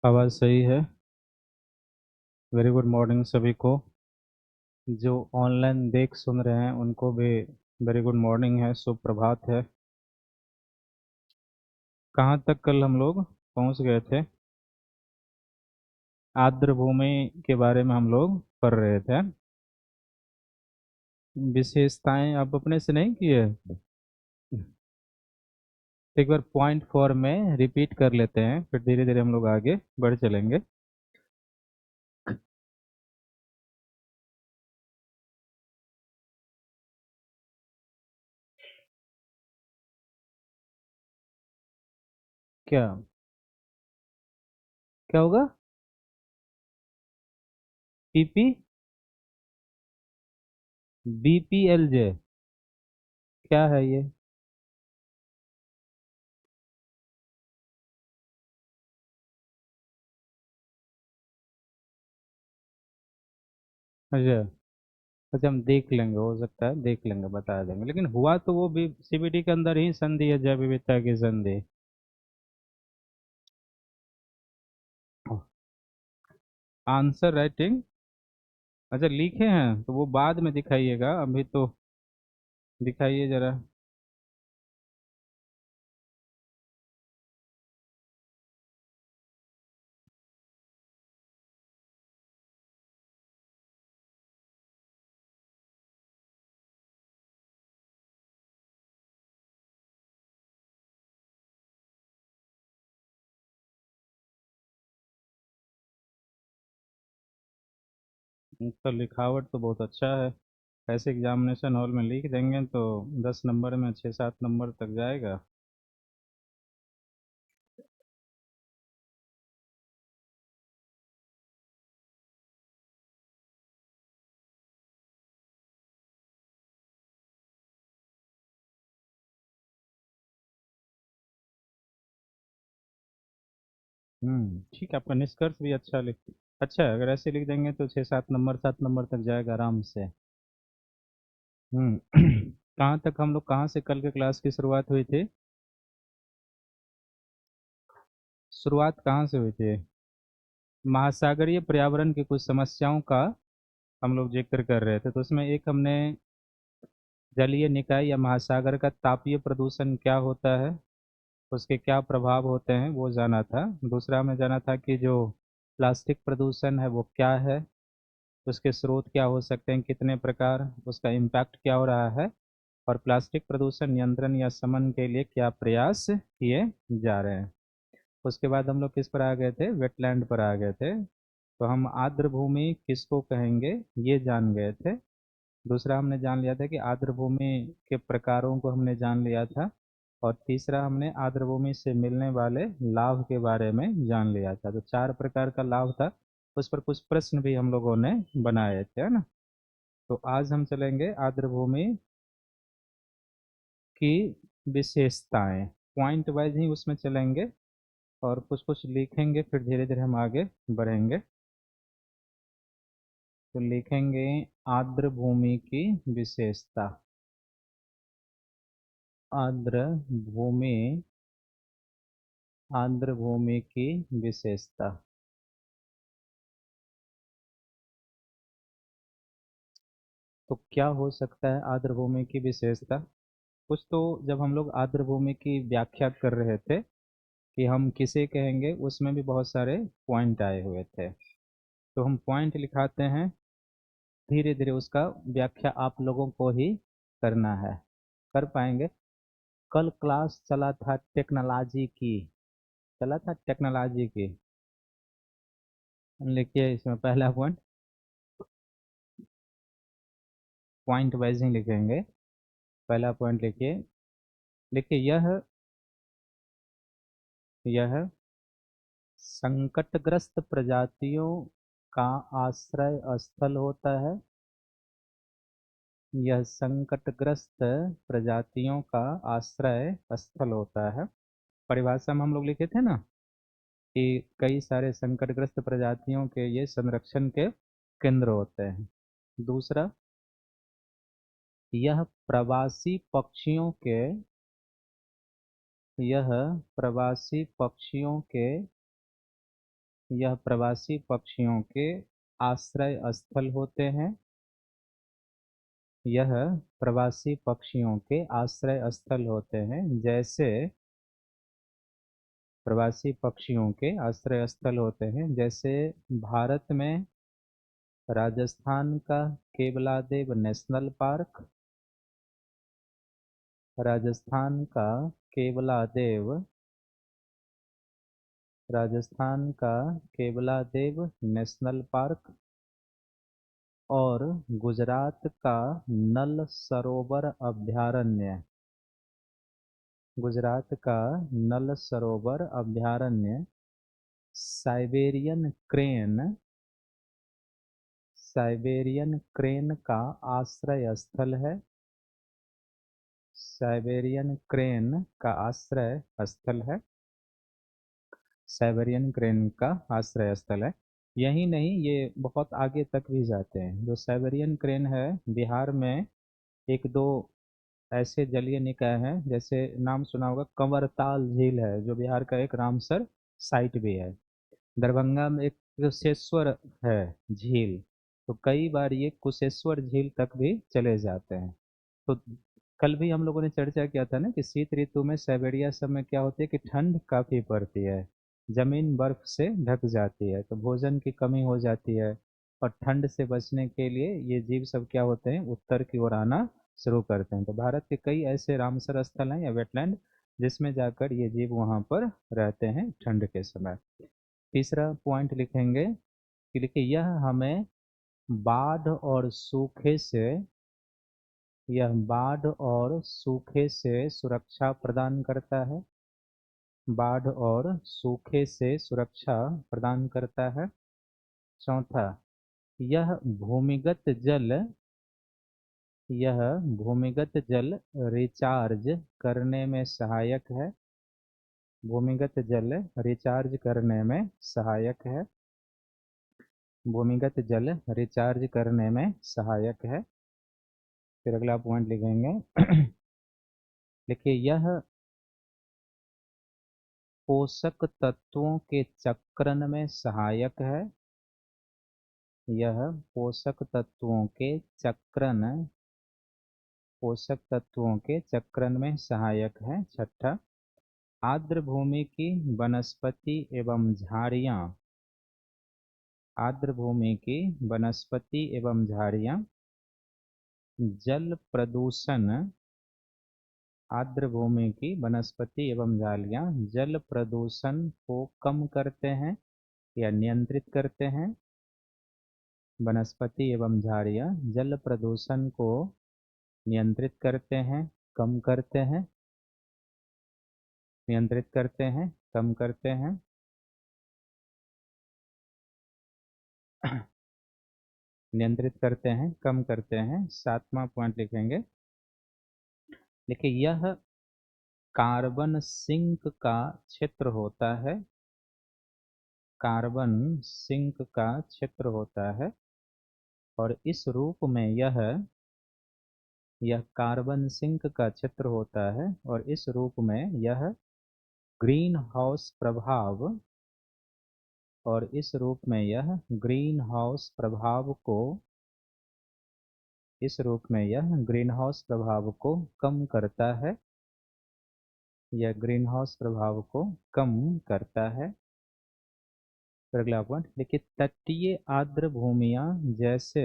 आवाज़ सही है। वेरी गुड मॉर्निंग सभी को। जो ऑनलाइन देख सुन रहे हैं उनको भी वेरी गुड मॉर्निंग है, सुप्रभात है। कहाँ तक कल हम लोग पहुँच गए थे? आर्द्र भूमि के बारे में हम लोग पढ़ रहे थे। विशेषताएं आप अपने से नहीं किए? एक बार पॉइंट 4 में रिपीट कर लेते हैं, फिर धीरे धीरे हम लोग आगे बढ़ चलेंगे। क्या क्या होगा? पीपी बीपीएलजे क्या है ये? अच्छा। अच्छा, हम देख लेंगे, हो सकता है देख लेंगे, बता देंगे, लेकिन हुआ तो वो भी सीबीटी के अंदर ही संधि है, जैव विविधता की संधि। Answer writing? अच्छा, लिखे हैं तो वो बाद में दिखाइएगा, अभी तो दिखाइए जरा। तो लिखावट तो बहुत अच्छा है। ऐसे एग्जामिनेशन हॉल में लिख देंगे तो 10 नंबर में 6-7 नंबर तक जाएगा। ठीक है, आपका निष्कर्ष भी अच्छा लिख। अच्छा है, अगर ऐसे लिख देंगे तो 6-7 नंबर 7 नंबर तक जाएगा आराम से। हम्म। कहाँ तक हम लोग, कहाँ से कल के क्लास की शुरुआत हुई थी? शुरुआत कहाँ से हुई थी? महासागरीय पर्यावरण की कुछ समस्याओं का हम लोग जिक्र कर रहे थे, तो उसमें एक हमने जलीय निकाय या महासागर का तापीय प्रदूषण क्या होता है, उसके क्या प्रभाव होते हैं वो जाना था। दूसरा हमने जाना था कि जो प्लास्टिक प्रदूषण है वो क्या है, उसके स्रोत क्या हो सकते हैं, कितने प्रकार, उसका इम्पैक्ट क्या हो रहा है, और प्लास्टिक प्रदूषण नियंत्रण या शमन के लिए क्या प्रयास किए जा रहे हैं। उसके बाद हम लोग किस पर आ गए थे? वेटलैंड पर आ गए थे। तो हम आर्द्र भूमि किसको कहेंगे ये जान गए थे। दूसरा हमने जान लिया था कि आर्द्र भूमि के प्रकारों को हमने जान लिया था। और तीसरा हमने आर्द्र भूमि से मिलने वाले लाभ के बारे में जान लिया था। तो 4 प्रकार का लाभ था। उस पर कुछ प्रश्न भी हम लोगों ने बनाए थे, है ना? तो आज हम चलेंगे आर्द्र भूमि की विशेषताएं, पॉइंट वाइज ही उसमें चलेंगे और कुछ कुछ लिखेंगे, फिर धीरे धीरे हम आगे बढ़ेंगे। तो लिखेंगे आर्द्र भूमि की विशेषता। आर्द्र भूमि, आर्द्र भूमि की विशेषता। तो क्या हो सकता है आर्द्र भूमि की विशेषता? कुछ तो जब हम लोग आर्द्र भूमि की व्याख्या कर रहे थे कि हम किसे कहेंगे, उसमें भी बहुत सारे पॉइंट आए हुए थे। तो हम पॉइंट लिखाते हैं, धीरे धीरे उसका व्याख्या आप लोगों को ही करना है। कर पाएंगे? कल क्लास चला था टेक्नोलॉजी की, चला था टेक्नोलॉजी की। लिखिए इसमें पहला पॉइंट, पॉइंट वाइज ही लिखेंगे। पहला पॉइंट लिखिए। देखिए यह संकटग्रस्त प्रजातियों का आश्रय स्थल होता है। यह संकटग्रस्त प्रजातियों का आश्रय स्थल होता है। परिभाषा में हम लोग लिखे थे ना कि कई सारे संकटग्रस्त प्रजातियों के ये संरक्षण के केंद्र होते हैं। दूसरा, यह प्रवासी पक्षियों के, यह प्रवासी पक्षियों के यह प्रवासी पक्षियों के आश्रय स्थल होते हैं। यह प्रवासी पक्षियों के आश्रय स्थल होते हैं। जैसे प्रवासी पक्षियों के आश्रय स्थल होते हैं, जैसे भारत में राजस्थान का केवलादेव नेशनल पार्क, राजस्थान का केवलादेव, राजस्थान का केवलादेव नेशनल पार्क, और गुजरात का नल सरोवर अभयारण्य, गुजरात का नल सरोवर अभयारण्य, साइबेरियन क्रेन, साइबेरियन क्रेन का आश्रय स्थल है। साइबेरियन क्रेन का आश्रय स्थल है। साइबेरियन क्रेन का आश्रय स्थल है। यही नहीं, ये बहुत आगे तक भी जाते हैं। जो साइबेरियन क्रेन है, बिहार में एक दो ऐसे जलीय निकाय हैं, जैसे नाम सुना होगा कंवरताल झील है, जो बिहार का एक रामसर साइट भी है। दरभंगा में एक कुशेश्वर है झील, तो कई बार ये कुशेश्वर झील तक भी चले जाते हैं। तो कल भी हम लोगों ने चर्चा किया था ना कि शीत ऋतु में साइबेरिया सब में क्या होती है कि ठंड काफी पड़ती है, जमीन बर्फ से ढक जाती है, तो भोजन की कमी हो जाती है। और ठंड से बचने के लिए ये जीव सब क्या होते हैं, उत्तर की ओर आना शुरू करते हैं। तो भारत के कई ऐसे रामसर स्थल हैं या वेटलैंड, जिसमें जाकर ये जीव वहां पर रहते हैं ठंड के समय। तीसरा पॉइंट लिखेंगे कि देखिए, यह हमें बाढ़ और सूखे से, यह बाढ़ और सूखे से सुरक्षा प्रदान करता है। बाढ़ और सूखे से सुरक्षा प्रदान करता है। चौथा, यह भूमिगत जल, यह भूमिगत जल रिचार्ज करने में सहायक है। भूमिगत जल रिचार्ज करने में सहायक है। भूमिगत जल रिचार्ज करने में सहायक है। फिर अगला पॉइंट लिखेंगे देखिए, यह पोषक तत्वों के चक्रण में सहायक है। यह पोषक तत्वों के चक्रण, पोषक तत्वों के चक्रण में सहायक है। छठा, आर्द्र भूमि की वनस्पति एवं झाड़ियाँ, आर्द्र भूमि की वनस्पति एवं झाड़ियाँ जल प्रदूषण, आर्द्र भूमि की वनस्पति एवं झाड़ियाँ जल प्रदूषण को कम करते हैं या नियंत्रित करते हैं। वनस्पति एवं झाड़ियाँ जल प्रदूषण को नियंत्रित करते हैं, कम करते हैं, नियंत्रित करते हैं, कम करते हैं। नियंत्रित करते हैं, कम करते हैं। सातवां पॉइंट लिखेंगे, देखिए, यह कार्बन सिंक का क्षेत्र होता है। कार्बन सिंक का क्षेत्र होता है, और इस रूप में यह कार्बन सिंक का क्षेत्र होता है, और इस रूप में यह ग्रीन हाउस प्रभाव, और इस रूप में यह ग्रीन हाउस प्रभाव को, इस रूप में यह ग्रीन हाउस प्रभाव को कम करता है। यह ग्रीन हाउस प्रभाव को कम करता है। फिर अगला पॉइंट देखिए, तटीय आर्द्र भूमियां जैसे,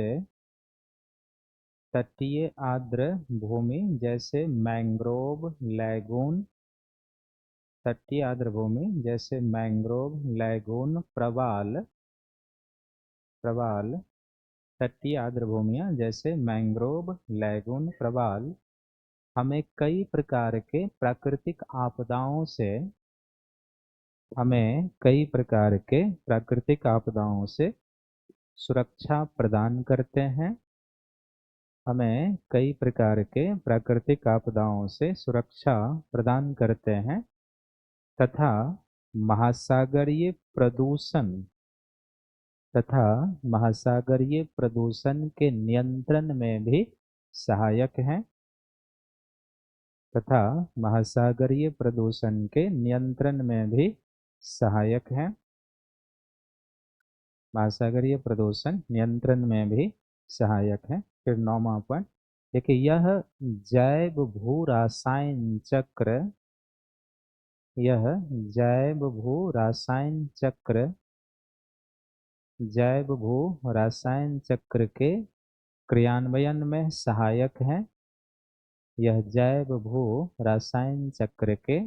तटीय आर्द्र भूमि जैसे मैंग्रोव लैगून, तटीय आर्द्र भूमि जैसे मैंग्रोव लैगून प्रवाल, प्रवाल, तटीय आर्द्र भूमियां जैसे मैंग्रोव लैगून प्रवाल हमें कई प्रकार के प्राकृतिक आपदाओं से, हमें कई प्रकार के प्राकृतिक आपदाओं से सुरक्षा प्रदान करते हैं। हमें कई प्रकार के प्राकृतिक आपदाओं से सुरक्षा प्रदान करते हैं, तथा महासागरीय प्रदूषण, तथा महासागरीय प्रदूषण के नियंत्रण में भी सहायक हैं, तथा महासागरीय प्रदूषण के नियंत्रण में भी सहायक हैं। महासागरीय प्रदूषण नियंत्रण में भी सहायक है। फिर 9वां पॉइंट देखिए, यह जैव भू रासायन चक्र, यह जैव भू रासायन चक्र, जैव भू रासायन चक्र के क्रियान्वयन में सहायक है। यह जैव भू रासायन चक्र के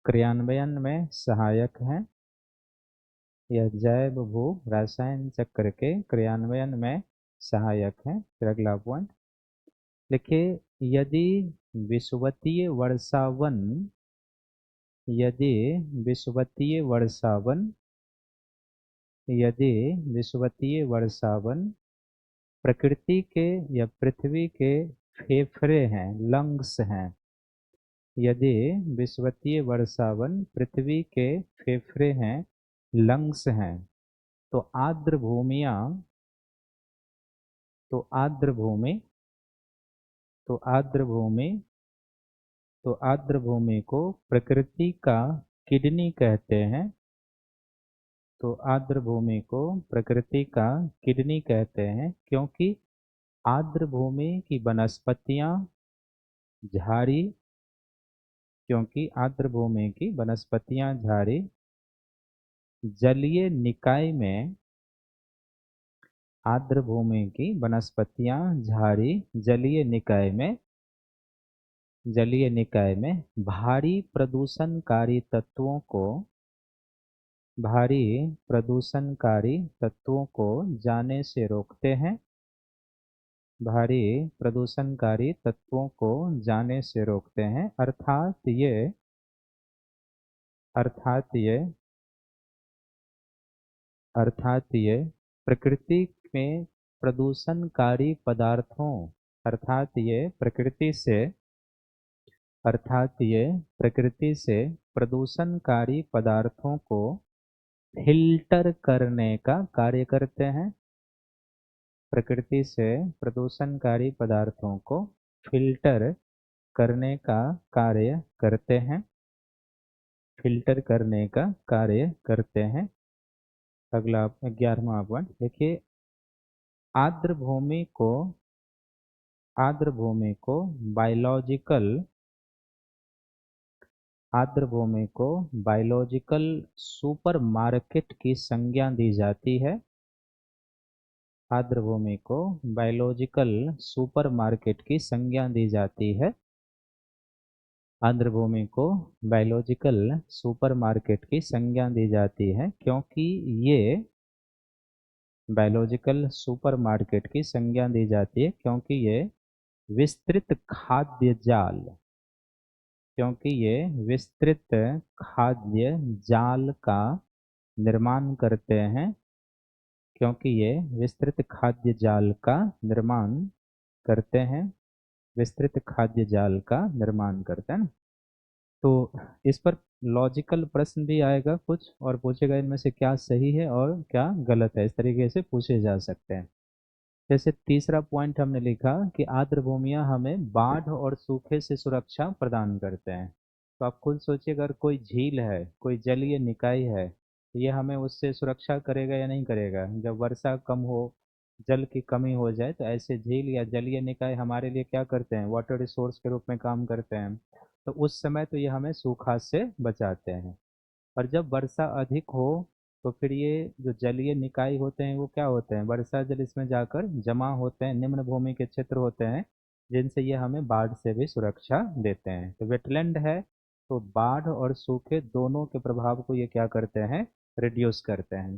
क्रियान्वयन में सहायक है। यह जैव भू रासायन चक्र के क्रियान्वयन में सहायक है। फिर अगला पॉइंट लिखिए, यदि विषुवतीय वर्षावन, यदि विषुवतीय वर्षावन, यदि विषुवतीय वर्षावन प्रकृति के या पृथ्वी के फेफड़े हैं, लंग्स हैं, यदि विषुवतीय वर्षावन पृथ्वी के फेफड़े हैं, लंग्स हैं, तो आर्द्र भूमियां, तो आर्द्र भूमि, तो आर्द्र भूमि, तो आर्द्र भूमि को प्रकृति का किडनी कहते हैं। तो आर्द्र भूमि को प्रकृति का किडनी कहते हैं, क्योंकि आर्द्र भूमि की वनस्पतियां झाड़ी, क्योंकि आर्द्र भूमि की वनस्पतियां झाड़ी, जलीय निकाय में, आर्द्र भूमि की वनस्पतियां झाड़ी जलीय निकाय में, जलीय निकाय में भारी प्रदूषणकारी तत्वों को, भारी प्रदूषणकारी तत्वों को जाने से रोकते हैं, भारी प्रदूषणकारी तत्वों को जाने से रोकते हैं। अर्थात ये अर्थात ये प्रकृति में प्रदूषणकारी पदार्थों, अर्थात ये प्रकृति से, अर्थात ये प्रकृति से प्रदूषणकारी पदार्थों को फिल्टर करने का कार्य करते हैं। प्रकृति से प्रदूषणकारी पदार्थों को फिल्टर करने का कार्य करते हैं, फिल्टर करने का कार्य करते हैं। अगला 11वां पॉइंट देखिए, आर्द्र भूमि को, आर्द्र भूमि को बायोलॉजिकल, आर्द्र भूमि को बायोलॉजिकल सुपर मार्केट की संज्ञा दी जाती है। आर्द्र भूमि को बायोलॉजिकल सुपर मार्केट की संज्ञा दी जाती है। आर्द्र भूमि को बायोलॉजिकल सुपर मार्केट की संज्ञा दी जाती है, क्योंकि ये बायोलॉजिकल सुपर मार्केट की संज्ञा दी जाती है क्योंकि ये विस्तृत खाद्य जाल, क्योंकि ये विस्तृत खाद्य जाल का निर्माण करते हैं, क्योंकि ये विस्तृत खाद्य जाल का निर्माण करते हैं, विस्तृत खाद्य जाल का निर्माण करते हैं। तो इस पर लॉजिकल प्रश्न भी आएगा कुछ और पूछेगा इनमें से क्या सही है और क्या गलत है, इस तरीके से पूछे जा सकते हैं। जैसे तीसरा पॉइंट हमने लिखा कि आर्द्र भूमियां हमें बाढ़ और सूखे से सुरक्षा प्रदान करते हैं। तो आप खुद सोचिए, अगर कोई झील है, कोई जलीय निकाय है, तो ये हमें उससे सुरक्षा करेगा या नहीं करेगा। जब वर्षा कम हो, जल की कमी हो जाए, तो ऐसे झील या जलीय निकाय हमारे लिए क्या करते हैं, वाटर रिसोर्स के रूप में काम करते हैं। तो उस समय तो ये हमें सूखा से बचाते हैं। और जब वर्षा अधिक हो तो फिर ये जो जलीय निकाय होते हैं वो क्या होते हैं, वर्षा जल इसमें जाकर जमा होते हैं, निम्न भूमि के क्षेत्र होते हैं, जिनसे ये हमें बाढ़ से भी सुरक्षा देते हैं। तो वेटलैंड है तो बाढ़ और सूखे दोनों के प्रभाव को ये क्या करते हैं, रिड्यूस करते हैं।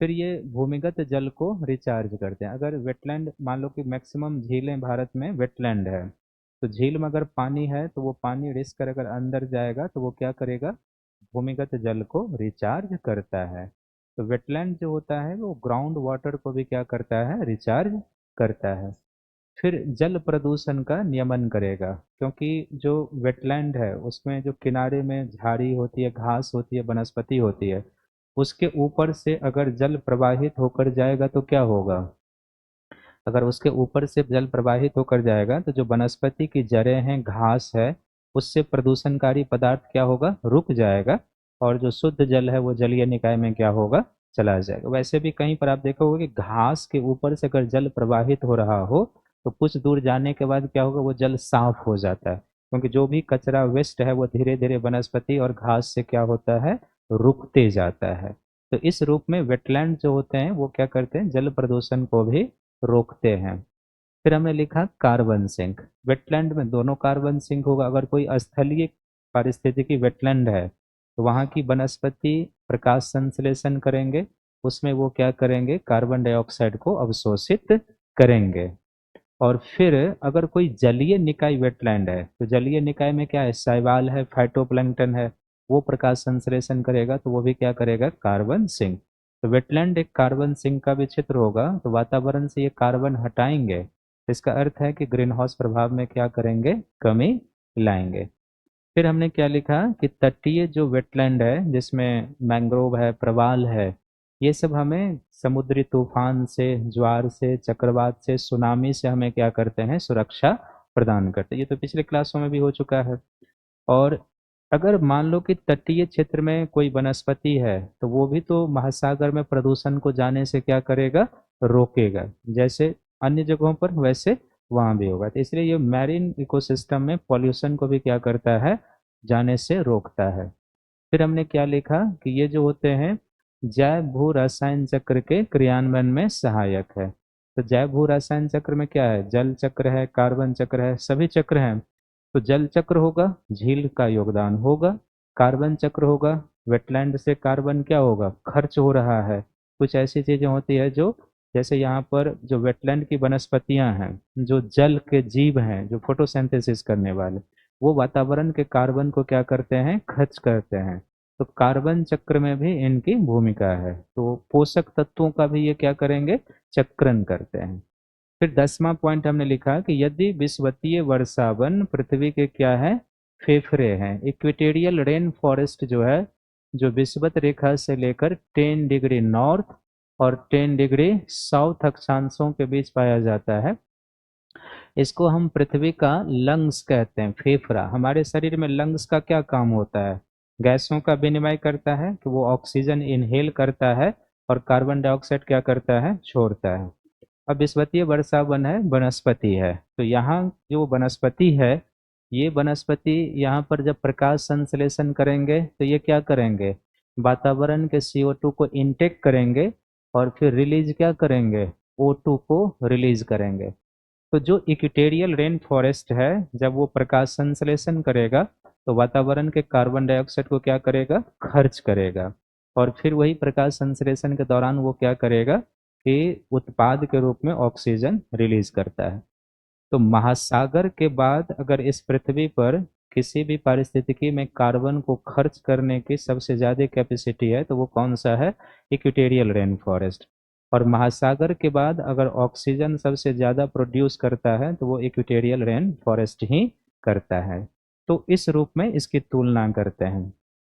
फिर ये भूमिगत जल को रिचार्ज करते हैं। अगर वेटलैंड, मान लो कि मैक्सिमम झीलें भारत में वेटलैंड है, तो झील में अगर पानी है तो वो पानी रिस कर अगर अंदर जाएगा तो वो क्या करेगा, भूमिगत जल को रिचार्ज करता है। तो वेटलैंड जो होता है वो ग्राउंड वाटर को भी क्या करता है, रिचार्ज करता है। फिर जल प्रदूषण का नियमन करेगा, क्योंकि जो वेटलैंड है उसमें जो किनारे में झाड़ी होती है, घास होती है, वनस्पति होती है, उसके ऊपर से अगर जल प्रवाहित होकर जाएगा तो क्या होगा, अगर उसके ऊपर से जल प्रवाहित होकर जाएगा तो जो वनस्पति की जड़ें हैं, घास है, उससे प्रदूषणकारी पदार्थ क्या होगा, रुक जाएगा, और जो शुद्ध जल है वो जलीय निकाय में क्या होगा, चला जाएगा। वैसे भी कहीं पर आप देखोगे कि घास के ऊपर से अगर जल प्रवाहित हो रहा हो तो कुछ दूर जाने के बाद क्या होगा, वो जल साफ हो जाता है, क्योंकि जो भी कचरा वेस्ट है वो धीरे धीरे वनस्पति और घास से क्या होता है, रुकते जाता है। तो इस रूप में वेटलैंड जो होते हैं वो क्या करते हैं, जल प्रदूषण को भी रोकते हैं। फिर हमने लिखा कार्बन सिंक। वेटलैंड में दोनों कार्बन सिंक होगा। अगर कोई स्थलीय पारिस्थितिकी वेटलैंड है तो वहाँ की वनस्पति प्रकाश संश्लेषण करेंगे, उसमें वो क्या करेंगे, कार्बन डाइऑक्साइड को अवशोषित करेंगे। और फिर अगर कोई जलीय निकाय वेटलैंड है तो जलीय निकाय में क्या है, शैवाल है, फाइटोप्लैंक्टन है, वो प्रकाश संश्लेषण करेगा तो वो भी क्या करेगा, कार्बन सिंक। तो वेटलैंड एक कार्बन सिंक का भी क्षेत्र होगा, तो वातावरण से ये कार्बन हटाएंगे तो इसका अर्थ है कि ग्रीन हाउस प्रभाव में क्या करेंगे, कमी लाएंगे। फिर हमने क्या लिखा कि तटीय जो वेटलैंड है जिसमें मैंग्रोव है, प्रवाल है, ये सब हमें समुद्री तूफान से, ज्वार से, चक्रवात से, सुनामी से हमें क्या करते हैं, सुरक्षा प्रदान करते हैं। ये तो पिछले क्लासों में भी हो चुका है। और अगर मान लो कि तटीय क्षेत्र में कोई वनस्पति है तो वो भी तो महासागर में प्रदूषण को जाने से क्या करेगा, रोकेगा। जैसे अन्य जगहों पर वैसे वहाँ भी होगा। तो इसलिए ये मैरीन इकोसिस्टम में पॉल्यूशन को भी क्या करता है, जाने से रोकता है। फिर हमने क्या लिखा कि ये जो होते हैं जैव भू रसायन चक्र के क्रियान्वयन में सहायक है। तो जैव भू रसायन चक्र में क्या है, जल चक्र है, कार्बन चक्र है, सभी चक्र हैं। तो जल चक्र होगा, झील का योगदान होगा। कार्बन चक्र होगा, वेटलैंड से कार्बन क्या होगा, खर्च हो रहा है। कुछ ऐसी चीजें होती है जो, जैसे यहाँ पर जो वेटलैंड की वनस्पतियां हैं, जो जल के जीव हैं, जो फोटोसिंथेसिस करने वाले, वो वातावरण के कार्बन को क्या करते हैं, खर्च करते हैं। तो कार्बन चक्र में भी इनकी भूमिका है। तो पोषक तत्वों का भी ये क्या करेंगे, चक्रण करते हैं। फिर 10वां पॉइंट हमने लिखा कि यदि विषुवतीय वर्षावन पृथ्वी के क्या है, फेफड़े हैं। इक्वेटेरियल रेन फॉरेस्ट जो है, जो विषुवत रेखा से लेकर 10 डिग्री नॉर्थ और 10 डिग्री साउथ अक्षांशों के बीच पाया जाता है, इसको हम पृथ्वी का लंग्स कहते हैं, फेफड़ा। हमारे शरीर में लंग्स का क्या काम होता है, गैसों का विनिमय करता है, कि वो ऑक्सीजन इनहेल करता है और कार्बन डाइऑक्साइड क्या करता है, छोड़ता है। अब विषुवतीय वर्षा वन है, वनस्पति है, तो यहाँ जो वनस्पति है, ये वनस्पति यहाँ पर जब प्रकाश संश्लेषण करेंगे तो ये क्या करेंगे, वातावरण के CO2 को इनटेक करेंगे और फिर रिलीज क्या करेंगे, O2 को रिलीज करेंगे। तो जो इक्वेटेरियल रेन फॉरेस्ट है, जब वो प्रकाश संश्लेषण करेगा तो वातावरण के कार्बन डाइऑक्साइड को क्या करेगा, खर्च करेगा। और फिर वही प्रकाश संश्लेषण के दौरान वो क्या करेगा कि उत्पाद के रूप में ऑक्सीजन रिलीज करता है। तो महासागर के बाद अगर इस पृथ्वी पर किसी भी पारिस्थितिकी में कार्बन को खर्च करने की सबसे ज़्यादा कैपेसिटी है तो वो कौन सा है, इक्वेटेरियल रेन फॉरेस्ट। और महासागर के बाद अगर ऑक्सीजन सबसे ज़्यादा प्रोड्यूस करता है तो वो इक्वेटेरियल रेन फॉरेस्ट ही करता है। तो इस रूप में इसकी तुलना करते हैं।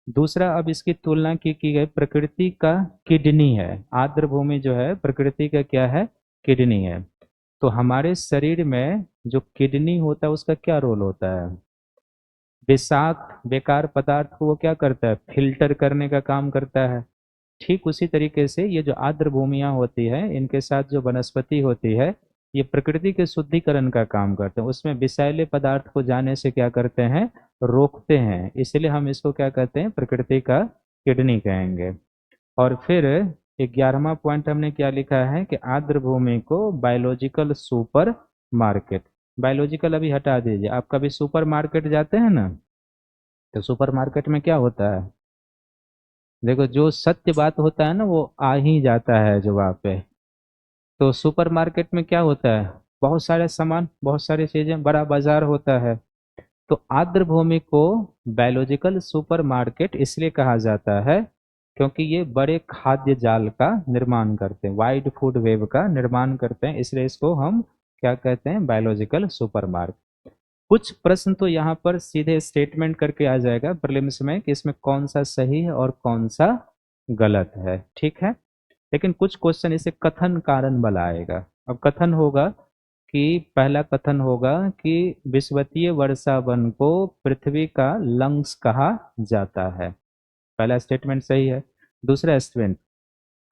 दूसरा, अब इसकी तुलना की गई प्रकृति का किडनी है। आर्द्र भूमि जो है प्रकृति का क्या है, किडनी है। तो हमारे शरीर में जो किडनी होता है उसका क्या रोल होता है, विषाक्त बेकार पदार्थ को वो क्या करता है, फिल्टर करने का काम करता है। ठीक उसी तरीके से ये जो आर्द्र भूमियां होती है, इनके साथ जो वनस्पति होती है, ये प्रकृति के शुद्धिकरण का काम करते हैं। उसमें विषैले पदार्थ को जाने से क्या करते हैं, रोकते हैं। इसलिए हम इसको क्या कहते हैं, प्रकृति का किडनी कहेंगे। और फिर 11वां पॉइंट हमने क्या लिखा है कि आर्द्र भूमि को बायोलॉजिकल सुपर मार्केट। बायोलॉजिकल अभी हटा दीजिए, आप कभी सुपर मार्केट जाते हैं ना, तो सुपर मार्केट में क्या होता है, देखो जो सत्य बात होता है ना वो आ ही जाता है जवाब पे। तो सुपर मार्केट में क्या होता है, बहुत सारे सामान, बहुत सारी चीजें, बड़ा बाजार होता है। तो आर्द्र भूमि को बायोलॉजिकल सुपर मार्केट इसलिए कहा जाता है क्योंकि ये बड़े खाद्य जाल का निर्माण करते हैं, वाइड फूड वेब का निर्माण करते हैं, इसलिए इसको हम क्या कहते हैं, बायोलॉजिकल सुपर मार्केट। कुछ प्रश्न तो यहाँ पर सीधे स्टेटमेंट करके आ जाएगा प्रीलिम्स में कि इसमें कौन सा सही है और कौन सा गलत है, ठीक है। लेकिन कुछ क्वेश्चन इसे कथन कारण वाला आएगा। अब कथन होगा कि पहला कथन होगा कि विषुवतीय वर्षा वन को पृथ्वी का लंग्स कहा जाता है, पहला स्टेटमेंट सही है। दूसरा स्टेटमेंट,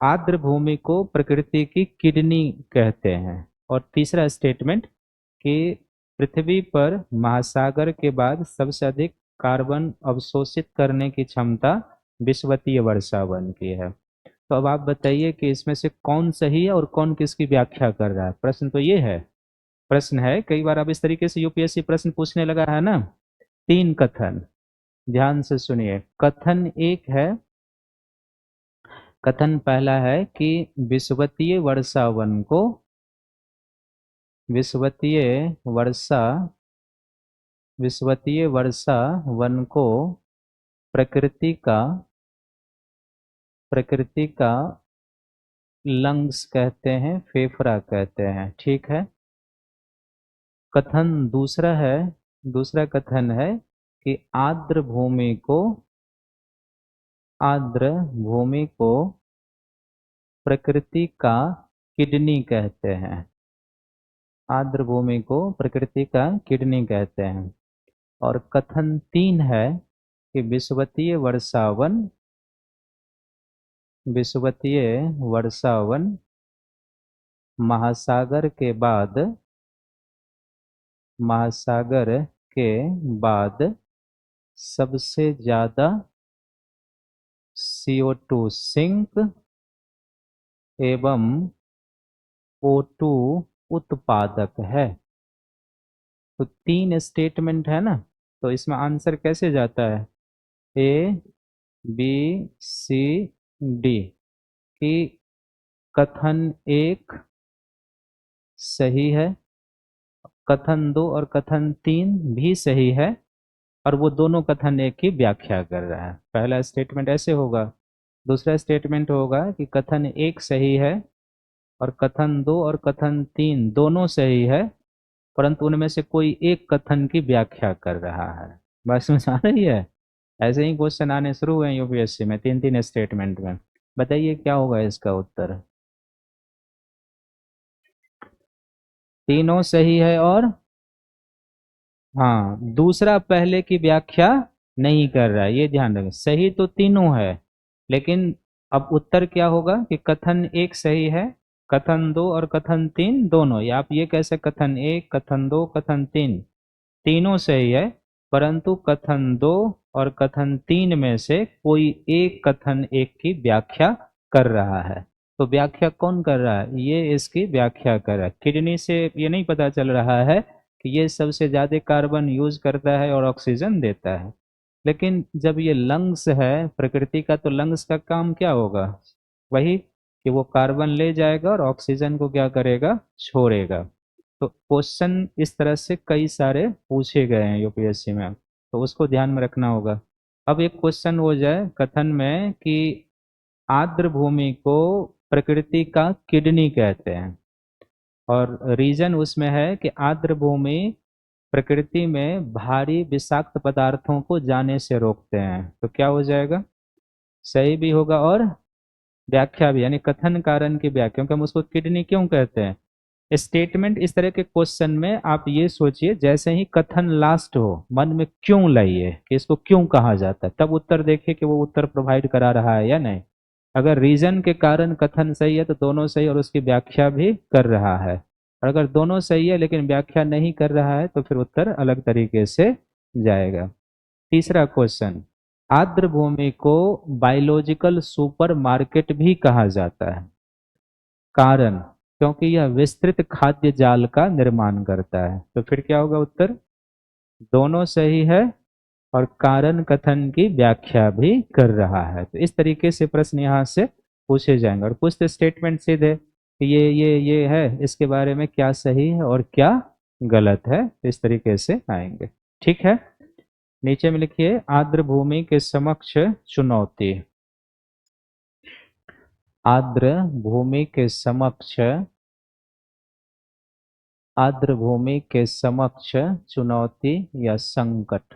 आर्द्र भूमि को प्रकृति की किडनी कहते हैं। और तीसरा स्टेटमेंट कि पृथ्वी पर महासागर के बाद सबसे अधिक कार्बन अवशोषित करने की क्षमता विषुवतीय वर्षावन की है। तो अब आप बताइए कि इसमें से कौन सही है और कौन किसकी व्याख्या कर रहा है। प्रश्न तो ये है, प्रश्न है, कई बार अब इस तरीके से यूपीएससी प्रश्न पूछने लगा है ना। तीन कथन, ध्यान से सुनिए। कथन एक है, कथन पहला है कि विषुवतीय वर्षावन को, विषुवतीय वर्षा, विषुवतीय वर्षा वन को प्रकृति का, प्रकृति का लंग्स कहते हैं, फेफड़ा कहते हैं। ठीक है। कथन दूसरा है, दूसरा कथन है कि आर्द्र भूमि को, आर्द्र भूमि को प्रकृति का किडनी कहते हैं। आर्द्र भूमि को प्रकृति का किडनी कहते हैं। और कथन तीन है कि विषुवतीय वर्षावन, विषुवतीय वर्षावन महासागर के बाद, महासागर के बाद सबसे ज्यादा CO2 सिंक एवं O2 उत्पादक है। तो तीन स्टेटमेंट है ना, तो इसमें आंसर कैसे जाता है? A B C D कि कथन एक सही है, कथन दो और कथन तीन भी सही है, और वो दोनों कथन एक की व्याख्या कर रहा है। पहला स्टेटमेंट ऐसे होगा, दूसरा स्टेटमेंट होगा कि कथन एक सही है और कथन दो और कथन तीन दोनों सही है, परंतु उनमें से कोई एक कथन की व्याख्या कर रहा है। बात समझ आ रही है? ऐसे ही क्वेश्चन आने शुरू हुए हैं यूपीएससी में, तीन तीन स्टेटमेंट में। बताइए क्या होगा इसका उत्तर? तीनों सही है और हाँ, दूसरा पहले की व्याख्या नहीं कर रहा है, ये ध्यान रखें। सही तो तीनों है, लेकिन अब उत्तर क्या होगा कि कथन एक सही है, कथन दो और कथन तीन दोनों, या आप ये कैसे, कथन एक, कथन दो, कथन तीन तीनों सही है, परंतु कथन दो और कथन तीन में से कोई एक कथन एक की व्याख्या कर रहा है। तो व्याख्या कौन कर रहा है? ये इसकी व्याख्या कर रहा है। किडनी से ये नहीं पता चल रहा है कि ये सबसे ज्यादा कार्बन यूज करता है और ऑक्सीजन देता है, लेकिन जब ये लंग्स है प्रकृति का, तो लंग्स का काम क्या होगा? वही कि वो कार्बन ले जाएगा और ऑक्सीजन को क्या करेगा? छोड़ेगा। तो क्वेश्चन इस तरह से कई सारे पूछे गए हैं यूपीएससी में, तो उसको ध्यान में रखना होगा। अब एक क्वेश्चन हो जाए कथन में कि आर्द्र भूमि को प्रकृति का किडनी कहते हैं, और रीजन उसमें है कि आर्द्र भूमि प्रकृति में भारी विषाक्त पदार्थों को जाने से रोकते हैं। तो क्या हो जाएगा? सही भी होगा और व्याख्या भी, यानी कथन कारण की व्याख्या, क्योंकि हम उसको किडनी क्यों कहते हैं। स्टेटमेंट इस तरह के क्वेश्चन में आप ये सोचिए, जैसे ही कथन लास्ट हो, मन में क्यों लाइए कि इसको क्यों कहा जाता है, तब उत्तर देखिए कि वो उत्तर प्रोवाइड करा रहा है या नहीं। अगर रीजन के कारण कथन सही है तो दोनों सही और उसकी व्याख्या भी कर रहा है, और अगर दोनों सही है लेकिन व्याख्या नहीं कर रहा है तो फिर उत्तर अलग तरीके से जाएगा। तीसरा क्वेश्चन, आर्द्र भूमि को बायोलॉजिकल सुपर मार्केट भी कहा जाता है। कारण, क्योंकि यह विस्तृत खाद्य जाल का निर्माण करता है। तो फिर क्या होगा उत्तर? दोनों सही है और कारण कथन की व्याख्या भी कर रहा है। तो इस तरीके से प्रश्न यहाँ से पूछे जाएंगे, और कुछ तो स्टेटमेंट सीधे कि ये है, इसके बारे में क्या सही है और क्या गलत है, इस तरीके से आएंगे। ठीक है। नीचे में लिखिए, आर्द्र भूमि के समक्ष चुनौती। आर्द्र भूमि के समक्ष, आर्द्र भूमि के समक्ष चुनौती या संकट।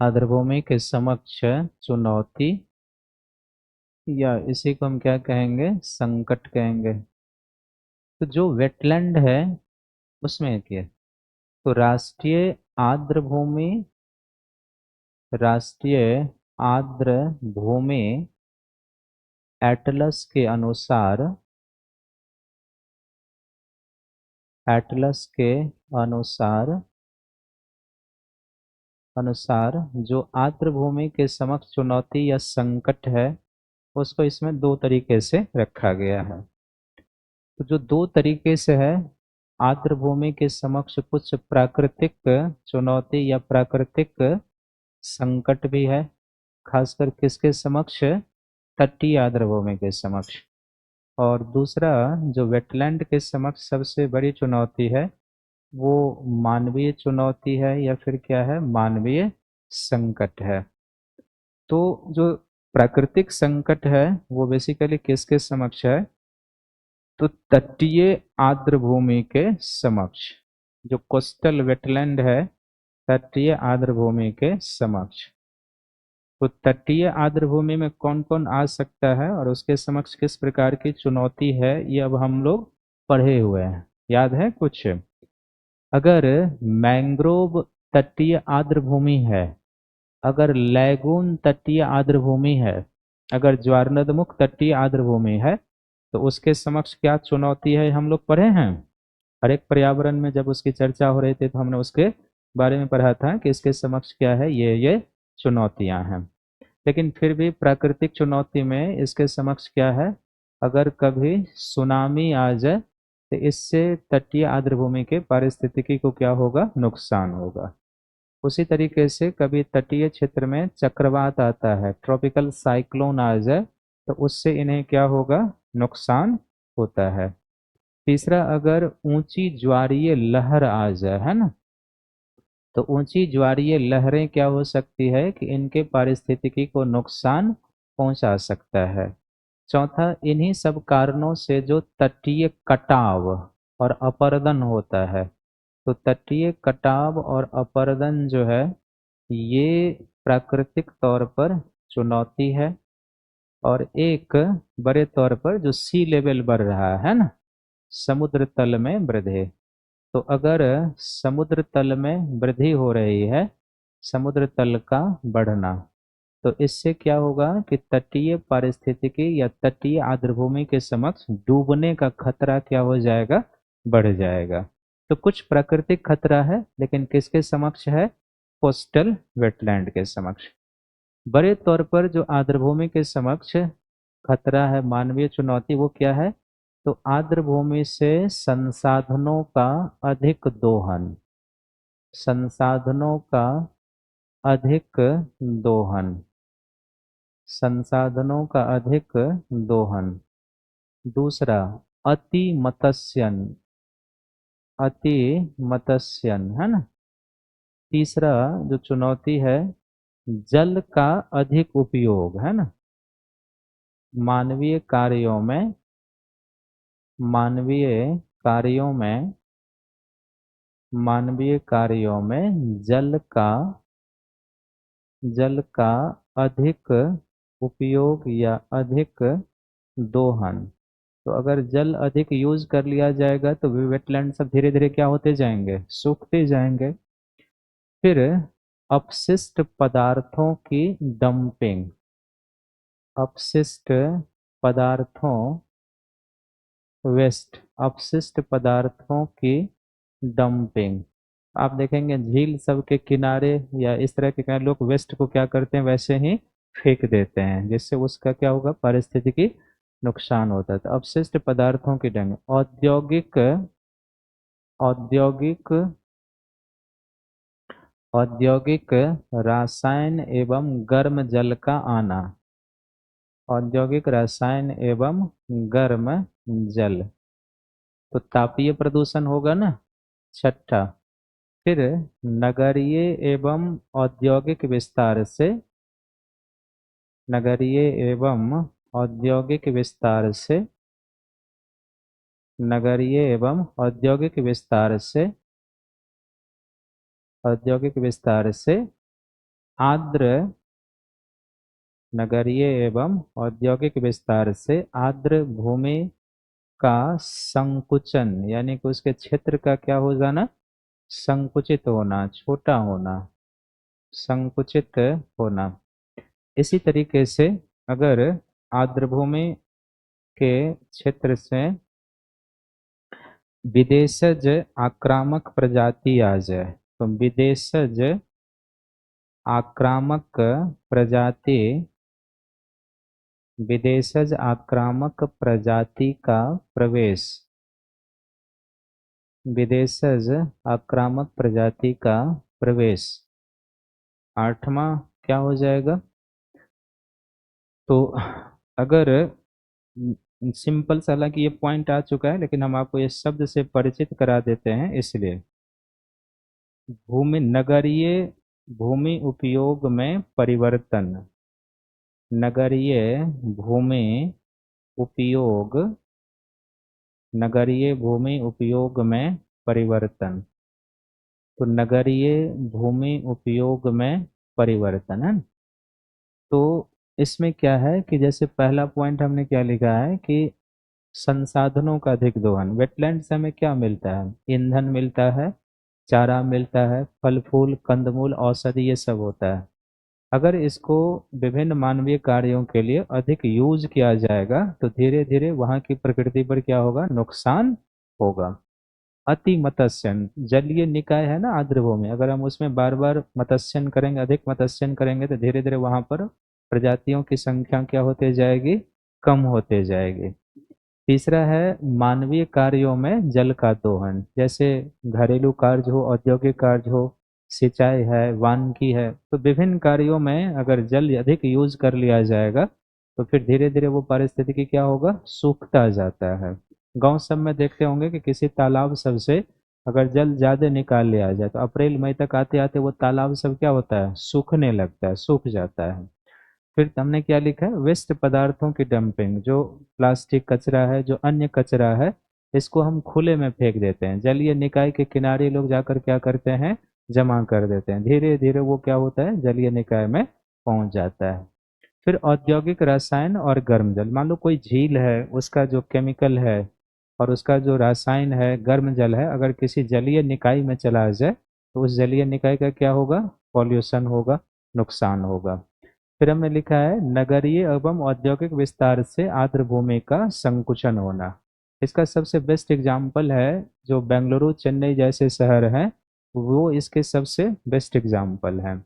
आर्द्र भूमि के समक्ष चुनौती, या इसी को हम क्या कहेंगे? संकट कहेंगे। तो जो वेटलैंड है उसमें क्या, तो राष्ट्रीय आर्द्र भूमि, राष्ट्रीय आर्द्र भूमि एटलस के अनुसार, एटलस के अनुसार अनुसार जो आर्द्र भूमि के समक्ष चुनौती या संकट है, उसको इसमें दो तरीके से रखा गया है। तो जो दो तरीके से है, आर्द्र भूमि के समक्ष कुछ प्राकृतिक चुनौती या प्राकृतिक संकट भी है, खासकर किसके समक्ष? तटीय आर्द्र भूमि के समक्ष। और दूसरा जो वेटलैंड के समक्ष सबसे बड़ी चुनौती है, वो मानवीय चुनौती है या फिर क्या है? मानवीय संकट है। तो जो प्राकृतिक संकट है वो बेसिकली किसके समक्ष है? तो तटीय आर्द्र भूमि के समक्ष, जो कोस्टल वेटलैंड है, तटीय आर्द्र भूमि के समक्ष। तो तटीय आर्द्र भूमि में कौन कौन आ सकता है और उसके समक्ष किस प्रकार की चुनौती है, ये अब हम लोग पढ़े हुए हैं, याद है कुछ? अगर मैंग्रोव तटीय आर्द्र भूमि है, अगर लैगून तटीय आर्द्र भूमि है, अगर ज्वारनदमुख तटीय आर्द्र भूमि है, तो उसके समक्ष क्या चुनौती है हम लोग पढ़े हैं। हर एक पर्यावरण में जब उसकी चर्चा हो रही थी तो हमने उसके बारे में पढ़ा था कि इसके समक्ष क्या है, ये चुनौतियां हैं। लेकिन फिर भी प्राकृतिक चुनौती में इसके समक्ष क्या है? अगर कभी सुनामी आ जाए तो इससे तटीय आर्द्र भूमि के पारिस्थितिकी को क्या होगा? नुकसान होगा। उसी तरीके से कभी तटीय क्षेत्र में चक्रवात आता है, ट्रॉपिकल साइक्लोन आ जाए, तो उससे इन्हें क्या होगा? नुकसान होता है। तीसरा, अगर ऊंची ज्वारीय लहर आ जाए, है ना, तो ऊंची ज्वारीय लहरें क्या हो सकती है कि इनके पारिस्थितिकी को नुकसान पहुंचा सकता है। चौथा, इन्हीं सब कारणों से जो तटीय कटाव और अपरदन होता है, तो तटीय कटाव और अपरदन जो है, ये प्राकृतिक तौर पर चुनौती है। और एक बड़े तौर पर जो सी लेवल बढ़ रहा है ना, समुद्र तल में वृद्धि। तो अगर समुद्र तल में वृद्धि हो रही है, समुद्र तल का बढ़ना, तो इससे क्या होगा कि तटीय पारिस्थितिकी या तटीय आर्द्रभूमि के समक्ष डूबने का खतरा क्या हो जाएगा? बढ़ जाएगा। तो कुछ प्राकृतिक खतरा है, लेकिन किसके समक्ष है? कोस्टल वेटलैंड के समक्ष। बड़े तौर पर जो आर्द्रभूमि के समक्ष खतरा है, मानवीय चुनौती, वो क्या है? तो आर्द्रभूमि से संसाधनों का अधिक दोहन, संसाधनों का अधिक दोहन, संसाधनों का अधिक दोहन। दूसरा, अति मत्स्यन, अति मत्स्यन, है ना। तीसरा जो चुनौती है, जल का अधिक उपयोग, है ना। मानवीय कार्यों में, मानवीय कार्यों में, मानवीय कार्यों में जल का अधिक उपयोग या अधिक दोहन। तो अगर जल अधिक यूज कर लिया जाएगा तो वेटलैंड सब धीरे धीरे क्या होते जाएंगे? सूखते जाएंगे। फिर अपशिष्ट पदार्थों की डंपिंग, अपशिष्ट पदार्थों, वेस्ट, अपशिष्ट पदार्थों की डंपिंग। आप देखेंगे झील सब के किनारे या इस तरह के किनारे लोग वेस्ट को क्या करते हैं? वैसे ही फेंक देते हैं, जिससे उसका क्या होगा? पारिस्थितिकी नुकसान होता है। तो अपशिष्ट पदार्थों की डंपिंग, औद्योगिक, औद्योगिक, औद्योगिक रसायन एवं गर्म जल का आना, औद्योगिक रसायन एवं गर्म जल, तो तापीय प्रदूषण होगा ना। छठा, फिर नगरीय एवं औद्योगिक विस्तार से, नगरीय एवं औद्योगिक विस्तार से, नगरीय एवं औद्योगिक विस्तार से, औद्योगिक विस्तार से आर्द्र, नगरीय एवं औद्योगिक विस्तार से आर्द्र भूमि का संकुचन, यानी कि उसके क्षेत्र का क्या हो जाना? संकुचित होना, छोटा होना, संकुचित होना। इसी तरीके से अगर आर्द्रभूमि के क्षेत्र से विदेशज आक्रामक प्रजाति आ जाए, तो विदेशज आक्रामक प्रजाति, विदेशज आक्रामक प्रजाति का प्रवेश, विदेशज आक्रामक प्रजाति का प्रवेश, आठवां क्या हो जाएगा? तो अगर सिंपल सा, हालांकि ये पॉइंट आ चुका है लेकिन हम आपको ये शब्द से परिचित करा देते हैं इसलिए, भूमि नगरीय भूमि उपयोग में परिवर्तन, नगरीय भूमि उपयोग, नगरीय भूमि उपयोग में परिवर्तन, तो नगरीय भूमि उपयोग में परिवर्तन है। तो इसमें क्या है कि जैसे पहला पॉइंट हमने क्या लिखा है कि संसाधनों का अधिक दोहन, वेटलैंड से हमें क्या मिलता है? ईंधन मिलता है, चारा मिलता है, फल फूल कंदमूल औषधि ये सब होता है। अगर इसको विभिन्न मानवीय कार्यों के लिए अधिक यूज किया जाएगा तो धीरे धीरे वहाँ की प्रकृति पर क्या होगा? नुकसान होगा। अति मत्स्यन, जलीय निकाय है ना आर्द्रभूमि, अगर हम उसमें बार बार मत्स्यन करेंगे, अधिक मत्स्यन करेंगे तो धीरे धीरे वहां पर प्रजातियों की संख्या क्या होते जाएगी? कम होते जाएगी। तीसरा है मानवीय कार्यों में जल का दोहन, जैसे घरेलू कार्य हो, औद्योगिक कार्य हो, सिंचाई है, वानिकी है, तो विभिन्न कार्यों में अगर जल अधिक यूज कर लिया जाएगा तो फिर धीरे धीरे वो पारिस्थितिकी क्या होगा? सूखता जाता है। गांव सब में देखते होंगे कि किसी तालाब सब से अगर जल ज्यादा निकाल लिया जाए तो अप्रैल मई तक आते आते वो तालाब सब क्या होता है? सूखने लगता है, सूख जाता है। फिर हमने क्या लिखा है? वेस्ट पदार्थों की डंपिंग, जो प्लास्टिक कचरा है, जो अन्य कचरा है, इसको हम खुले में फेंक देते हैं, जलीय निकाय के किनारे लोग जाकर क्या करते हैं? जमा कर देते हैं, धीरे धीरे वो क्या होता है? जलीय निकाय में पहुंच जाता है। फिर औद्योगिक रसायन और गर्म जल, मान लो कोई झील है, उसका जो केमिकल है और उसका जो रसायन है, गर्म जल है, अगर किसी जलीय निकाय में चला जाए तो उस जलीय निकाय का क्या होगा? पॉल्यूशन होगा, नुकसान होगा। फिर हमने लिखा है नगरीय एवं औद्योगिक विस्तार से आर्द्रभूमि का संकुचन होना। इसका सबसे बेस्ट एग्जाम्पल है जो बेंगलुरु चेन्नई जैसे शहर हैं, वो इसके सबसे बेस्ट एग्जाम्पल हैं।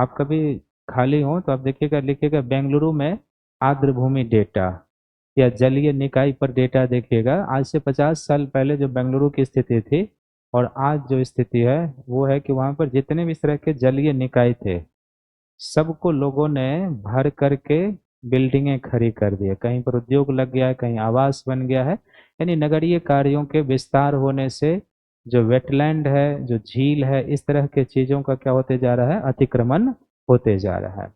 आप कभी खाली हो तो आप देखिएगा, लिखिएगा बेंगलुरु में आर्द्रभूमि डेटा या जलीय निकाय पर डेटा देखिएगा। आज से 50 साल पहले जो बेंगलुरु की स्थिति थी और आज जो स्थिति है वो है कि वहाँ पर जितने भी इस तरह के जलीय निकाय थे सबको लोगों ने भर करके बिल्डिंगें खड़ी कर दी है, कहीं पर उद्योग लग गया है, कहीं आवास बन गया है। यानी नगरीय कार्यों के विस्तार होने से जो वेटलैंड है, जो झील है, इस तरह के चीजों का क्या होते जा रहा है? अतिक्रमण होते जा रहा है।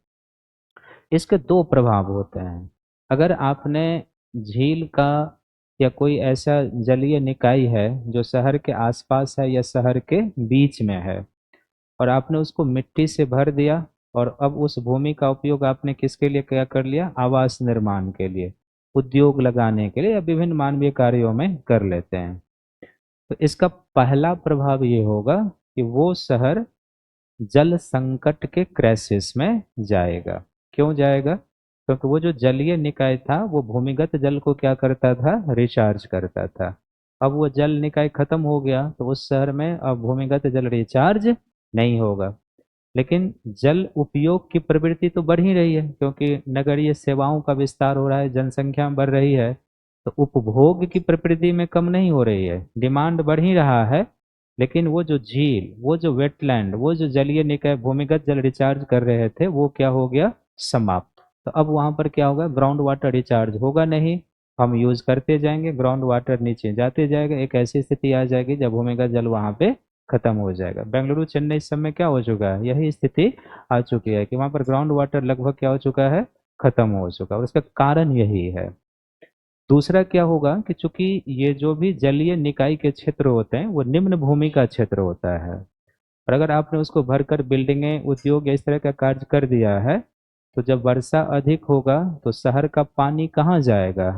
इसके दो प्रभाव होते हैं। अगर आपने झील का या कोई ऐसा जलीय निकाय है जो शहर के आसपास है या शहर के बीच में है और आपने उसको मिट्टी से भर दिया और अब उस भूमि का उपयोग आपने किसके लिए क्या कर लिया? आवास निर्माण के लिए, उद्योग लगाने के लिए या विभिन्न मानवीय कार्यों में कर लेते हैं। तो इसका पहला प्रभाव ये होगा कि वो शहर जल संकट के क्राइसिस में जाएगा। क्यों जाएगा? क्योंकि वो जो जलीय निकाय था वो भूमिगत जल को क्या करता था? रिचार्ज करता था। अब वो जल निकाय खत्म हो गया तो उस शहर में अब भूमिगत जल रिचार्ज नहीं होगा। लेकिन जल उपयोग की प्रवृत्ति तो बढ़ ही रही है, क्योंकि नगरीय सेवाओं का विस्तार हो रहा है, जनसंख्या बढ़ रही है, तो उपभोग की प्रवृत्ति में कम नहीं हो रही है, डिमांड बढ़ ही रहा है। लेकिन वो जो झील, वो जो वेटलैंड, वो जो जलीय निकाय भूमिगत जल रिचार्ज कर रहे थे वो क्या हो गया? समाप्त। तो अब वहां पर क्या होगा? ग्राउंड वाटर रिचार्ज होगा नहीं, हम यूज करते जाएंगे, ग्राउंड वाटर नीचे जाते जाएगा, एक ऐसी स्थिति आ जाएगी जब भूमिगत जल वहां पे खत्म हो जाएगा। बेंगलुरु चेन्नई इस समय क्या हो चुका है? यही स्थिति आ चुकी है कि वहां पर ग्राउंड वाटर लगभग क्या हो चुका है? खत्म हो चुका है, और इसका कारण यही है। दूसरा क्या होगा कि चूंकि ये जो भी जलीय निकाय के क्षेत्र होते हैं वो निम्न भूमि का क्षेत्र होता है, और अगर आपने उसको भरकर बिल्डिंगें, उद्योग या इस तरह का कार्य कर दिया है तो जब वर्षा अधिक होगा तो शहर का पानी कहाँ जाएगा?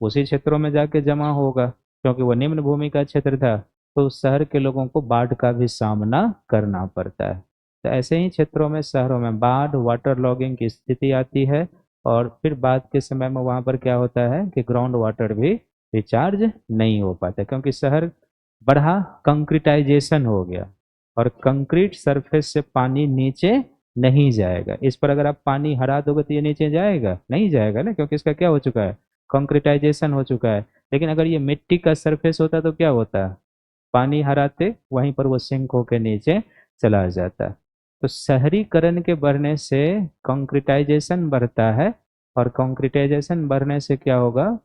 उसी क्षेत्रों में जाके जमा होगा, क्योंकि वो निम्न भूमि का क्षेत्र था। तो उस शहर के लोगों को बाढ़ का भी सामना करना पड़ता है। तो ऐसे ही क्षेत्रों में, शहरों में बाढ़, वाटर लॉगिंग की स्थिति आती है, और फिर बाद के समय में वहाँ पर क्या होता है कि ग्राउंड वाटर भी रिचार्ज नहीं हो पाता, क्योंकि शहर बढ़ा, कंक्रीटाइजेशन हो गया, और कंक्रीट सरफेस से पानी नीचे नहीं जाएगा। इस पर अगर आप पानी हरा दोगे तो ये नीचे जाएगा? नहीं जाएगा ना, क्योंकि इसका क्या हो चुका है, कंक्रीटाइजेशन हो चुका है। लेकिन अगर ये मिट्टी का सरफेस होता तो क्या होता, पानी हराते वहीं पर वो सिंक होके नीचे चला जाता। तो शहरीकरण के बढ़ने से कंक्रीटाइजेशन बढ़ता है, और कंक्रीटाइजेशन बढ़ने से क्या होगा,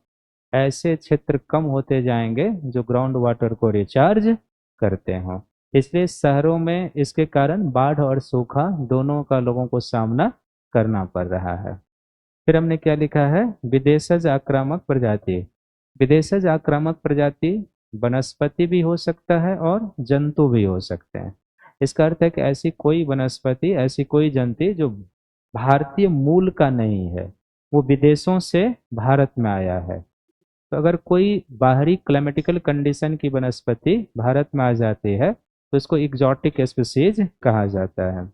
ऐसे क्षेत्र कम होते जाएंगे जो ग्राउंड वाटर को रिचार्ज करते हों। इसलिए शहरों में इसके कारण बाढ़ और सूखा दोनों का लोगों को सामना करना पड़ रहा है। फिर हमने क्या लिखा है, विदेशज आक्रामक प्रजाति। विदेशज आक्रामक प्रजाति वनस्पति भी हो सकता है और जंतु भी हो सकते हैं। इसका अर्थ है कि ऐसी कोई वनस्पति, ऐसी कोई जंतु जो भारतीय मूल का नहीं है, वो विदेशों से भारत में आया है। तो अगर कोई बाहरी क्लाइमेटिकल कंडीशन की वनस्पति भारत में आ जाती है तो इसको एग्जॉटिक स्पीसीज कहा जाता है।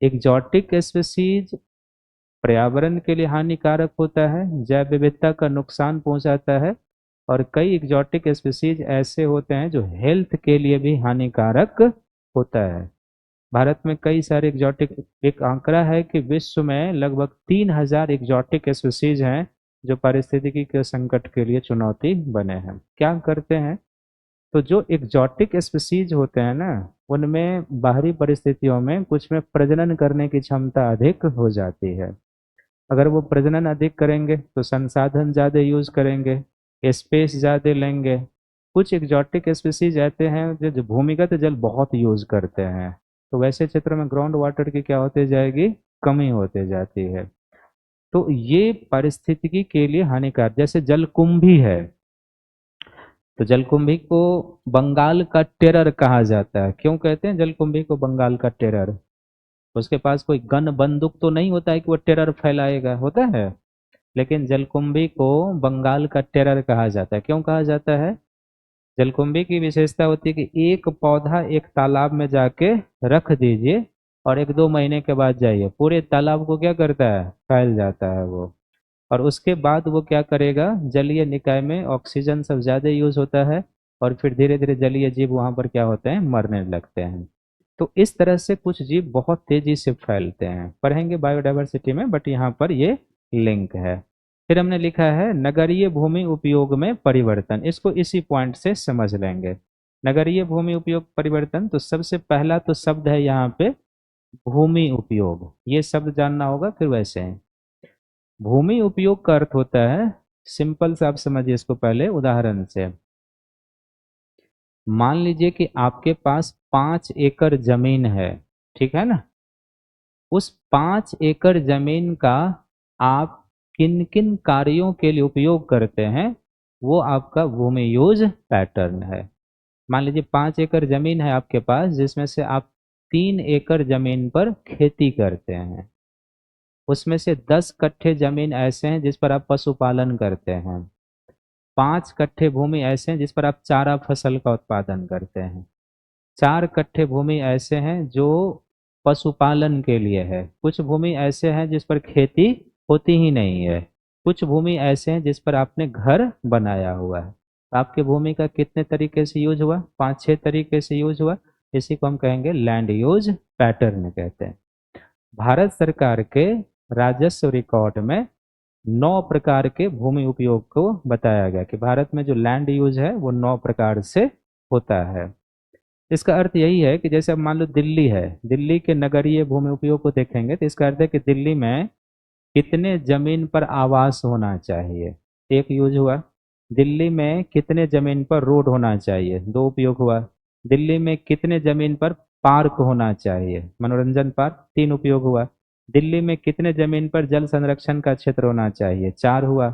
एग्जॉटिक स्पीसीज पर्यावरण के लिए हानिकारक होता है, जैव विविधता का नुकसान पहुंचाता है, और कई एग्जॉटिक स्पीसीज ऐसे होते हैं जो हेल्थ के लिए भी हानिकारक होता है। भारत में कई सारे एग्जॉटिक, एक आंकड़ा है कि विश्व में लगभग 3000 एग्जॉटिक स्पीसीज हैं जो पारिस्थितिकी के संकट के लिए चुनौती बने हैं। क्या करते हैं, तो जो एग्जॉटिक स्पीसीज होते हैं ना, उनमें बाहरी परिस्थितियों में कुछ में प्रजनन करने की क्षमता अधिक हो जाती है। अगर वो प्रजनन अधिक करेंगे तो संसाधन ज़्यादा यूज करेंगे, स्पेस ज़्यादा लेंगे। कुछ एग्जॉटिक स्पीसीज ऐसे हैं जो भूमिगत जल बहुत यूज करते हैं, तो वैसे क्षेत्र में ग्राउंड वाटर की क्या होती जाएगी, कमी होते जाती है। तो ये पारिस्थितिकी के लिए हानिकारक, जैसे जलकुंभी है, तो जलकुंभी को बंगाल का टेरर कहा जाता है। क्यों कहते हैं जलकुंभी को बंगाल का टेरर? उसके पास कोई गन बंदूक तो नहीं होता है कि वो टेरर फैलाएगा, होता है, लेकिन जलकुंभी को बंगाल का टेरर कहा जाता है। क्यों कहा जाता है? जलकुंभी की विशेषता होती है कि एक पौधा एक तालाब में जाके रख दीजिए, और 1-2 महीने के बाद जाइए, पूरे तालाब को क्या करता है, फैल जाता है वो। और उसके बाद वो क्या करेगा, जलीय निकाय में ऑक्सीजन सब ज़्यादा यूज होता है, और फिर धीरे धीरे जलीय जीव वहाँ पर क्या होते हैं, मरने लगते हैं। तो इस तरह से कुछ जीव बहुत तेजी से फैलते हैं, पढ़ेंगे बायोडाइवर्सिटी में, बट यहाँ पर ये लिंक है। फिर हमने लिखा है नगरीय भूमि उपयोग में परिवर्तन, इसको इसी पॉइंट से समझ लेंगे। नगरीय भूमि उपयोग परिवर्तन, तो सबसे पहला तो शब्द है यहाँ पे भूमि उपयोग, ये शब्द जानना होगा, फिर वैसे हैं। भूमि उपयोग का अर्थ होता है, सिंपल से आप समझिए इसको पहले उदाहरण से। मान लीजिए कि आपके पास 5 एकड़ जमीन है, ठीक है ना। उस 5 एकड़ जमीन का आप किन किन कार्यों के लिए उपयोग करते हैं, वो आपका भूमि यूज पैटर्न है। मान लीजिए 5 एकड़ जमीन है आपके पास, जिसमें से आप 3 एकड़ जमीन पर खेती करते हैं, उसमें से 10 कट्ठे जमीन ऐसे हैं जिस पर आप पशुपालन करते हैं, 5 कट्ठे भूमि ऐसे हैं जिस पर आप चारा फसल का उत्पादन करते हैं, 4 कट्ठे भूमि ऐसे हैं जो पशुपालन के लिए है, कुछ भूमि ऐसे हैं जिस पर खेती होती ही नहीं है, कुछ भूमि ऐसे हैं जिस पर आपने घर बनाया हुआ है। आपके भूमि का कितने तरीके से यूज हुआ, 5-6 तरीके से यूज हुआ। इसी को हम कहेंगे लैंड यूज पैटर्न कहते हैं। भारत सरकार के राजस्व रिकॉर्ड में 9 प्रकार के भूमि उपयोग को बताया गया कि भारत में जो लैंड यूज है वो 9 प्रकार से होता है। इसका अर्थ यही है कि जैसे अब मान लो दिल्ली है, दिल्ली के नगरीय भूमि उपयोग को देखेंगे तो इसका अर्थ है कि दिल्ली में कितने जमीन पर आवास होना चाहिए, एक यूज हुआ। दिल्ली में कितने जमीन पर रोड होना चाहिए, 2 उपयोग हुआ। दिल्ली में कितने जमीन पर पार्क होना चाहिए, मनोरंजन पार्क, 3 उपयोग हुआ। दिल्ली में कितने जमीन पर जल संरक्षण का क्षेत्र होना चाहिए, 4 हुआ।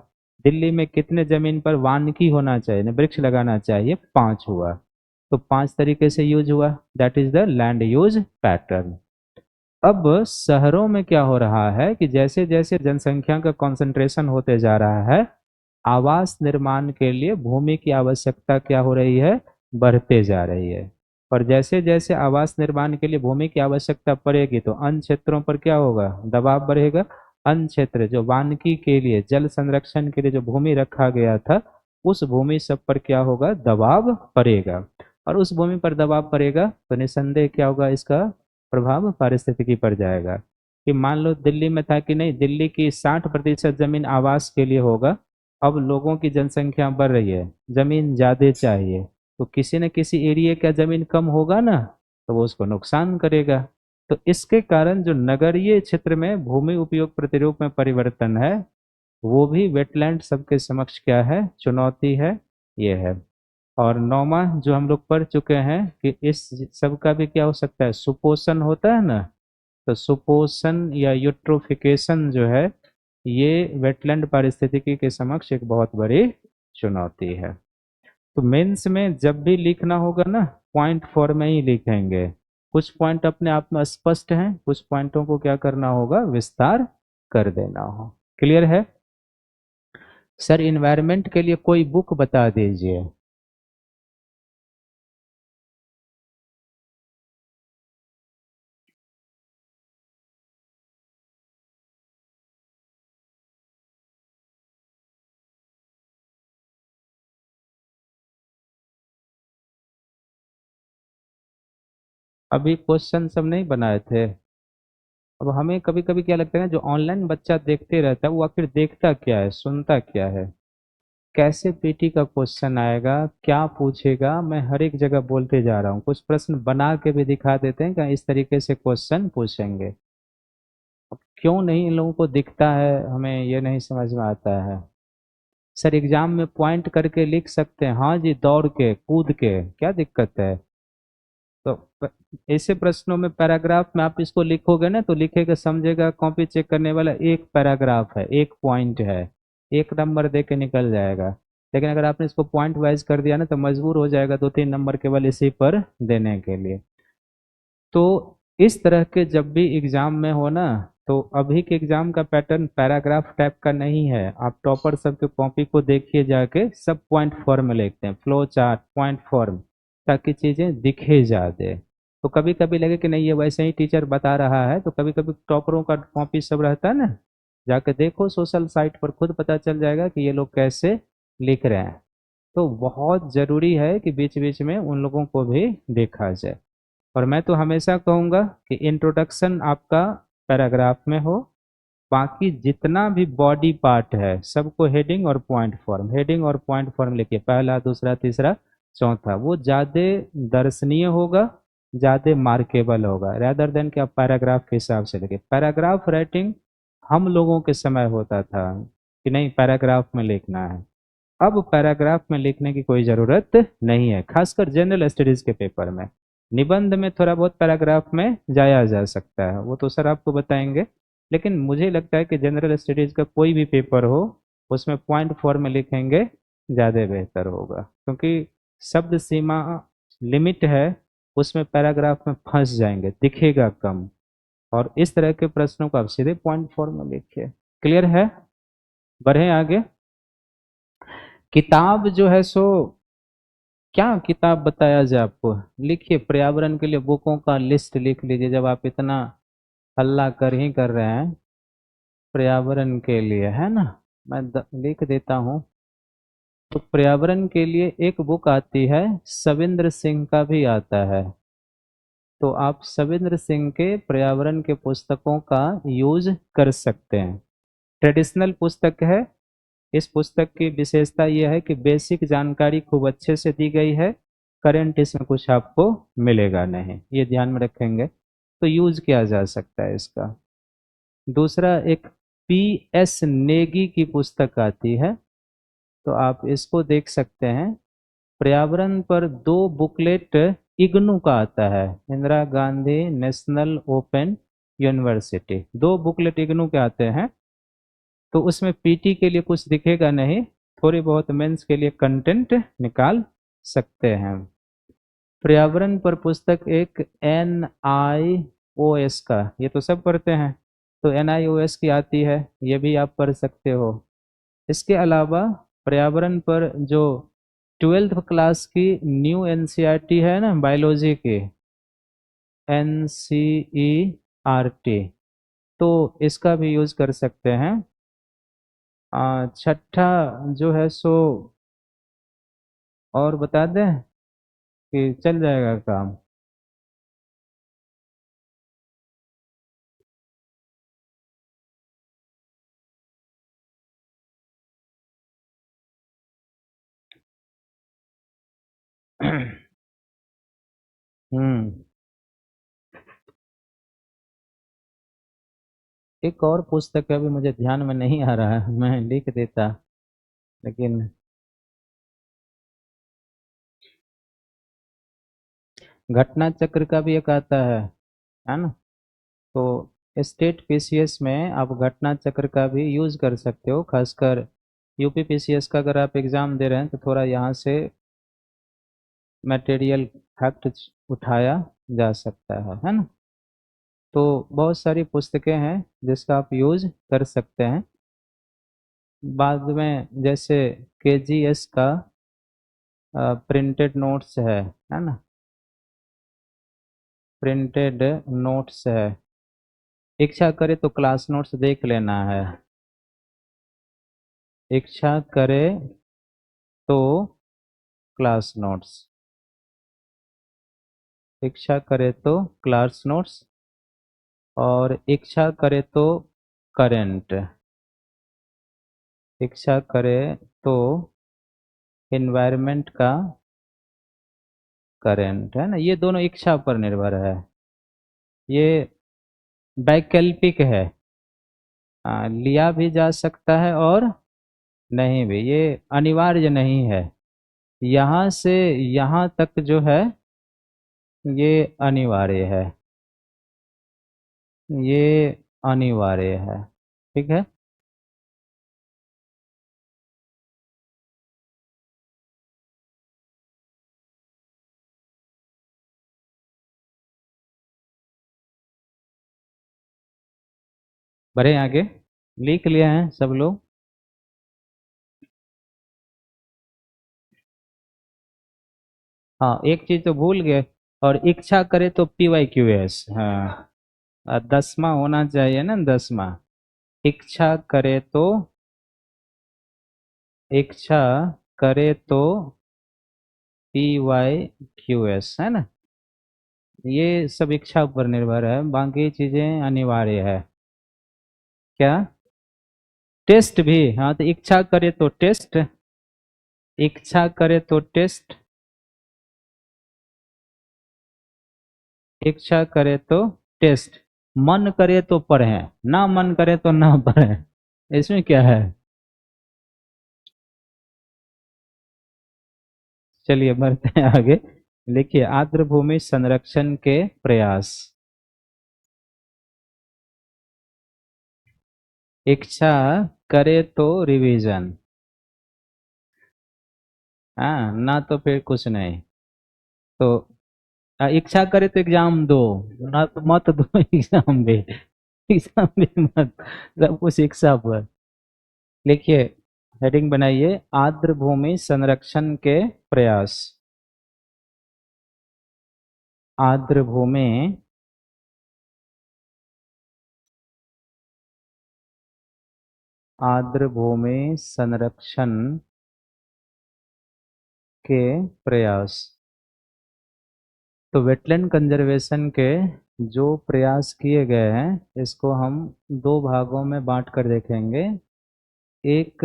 दिल्ली में कितने जमीन पर वानिकी होना चाहिए, वृक्ष लगाना चाहिए, 5 हुआ। तो 5 तरीके से यूज हुआ, that is the land use pattern. अब शहरों में क्या हो रहा है कि जैसे जैसे जनसंख्या का कंसंट्रेशन होते जा रहा है, आवास निर्माण के लिए भूमि की आवश्यकता क्या हो रही है, बढ़ते जा रही है। और जैसे जैसे आवास निर्माण के लिए भूमि की आवश्यकता पड़ेगी तो अन्य क्षेत्रों पर क्या होगा, दबाव बढ़ेगा। अन्य क्षेत्र जो वानिकी के लिए, जल संरक्षण के लिए जो भूमि रखा गया था, उस भूमि सब पर क्या होगा, दबाव पड़ेगा। और उस भूमि पर दबाव पड़ेगा तो निस्संदेह क्या होगा, इसका प्रभाव पारिस्थितिकी पर जाएगा। कि मान लो दिल्ली में था कि नहीं, दिल्ली की 60% जमीन आवास के लिए होगा। अब लोगों की जनसंख्या बढ़ रही है, जमीन ज्यादा चाहिए, तो किसी न किसी एरिया का जमीन कम होगा ना, तो वो उसको नुकसान करेगा। तो इसके कारण जो नगरीय क्षेत्र में भूमि उपयोग प्रतिरूप में परिवर्तन है, वो भी वेटलैंड सबके समक्ष क्या है, चुनौती है, ये है। और नौमा जो हम लोग पढ़ चुके हैं कि इस सब का भी क्या हो सकता है, सुपोषण होता है ना। तो सुपोषण या यूट्रोफिकेशन जो है, ये वेटलैंड पारिस्थितिकी के समक्ष एक बहुत बड़ी चुनौती है। तो मेंस में जब भी लिखना होगा ना, पॉइंट फॉर्म में ही लिखेंगे। कुछ पॉइंट अपने आप में स्पष्ट हैं, कुछ पॉइंटों को क्या करना होगा, विस्तार कर देना हो। क्लियर है। सर इन्वायरमेंट के लिए कोई बुक बता दीजिए। अभी क्वेश्चन सब नहीं बनाए थे। अब हमें कभी कभी क्या लगता है ना, जो ऑनलाइन बच्चा देखते रहता है वो आखिर देखता क्या है, सुनता क्या है। कैसे पीटी का क्वेश्चन आएगा, क्या पूछेगा, मैं हर एक जगह बोलते जा रहा हूँ। कुछ प्रश्न बना के भी दिखा देते हैं क्या इस तरीके से क्वेश्चन पूछेंगे। अब क्यों नहीं इन लोगों को दिखता है, हमें ये नहीं समझ में आता है। सर एग्जाम में पॉइंट करके लिख सकते हैं, हाँ जी, दौड़ के कूद के, क्या दिक्कत है। तो ऐसे प्रश्नों में पैराग्राफ में आप इसको लिखोगे ना, तो लिखेगा समझेगा कॉपी चेक करने वाला, एक पैराग्राफ है, एक पॉइंट है, एक नंबर दे के निकल जाएगा। लेकिन अगर आपने इसको पॉइंट वाइज कर दिया ना, तो मजबूर हो जाएगा 2-3 नंबर केवल इसी पर देने के लिए। तो इस तरह के जब भी एग्जाम में हो ना, तो अभी के एग्जाम का पैटर्न पैराग्राफ टाइप का नहीं है। आप टॉपर सबके कॉपी को देखिए जाके, सब पॉइंट फॉर्म में लिखते हैं, फ्लो चार्ट, पॉइंट फॉर्म, ताकि चीजें दिखे जाते। तो कभी कभी लगे कि नहीं ये वैसे ही टीचर बता रहा है, तो कभी कभी टॉपरों का कॉपी सब रहता है ना, जाके देखो सोशल साइट पर, खुद पता चल जाएगा कि ये लोग कैसे लिख रहे हैं। तो बहुत जरूरी है कि बीच बीच में उन लोगों को भी देखा जाए। और मैं तो हमेशा कहूँगा कि इंट्रोडक्शन आपका पैराग्राफ में हो, बाकी जितना भी बॉडी पार्ट है सबको हेडिंग और पॉइंट फॉर्म, हेडिंग और पॉइंट फॉर्म लिखिए, पहला दूसरा तीसरा चौथा, वो ज़्यादा दर्शनीय होगा, ज़्यादा मार्केबल होगा, रैदर देन कि आप पैराग्राफ के हिसाब से लिखिए। पैराग्राफ राइटिंग हम लोगों के समय होता था कि नहीं पैराग्राफ में लिखना है। अब पैराग्राफ में लिखने की कोई ज़रूरत नहीं है, खासकर जनरल स्टडीज़ के पेपर में। निबंध में थोड़ा बहुत पैराग्राफ में जाया जा सकता है, वो तो सर आपको बताएंगे। लेकिन मुझे लगता है कि जनरल स्टडीज़ का कोई भी पेपर हो, उसमें पॉइंट फॉर्म में लिखेंगे ज़्यादा बेहतर होगा, क्योंकि शब्द सीमा लिमिट है, उसमें पैराग्राफ में फंस जाएंगे, दिखेगा कम। और इस तरह के प्रश्नों को आप सीधे पॉइंट फॉर्म में लिखिए। क्लियर है। बढ़े आगे। किताब जो है सो, क्या किताब बताया जाए आपको। लिखिए पर्यावरण के लिए बुकों का लिस्ट लिख लीजिए, जब आप इतना हल्ला कर ही कर रहे हैं पर्यावरण के लिए, है ना। मैं लिख देता हूँ। तो पर्यावरण के लिए एक बुक आती है, सविंद्र सिंह का भी आता है। तो आप सविंद्र सिंह के पर्यावरण के पुस्तकों का यूज कर सकते हैं। ट्रेडिशनल पुस्तक है। इस पुस्तक की विशेषता यह है कि बेसिक जानकारी खूब अच्छे से दी गई है, करंट इसमें कुछ आपको मिलेगा नहीं, ये ध्यान में रखेंगे। तो यूज किया जा सकता है इसका। दूसरा एक पी एस नेगी की पुस्तक आती है, तो आप इसको देख सकते हैं। पर्यावरण पर दो बुकलेट इग्नू का आता है, Indira Gandhi national open university, दो बुकलेट इग्नू के आते हैं। तो उसमें पीटी के लिए कुछ दिखेगा नहीं, थोड़ी बहुत मेंस के लिए कंटेंट निकाल सकते हैं। पर्यावरण पर पुस्तक एक एन आई ओ एस का, ये तो सब पढ़ते हैं, तो एन आई ओ एस की आती है, ये भी आप पढ़ सकते हो। इसके अलावा पर्यावरण पर जो ट्वेल्थ क्लास की न्यू एनसीईआरटी है ना बायोलॉजी की, एनसीईआरटी, तो इसका भी यूज कर सकते हैं। छठा जो है सो और बता दें कि चल जाएगा काम। हम्म। एक और पुस्तक अभी मुझे ध्यान में नहीं आ रहा है, मैं लिख देता, लेकिन घटना चक्र का भी एक आता है ना। तो स्टेट पीसीएस में आप घटना चक्र का भी यूज कर सकते हो, खासकर यूपी पीसीएस का अगर आप एग्जाम दे रहे हैं तो थोड़ा यहाँ से मटेरियल फैक्ट उठाया जा सकता है ना। तो बहुत सारी पुस्तकें हैं जिसका आप यूज कर सकते हैं। बाद में जैसे केजीएस का प्रिंटेड नोट्स है ना, प्रिंटेड नोट्स है। इच्छा करे तो क्लास नोट्स देख लेना है, इच्छा करे तो क्लास नोट्स, इच्छा करे तो क्लास नोट्स, और इच्छा करे तो करंट, इच्छा करे तो एनवायरनमेंट का करंट, है ना। ये दोनों इच्छा पर निर्भर है, ये वैकल्पिक है। लिया भी जा सकता है और नहीं भी, ये अनिवार्य नहीं है। यहाँ से यहाँ तक जो है ये अनिवार्य है, ये अनिवार्य है, ठीक है। बढ़े आगे, लिख लिया है सब लोग। हाँ, एक चीज तो भूल गए, और इच्छा करे तो PYQS, हाँ। 10वां होना चाहिए ना, 10वां। इच्छा करे तो, इच्छा करे तो PYQS, है ना। ये सब इच्छा पर निर्भर है, बाकी चीजें अनिवार्य है। क्या? टेस्ट भी, हाँ, तो इच्छा करे तो टेस्ट, इच्छा करे तो टेस्ट, इच्छा करे तो टेस्ट, मन करे तो पढ़ें, ना मन करे तो ना पढ़ें, इसमें क्या है। चलिए बढ़ते हैं आगे। लिखिए, आर्द्र भूमि संरक्षण के प्रयास। इच्छा करे तो रिवीजन, हाँ, ना तो फिर कुछ नहीं। तो इच्छा करे तो एग्जाम दो, ना तो मत दो एग्जाम भी, एग्जाम भी मत, सब कुछ इच्छा पर। लिखिए, हेडिंग बनाइए, आर्द्र भूमि संरक्षण के प्रयास। आर्द्र भूमि आर्द्र भूमि संरक्षण के प्रयास। तो वेटलैंड कंजर्वेशन के जो प्रयास किए गए हैं इसको हम दो भागों में बांट कर देखेंगे। एक,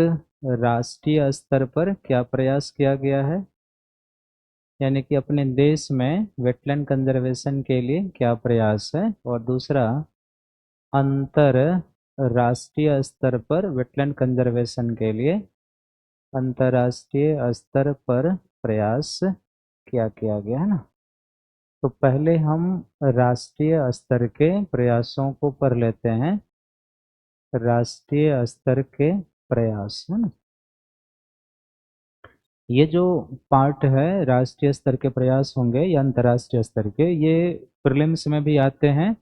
राष्ट्रीय स्तर पर क्या प्रयास किया गया है, यानी कि अपने देश में वेटलैंड कंजर्वेशन के लिए क्या प्रयास है, और दूसरा, अंतर राष्ट्रीय स्तर पर वेटलैंड कंजर्वेशन के लिए अंतर्राष्ट्रीय स्तर पर प्रयास क्या किया गया है ना। तो पहले हम राष्ट्रीय स्तर के प्रयासों को पढ़ लेते हैं। राष्ट्रीय स्तर के प्रयास, है ना। ये जो पार्ट है, राष्ट्रीय स्तर के प्रयास होंगे या अंतर्राष्ट्रीय स्तर के, ये प्रीलिम्स में भी आते हैं,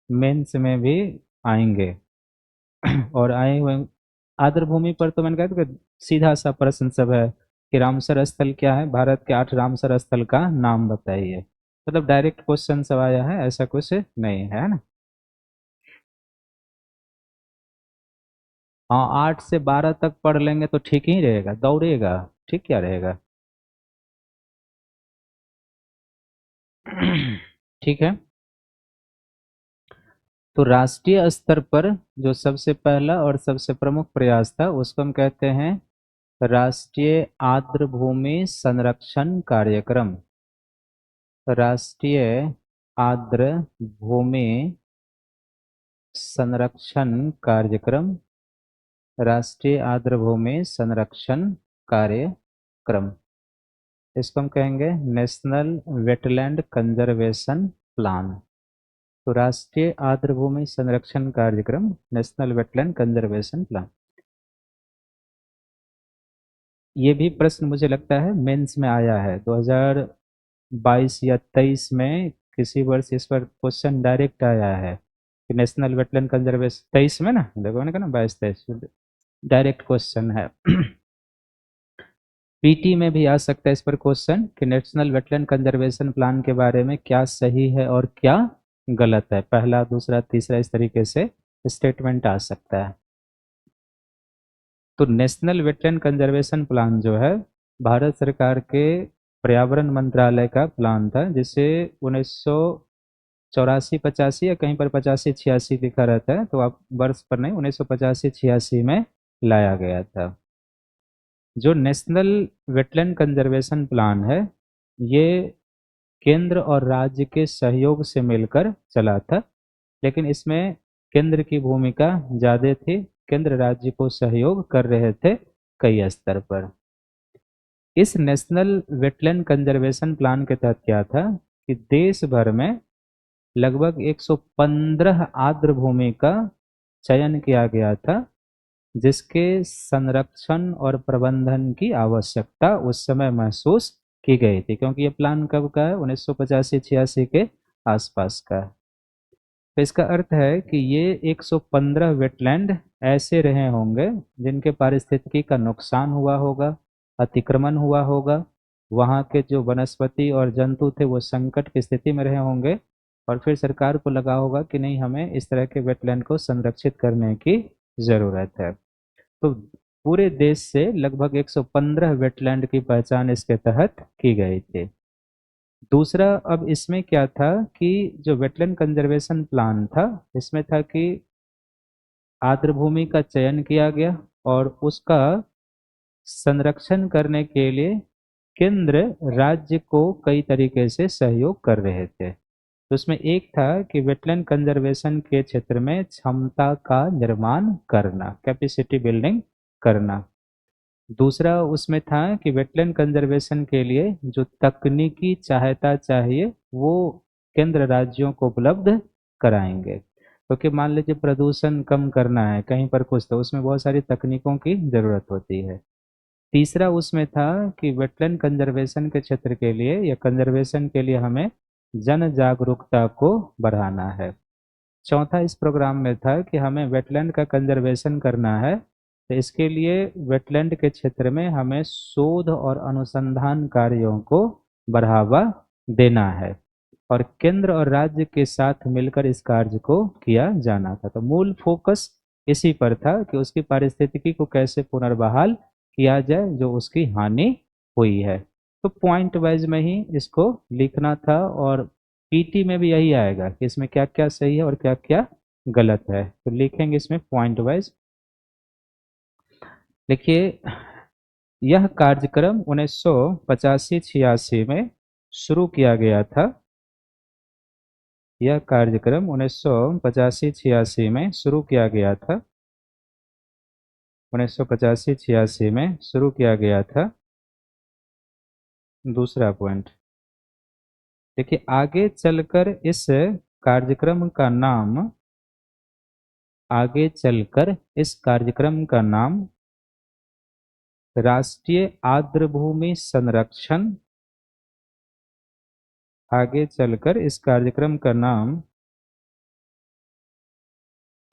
मेंस में भी आएंगे। और आए हुए, आर्द्र भूमि पर तो मैंने कहा था कि सीधा सा प्रश्न सब है, कि रामसर स्थल क्या है, भारत के 8 रामसर स्थल का नाम बताइए। मतलब डायरेक्ट क्वेश्चन सब आया है, ऐसा कुछ नहीं है ना। हाँ, 8 से 12 तक पढ़ लेंगे तो ठीक ही रहेगा, दौड़ेगा। ठीक क्या रहेगा। ठीक है। तो राष्ट्रीय स्तर पर जो सबसे पहला और सबसे प्रमुख प्रयास था उसको हम कहते हैं राष्ट्रीय आर्द्र भूमि संरक्षण कार्यक्रम। राष्ट्रीय आर्द्र भूमि संरक्षण कार्यक्रम। राष्ट्रीय आर्द्र भूमि संरक्षण कार्यक्रम, इसको हम कहेंगे नेशनल वेटलैंड कंजर्वेशन प्लान। तो राष्ट्रीय आर्द्र भूमि संरक्षण कार्यक्रम, नेशनल वेटलैंड कंजर्वेशन प्लान। ये भी प्रश्न मुझे लगता है मेंस में आया है 2022 या 23 में, किसी वर्ष इस पर क्वेश्चन डायरेक्ट आया है कि नेशनल वेटलैंड कंजर्वेशन 23 में ना, देखो मैंने कहा ना 22-23 डायरेक्ट क्वेश्चन है। पीटी में भी आ सकता है इस पर क्वेश्चन कि नेशनल वेटलैंड कंजर्वेशन प्लान के बारे में क्या सही है और क्या गलत है, पहला दूसरा तीसरा इस तरीके से स्टेटमेंट आ सकता है। तो नेशनल वेटलैंड कंजर्वेशन प्लान जो है भारत सरकार के पर्यावरण मंत्रालय का प्लान था, जिसे 1984-85 या कहीं पर 85-86 लिखा रहता है, तो आप वर्ष पर नहीं, 1985-86 में लाया गया था। जो नेशनल वेटलैंड कंजर्वेशन प्लान है ये केंद्र और राज्य के सहयोग से मिलकर चला था, लेकिन इसमें केंद्र की भूमिका ज़्यादा थी, केंद्र राज्य को सहयोग कर रहे थे कई स्तर पर। इस नेशनल वेटलैंड कंजर्वेशन प्लान के तहत क्या था कि देश भर में लगभग 115 आर्द्र भूमि का चयन किया गया था, जिसके संरक्षण और प्रबंधन की आवश्यकता उस समय महसूस की गई थी, क्योंकि ये प्लान कब का है, 1985-86 के आसपास का है। तो इसका अर्थ है कि ये 115 वेटलैंड ऐसे रहे होंगे जिनके पारिस्थितिकी का नुकसान हुआ होगा, अतिक्रमण हुआ होगा, वहाँ के जो वनस्पति और जंतु थे वो संकट की स्थिति में रहे होंगे, और फिर सरकार को लगा होगा कि नहीं, हमें इस तरह के वेटलैंड को संरक्षित करने की ज़रूरत है। तो पूरे देश से लगभग 115 वेटलैंड की पहचान इसके तहत की गई थी। दूसरा, अब इसमें क्या था कि जो वेटलैंड कंजर्वेशन प्लान था इसमें था कि आर्द्र भूमि का चयन किया गया और उसका संरक्षण करने के लिए केंद्र राज्य को कई तरीके से सहयोग कर रहे थे। तो उसमें एक था कि वेटलैंड कंजर्वेशन के क्षेत्र में क्षमता का निर्माण करना, कैपेसिटी बिल्डिंग करना। दूसरा उसमें था कि वेटलैंड कंजर्वेशन के लिए जो तकनीकी सहायता चाहिए वो केंद्र राज्यों को उपलब्ध कराएंगे, क्योंकि मान लीजिए प्रदूषण कम करना है कहीं पर कुछ, तो उसमें बहुत सारी तकनीकों की ज़रूरत होती है। तीसरा उसमें था कि वेटलैंड कंजर्वेशन के क्षेत्र के लिए या कंजर्वेशन के लिए हमें जन जागरूकता को बढ़ाना है। चौथा इस प्रोग्राम में था कि हमें वेटलैंड का कंजर्वेशन करना है, तो इसके लिए वेटलैंड के क्षेत्र में हमें शोध और अनुसंधान कार्यों को बढ़ावा देना है, और केंद्र और राज्य के साथ मिलकर इस कार्य को किया जाना था। तो मूल फोकस इसी पर था कि उसकी पारिस्थितिकी को कैसे पुनर्बहाल किया जाए जो उसकी हानि हुई है। तो पॉइंट वाइज में ही इसको लिखना था, और पीटी में भी यही आएगा कि इसमें क्या क्या सही है और क्या क्या गलत है, तो लिखेंगे इसमें पॉइंट वाइज। देखिए, यह कार्यक्रम 1985-86 में शुरू किया गया था। यह कार्यक्रम 1985-86 में शुरू किया गया था। 1985-86 में शुरू किया गया था। दूसरा पॉइंट, देखिए आगे चलकर इस कार्यक्रम का नाम, आगे चलकर इस कार्यक्रम का नाम राष्ट्रीय आर्द्र भूमि संरक्षण, आगे चलकर इस कार्यक्रम का नाम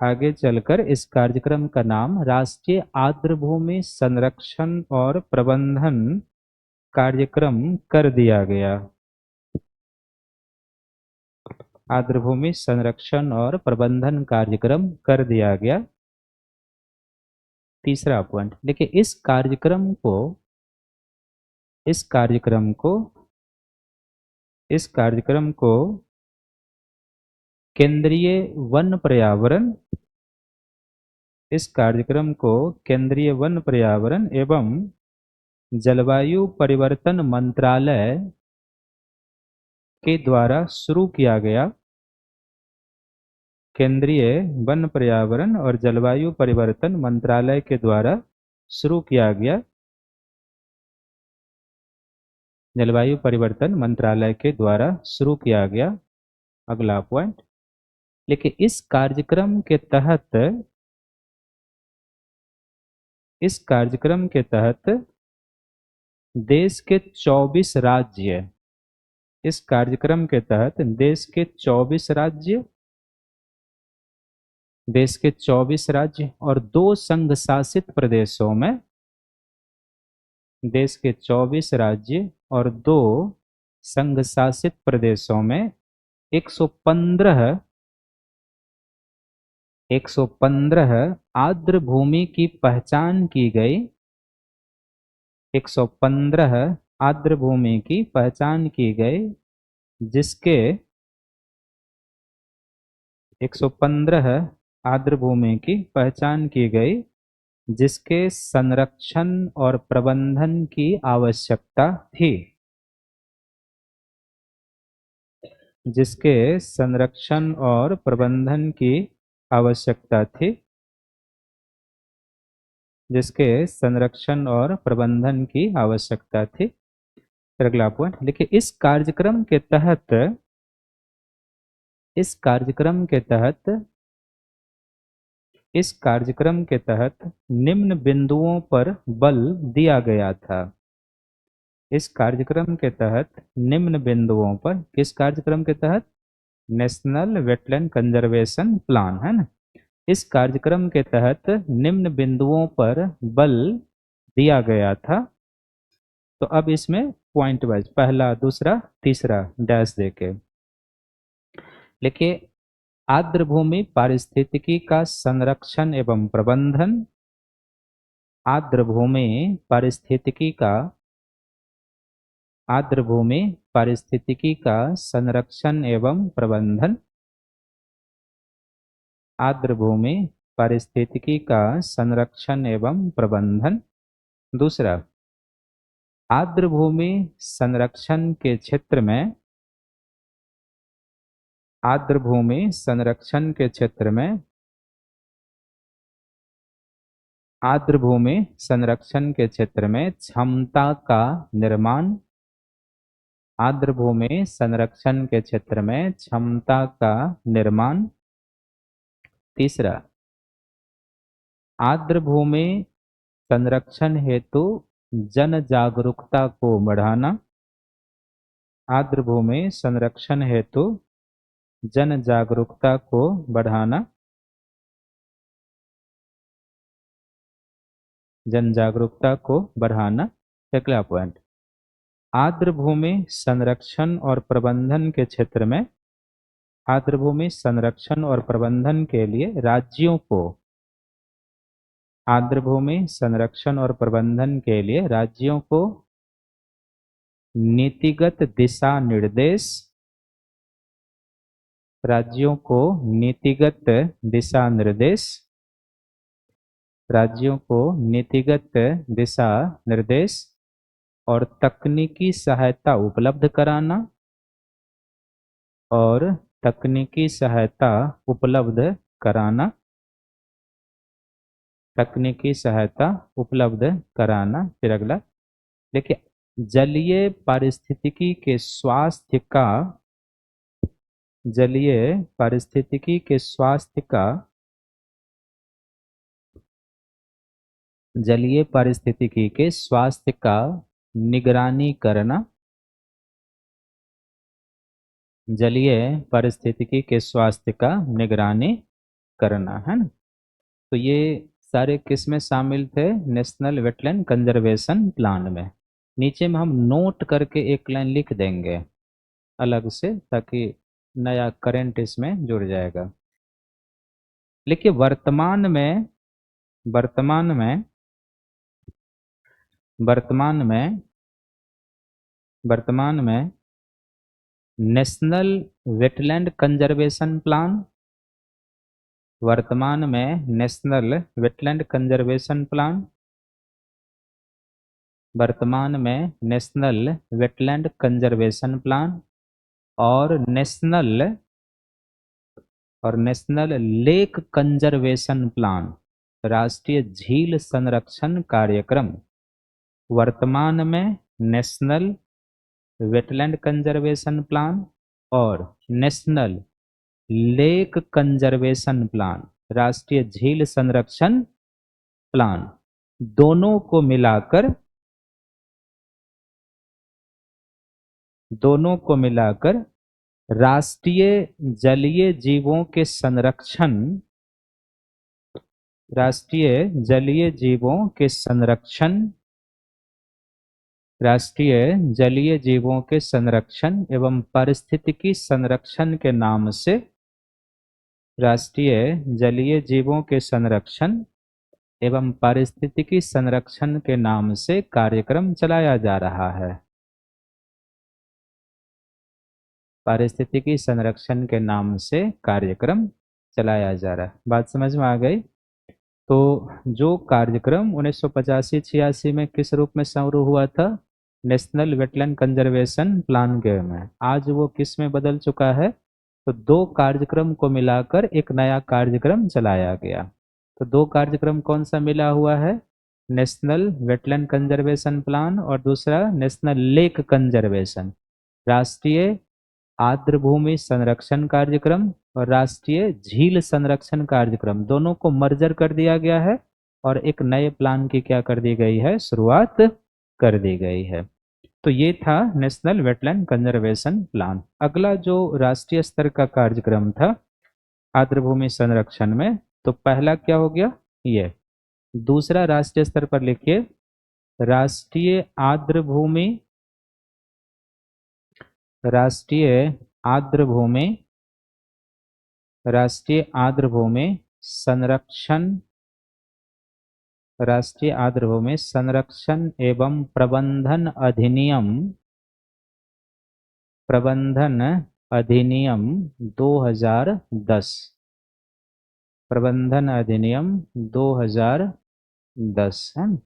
आगे चलकर इस कार्यक्रम का नाम राष्ट्रीय आर्द्रभूमि संरक्षण और प्रबंधन कार्यक्रम कर दिया गया। आर्द्रभूमि संरक्षण और प्रबंधन कार्यक्रम कर दिया गया। तीसरा पॉइंट देखिए, इस कार्यक्रम को केंद्रीय वन पर्यावरण इस कार्यक्रम को केंद्रीय वन पर्यावरण एवं जलवायु परिवर्तन मंत्रालय के द्वारा शुरू किया गया। केंद्रीय वन पर्यावरण और जलवायु परिवर्तन मंत्रालय के द्वारा शुरू किया गया। जलवायु परिवर्तन मंत्रालय के द्वारा शुरू किया गया। अगला पॉइंट, लेकिन इस कार्यक्रम के तहत देश के 24 राज्य इस कार्यक्रम के तहत देश के 24 राज्य और 2 संघ शासित प्रदेशों में देश के 24 राज्य और 2 संघ शासित प्रदेशों में 115 आर्द्र भूमि की पहचान की गई। 115 आर्द्र भूमि की पहचान की गई, जिसके 115 आर्द्र भूमि की पहचान की गई, जिसके संरक्षण और प्रबंधन की आवश्यकता थी। जिसके संरक्षण और प्रबंधन की आवश्यकता थी। जिसके संरक्षण और प्रबंधन की आवश्यकता थी। अगला पॉइंट देखिए, इस कार्यक्रम के तहत निम्न बिंदुओं पर बल दिया गया था। इस कार्यक्रम के तहत निम्न बिंदुओं पर, किस कार्यक्रम के तहत? नेशनल वेटलैंड कंजर्वेशन प्लान, है ना। इस कार्यक्रम के तहत निम्न बिंदुओं पर बल दिया गया था। तो अब इसमें पॉइंट वाइज पहला, दूसरा, तीसरा डैश देके लिखिए। आर्द्र भूमि पारिस्थितिकी का संरक्षण एवं प्रबंधन। आर्द्र भूमि पारिस्थितिकी का संरक्षण एवं प्रबंधन। आर्द्र भूमि पारिस्थितिकी का संरक्षण एवं प्रबंधन। दूसरा, आर्द्र भूमि संरक्षण के क्षेत्र में क्षमता का निर्माण। आर्द्र भूमि संरक्षण के क्षेत्र में क्षमता का निर्माण। तीसरा, आर्द्र भूमि संरक्षण हेतु जन जागरूकता को बढ़ाना। आर्द्र भूमि संरक्षण हेतु जन जागरूकता को बढ़ाना। जन जागरूकता को बढ़ाना। अगला पॉइंट, आर्द्र भूमि संरक्षण और प्रबंधन के क्षेत्र में आर्द्र भूमि संरक्षण और प्रबंधन के लिए राज्यों को आर्द्र भूमि संरक्षण और प्रबंधन के लिए राज्यों को नीतिगत दिशा निर्देश राज्यों को नीतिगत दिशा निर्देश और तकनीकी सहायता उपलब्ध कराना फिर अगला देखिए, जलीय पारिस्थितिकी के स्वास्थ्य का निगरानी करना। जलीय पारिस्थितिकी के स्वास्थ्य का निगरानी करना, है ना। तो ये सारे किस में शामिल थे? नेशनल वेटलैंड कंजर्वेशन प्लान में। नीचे में हम नोट करके एक लाइन लिख देंगे अलग से, ताकि नया करंट इसमें जुड़ जाएगा। देखिए वर्तमान में वर्तमान में वर्तमान में नेशनल वेटलैंड कंजर्वेशन प्लान, वर्तमान में नेशनल वेटलैंड कंजर्वेशन प्लान, वर्तमान में नेशनल वेटलैंड कंजर्वेशन प्लान और नेशनल लेक कंजर्वेशन प्लान, राष्ट्रीय झील संरक्षण कार्यक्रम। वर्तमान में नेशनल वेटलैंड कंजर्वेशन प्लान और नेशनल लेक कंजर्वेशन प्लान, राष्ट्रीय झील संरक्षण प्लान, दोनों को मिलाकर राष्ट्रीय जलीय जीवों के संरक्षण राष्ट्रीय जलीय जीवों के संरक्षण राष्ट्रीय जलीय जीवों के संरक्षण एवं पारिस्थितिकी संरक्षण के नाम से राष्ट्रीय जलीय जीवों के संरक्षण एवं पारिस्थितिकी संरक्षण के नाम से कार्यक्रम चलाया जा रहा है। पारिस्थितिकी संरक्षण के नाम से कार्यक्रम चलाया जा रहा है। बात समझ में आ गई? तो जो कार्यक्रम 1985-86 में किस रूप में शुरू हुआ था? नेशनल वेटलैंड कंजर्वेशन प्लान के में, आज वो किस में बदल चुका है? तो दो कार्यक्रम को मिलाकर एक नया कार्यक्रम चलाया गया। तो दो कार्यक्रम कौन सा मिला हुआ है? नेशनल वेटलैंड कंजर्वेशन प्लान और दूसरा नेशनल लेक कंजर्वेशन, राष्ट्रीय आर्द्र भूमि संरक्षण कार्यक्रम और राष्ट्रीय झील संरक्षण कार्यक्रम, दोनों को मर्जर कर दिया गया है और एक नए प्लान की क्या कर दी गई है? शुरुआत कर दी गई है। तो ये था नेशनल वेटलैंड कंजर्वेशन प्लान। अगला जो राष्ट्रीय स्तर का कार्यक्रम था आर्द्र भूमि संरक्षण में, तो पहला क्या हो गया? ये। दूसरा राष्ट्रीय स्तर पर लिखिए, राष्ट्रीय आर्द्र भूमि राष्ट्रीय आर्द्र भूमि राष्ट्रीय आर्द्र भूमि संरक्षण राष्ट्रीय आर्द्र भूमि संरक्षण एवं प्रबंधन अधिनियम 2010, प्रबंधन अधिनियम 2010 है।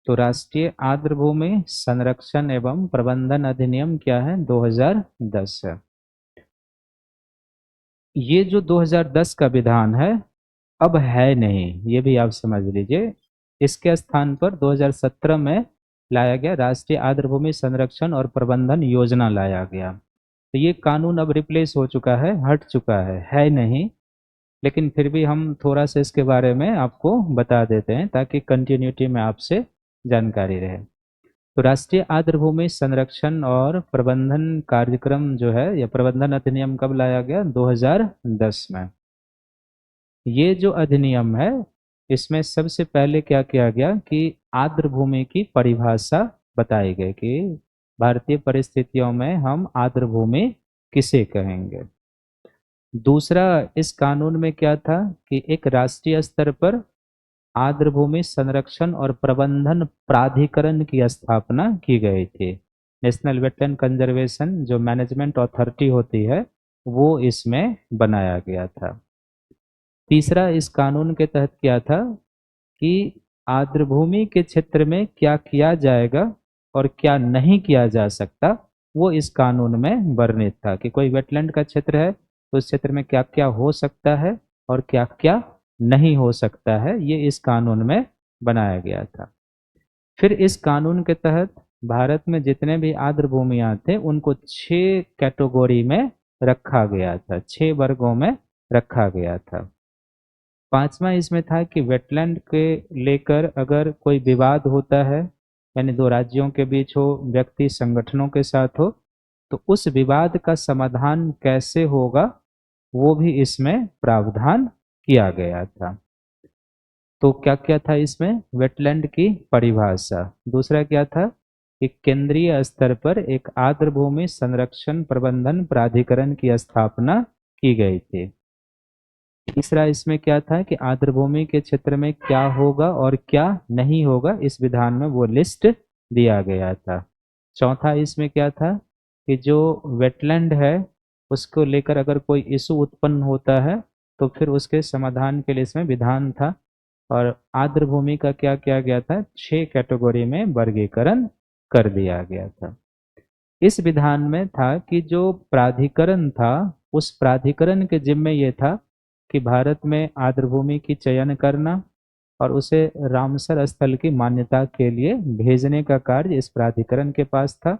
तो राष्ट्रीय आर्द्र भूमि संरक्षण एवं प्रबंधन अधिनियम क्या है? 2010 है। ये जो 2010 का विधान है अब है नहीं, ये भी आप समझ लीजिए। इसके स्थान पर 2017 में लाया गया राष्ट्रीय आर्द्र भूमि संरक्षण और प्रबंधन योजना लाया गया। तो ये कानून अब रिप्लेस हो चुका है, हट चुका है नहीं। लेकिन फिर भी हम थोड़ा सा इसके बारे में आपको बता देते हैं ताकि कंटिन्यूटी में आपसे जानकारी रहे। तो राष्ट्रीय आर्द्र भूमि संरक्षण और प्रबंधन कार्यक्रम जो है, या प्रबंधन अधिनियम कब लाया गया? 2010 में। ये जो अधिनियम है इसमें सबसे पहले क्या किया गया कि आर्द्र भूमि की परिभाषा बताई गई कि भारतीय परिस्थितियों में हम आर्द्र भूमि किसे कहेंगे। दूसरा इस कानून में क्या था कि एक राष्ट्रीय स्तर पर आर्द्र भूमि संरक्षण और प्रबंधन प्राधिकरण की स्थापना की गई थी। नेशनल वेटलैंड कंजर्वेशन जो मैनेजमेंट अथॉरिटी होती है वो इसमें बनाया गया था। तीसरा इस कानून के तहत क्या था कि आर्द्र भूमि के क्षेत्र में क्या किया जाएगा और क्या नहीं किया जा सकता, वो इस कानून में वर्णित था कि कोई वेटलैंड का क्षेत्र है तो उस क्षेत्र में क्या क्या हो सकता है और क्या क्या नहीं हो सकता है, ये इस कानून में बनाया गया था। फिर इस कानून के तहत भारत में जितने भी आर्द्र भूमियां थे उनको 6 कैटेगरी में रखा गया था, 6 वर्गों में रखा गया था। पांचवा इसमें था कि वेटलैंड के लेकर अगर कोई विवाद होता है, यानी दो राज्यों के बीच हो, व्यक्ति संगठनों के साथ हो, तो उस विवाद का समाधान कैसे होगा वो भी इसमें प्रावधान किया गया था। तो क्या क्या था इसमें? वेटलैंड की परिभाषा। दूसरा क्या था? एक केंद्रीय स्तर पर एक आर्द्रभूमि संरक्षण प्रबंधन प्राधिकरण की स्थापना की गई थी। तीसरा इसमें क्या था कि आर्द्रभूमि के क्षेत्र में क्या होगा और क्या नहीं होगा, इस विधान में वो लिस्ट दिया गया था। चौथा इसमें क्या था कि जो वेटलैंड है उसको लेकर अगर कोई इशू उत्पन्न होता है तो फिर उसके समाधान के लिए इसमें विधान था। और आर्द्रभूमि का क्या किया गया था? 6 कैटेगरी में वर्गीकरण कर दिया गया था। इस विधान में था कि जो प्राधिकरण था उस प्राधिकरण के जिम्मे ये था कि भारत में आर्द्रभूमि की चयन करना और उसे रामसर स्थल की मान्यता के लिए भेजने का कार्य इस प्राधिकरण के पास था।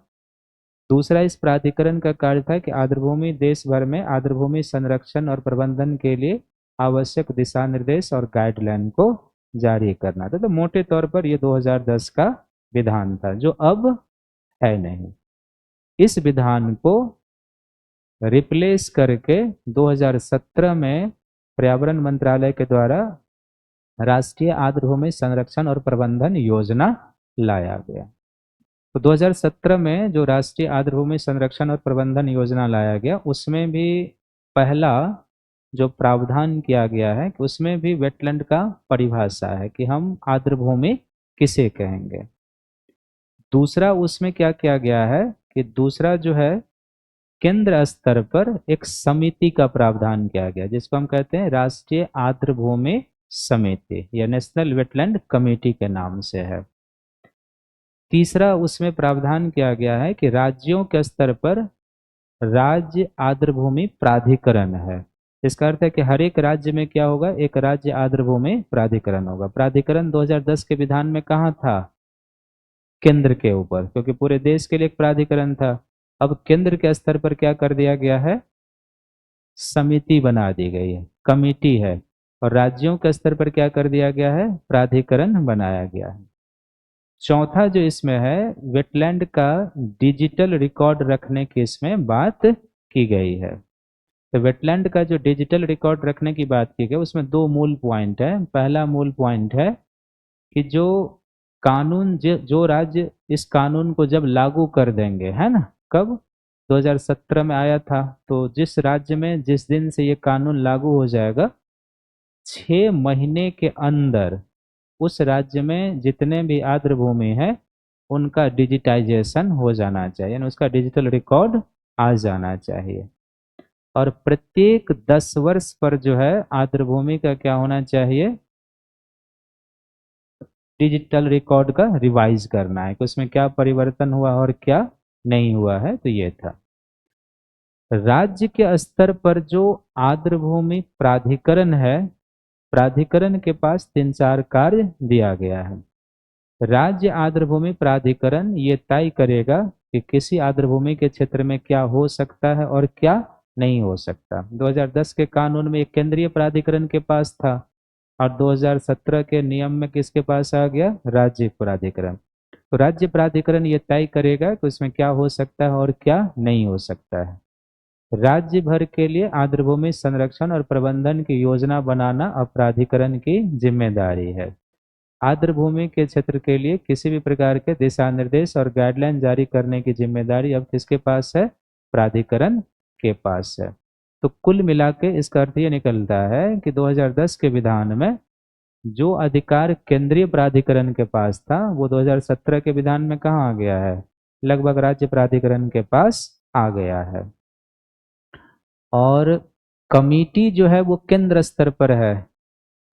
दूसरा इस प्राधिकरण का कार्य था कि आर्द्रभूमि देश भर में आर्द्रभूमि संरक्षण और प्रबंधन के लिए आवश्यक दिशा निर्देश और गाइडलाइन को जारी करना था। तो मोटे तौर पर ये 2010 का विधान था जो अब है नहीं। इस विधान को रिप्लेस करके 2017 में पर्यावरण मंत्रालय के द्वारा राष्ट्रीय आर्द्रभूमि संरक्षण और प्रबंधन योजना लाया गया। तो 2017 में जो राष्ट्रीय आर्द्रभूमि संरक्षण और प्रबंधन योजना लाया गया उसमें भी पहला जो प्रावधान किया गया है कि उसमें भी वेटलैंड का परिभाषा है कि हम आर्द्रभूमि किसे कहेंगे। दूसरा उसमें क्या किया गया है कि दूसरा जो है केंद्र स्तर पर एक समिति का प्रावधान किया गया जिसको हम कहते हैं राष्ट्रीय आर्द्रभूमि समिति या नेशनल वेटलैंड कमेटी के नाम से है। तीसरा उसमें प्रावधान किया गया है कि राज्यों के स्तर पर राज्य आर्द्रभूमि प्राधिकरण है। इसका अर्थ है कि हर एक राज्य में क्या होगा? एक राज्य आर्द्रभूमि प्राधिकरण होगा। प्राधिकरण 2010 के विधान में कहाँ था? केंद्र के ऊपर, क्योंकि पूरे देश के लिए एक प्राधिकरण था। अब केंद्र के स्तर पर क्या कर दिया गया है? समिति बना दी गई है, कमिटी है। और राज्यों के स्तर पर क्या कर दिया गया है? प्राधिकरण बनाया गया है। चौथा जो इसमें है वेटलैंड का डिजिटल रिकॉर्ड रखने की इसमें बात की गई है। तो वेटलैंड का जो डिजिटल रिकॉर्ड रखने की बात की गई उसमें दो मूल पॉइंट है। पहला मूल पॉइंट है कि जो कानून जो राज्य इस कानून को जब लागू कर देंगे, है ना, कब? 2017 में आया था। तो जिस राज्य में जिस दिन से ये कानून लागू हो जाएगा 6 महीने के अंदर उस राज्य में जितने भी आर्द्रभूमि है उनका डिजिटाइजेशन हो जाना चाहिए, यानी उसका डिजिटल रिकॉर्ड आ जाना चाहिए। और प्रत्येक 10 वर्ष पर जो है आर्द्रभूमि का क्या होना चाहिए? डिजिटल रिकॉर्ड का रिवाइज करना है कि उसमें क्या परिवर्तन हुआ और क्या नहीं हुआ है। तो ये था। राज्य के स्तर पर जो आर्द्रभूमि प्राधिकरण है, प्राधिकरण के पास 3-4 कार्य दिया गया है। राज्य आर्द्रभूमि प्राधिकरण ये तय करेगा कि किसी आर्द्रभूमि के क्षेत्र में क्या हो सकता है और क्या नहीं हो सकता। 2010 के कानून में एक केंद्रीय प्राधिकरण के पास था और 2017 के नियम में किसके पास आ गया? राज्य प्राधिकरण। तो राज्य प्राधिकरण ये तय करेगा कि उसमें क्या हो सकता है और क्या नहीं हो सकता है। राज्य भर के लिए आर्द्रभूमि संरक्षण और प्रबंधन की योजना बनाना अब प्राधिकरण की जिम्मेदारी है। आर्द्रभूमि के क्षेत्र के लिए किसी भी प्रकार के दिशा निर्देश और गाइडलाइन जारी करने की जिम्मेदारी अब किसके पास है? प्राधिकरण के पास है। तो कुल मिला के इसका अर्थ ये निकलता है कि 2010 के विधान में जो अधिकार केंद्रीय प्राधिकरण के पास था वो 2017 के विधान में कहाँ आ गया है? लगभग राज्य प्राधिकरण के पास आ गया है। और कमिटी जो है वो केंद्र स्तर पर है।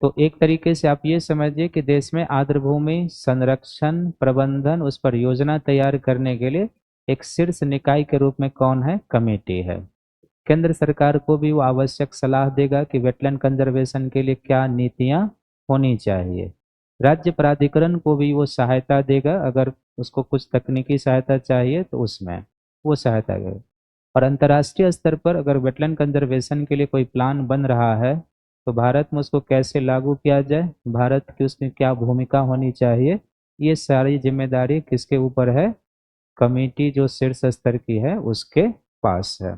तो एक तरीके से आप ये समझिए कि देश में आर्द्रभूमि संरक्षण प्रबंधन उस पर योजना तैयार करने के लिए एक शीर्ष निकाय के रूप में कौन है? कमेटी है। केंद्र सरकार को भी वो आवश्यक सलाह देगा कि वेटलैंड कंजर्वेशन के लिए क्या नीतियां होनी चाहिए। राज्य प्राधिकरण को भी वो सहायता देगा, अगर उसको कुछ तकनीकी सहायता चाहिए तो उसमें वो सहायता देगा। और अंतर्राष्ट्रीय स्तर पर अगर वेटलैंड कंजर्वेशन के लिए कोई प्लान बन रहा है तो भारत में उसको कैसे लागू किया जाए, भारत की उसमें क्या भूमिका होनी चाहिए, ये सारी जिम्मेदारी किसके ऊपर है? कमेटी जो शीर्ष स्तर की है उसके पास है।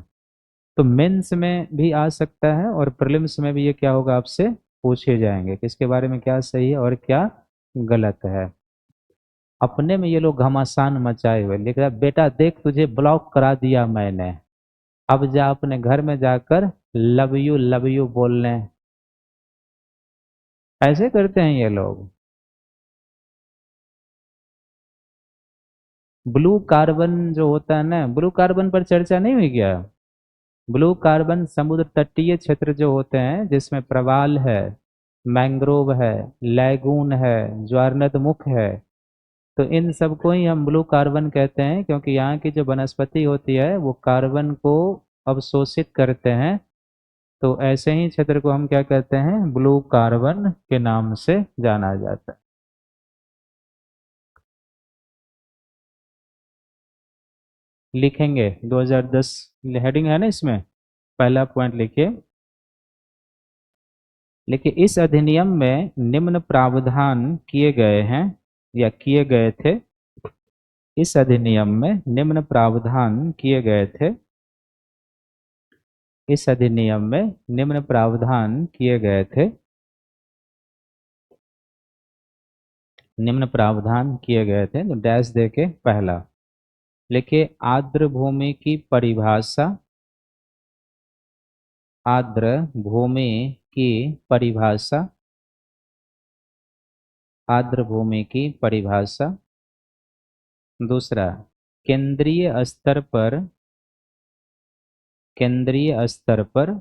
तो मेंस में भी आ सकता है और प्रीलिम्स में भी ये क्या होगा, आपसे पूछे जाएंगे किसके बारे में क्या सही है और क्या गलत है। अपने में ये लोग घमासान मचाए हुए, लिख रहा बेटा देख तुझे ब्लॉक करा दिया मैंने, अब जा अपने घर में जाकर लव यू बोलने। ऐसे करते हैं ये लोग। ब्लू कार्बन जो होता है ना, ब्लू कार्बन पर चर्चा नहीं हुई क्या? ब्लू कार्बन समुद्र तटीय क्षेत्र जो होते हैं जिसमें प्रवाल है, मैंग्रोव है, लैगून है, ज्वारनद मुख है, तो इन सबको ही हम ब्लू कार्बन कहते हैं क्योंकि यहाँ की जो वनस्पति होती है वो कार्बन को अवशोषित करते हैं। तो ऐसे ही क्षेत्र को हम क्या कहते हैं, ब्लू कार्बन के नाम से जाना जाता है। लिखेंगे 2010 हेडिंग है ना इसमें, पहला पॉइंट लिखिए। लेकिन इस अधिनियम में निम्न प्रावधान किए गए हैं या किए गए थे। इस अधिनियम में निम्न प्रावधान किए गए थे। इस अधिनियम में निम्न प्रावधान किए गए थे। निम्न प्रावधान किए गए थे तो डैश दे के पहला लिखिए, आर्द्र भूमि की परिभाषा। आर्द्र भूमि की परिभाषा। आर्द्र भूमि की परिभाषा। दूसरा, केंद्रीय स्तर पर। केंद्रीय स्तर पर।